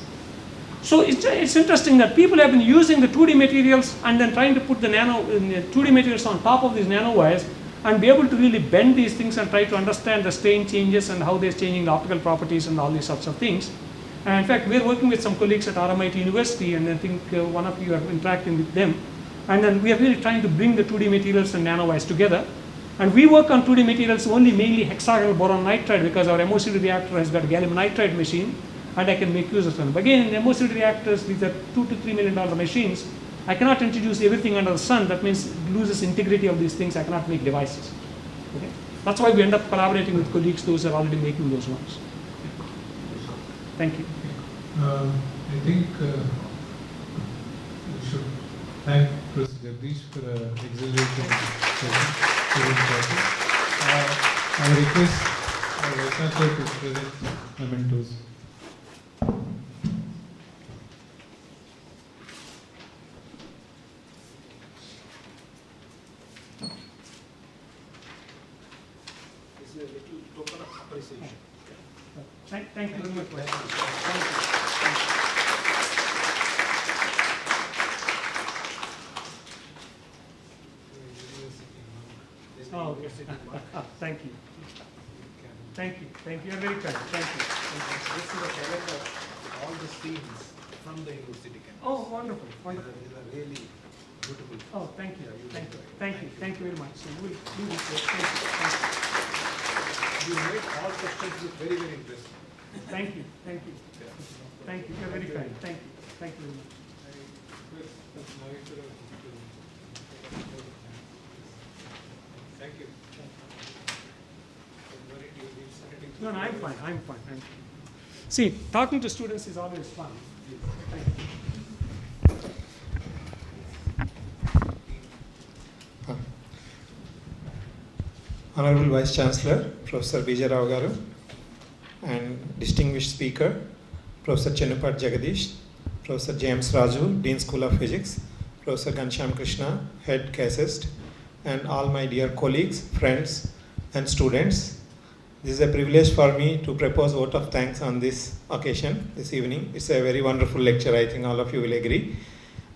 So it's interesting that people have been using the 2D materials and then trying to put the 2D materials on top of these nanowires and be able to really bend these things and try to understand the strain changes and how they're changing the optical properties and all these sorts of things. And in fact, we're working with some colleagues at RMIT University, and I think one of you are interacting with them. And then we are really trying to bring the 2D materials and nanowires together. And we work on 2D materials only mainly hexagonal boron nitride, because our MOCD reactor has got a gallium nitride machine, and I can make use of them. But again, in MOCD reactors, these are $2 to $3 million machines. I cannot introduce everything under the sun. That means it loses integrity of these things. I cannot make devices. Okay? That's why we end up collaborating with colleagues, those who are already making those ones. Thank you. I think we should thank Professor Jagadish for an exhilarating session. I request our Vice Chancellor to present mementos. This is a little token of appreciation. Thank you very much. Thank you. Oh, okay. Thank you. Thank you. Thank you. You're very kind. Thank you. This is a calendar of all the scenes from the university campus. Oh, wonderful. Wonderful. These are really beautiful. Oh, thank you. Thank you. Thank you. Thank you very much. So we'll do this. Thank you. Thank You made all questions look very, very interesting. you. Thank you. Thank you. Thank you. You're very kind. Thank you. Thank you very much. Thank you. No, I'm fine. I'm fine. See, talking to students is always fun. Thank you. Honorable Vice Chancellor, Professor Vijay Rao Garu, and distinguished speaker, Professor Chennupati Jagadish, Professor James Raju, Dean School of Physics, Professor Ghanshyam Krishna, Head CASIST, and all my dear colleagues, friends, and students. This is a privilege for me to propose vote of thanks on this occasion, this evening. It's a very wonderful lecture, I think all of you will agree.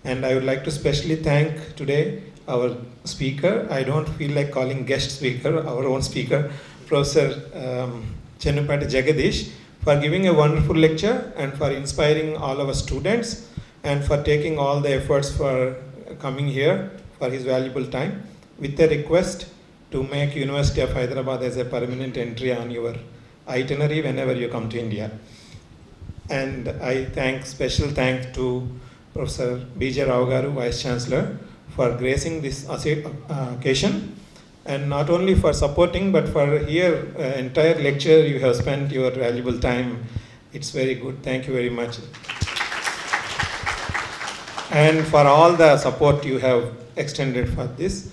And I would like to specially thank today our speaker. I don't feel like calling guest speaker, our own speaker, Professor Chennupati Jagadish, for giving a wonderful lecture and for inspiring all our students and for taking all the efforts for coming here for his valuable time, with a request to make University of Hyderabad as a permanent entry on your itinerary whenever you come to India. And I special thanks to Professor B.J. Rao Garu, Vice Chancellor, for gracing this occasion, and not only for supporting, but for here entire lecture you have spent your valuable time. It's very good. Thank you very much. And for all the support you have extended for this.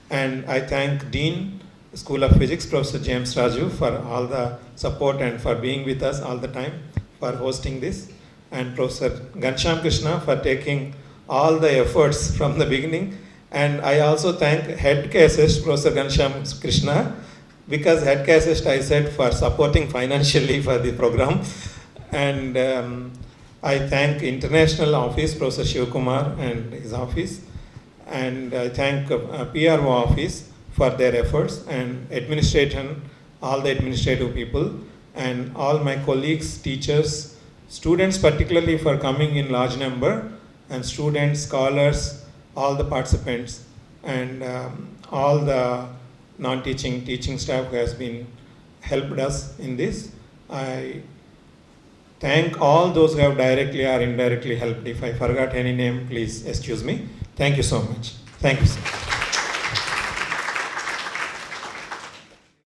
And I thank Dean, School of Physics, Professor James Raju, for all the support and for being with us all the time, for hosting this. And Professor Ghanshyam Krishna for taking all the efforts from the beginning. And I also thank Head Assist, Professor Ghanshyam Krishna, because Head Assist I said for supporting financially for the program. And I thank International Office, Professor Shiv Kumar and his office. And I thank PRO office for their efforts, and administration, all the administrative people, and all my colleagues, teachers, students particularly for coming in large number, and students, scholars, all the participants, and all the non-teaching, teaching staff who has been helped us in this. I thank all those who have directly or indirectly helped. If I forgot any name, please excuse me. Thank you so much. Thank you, sir.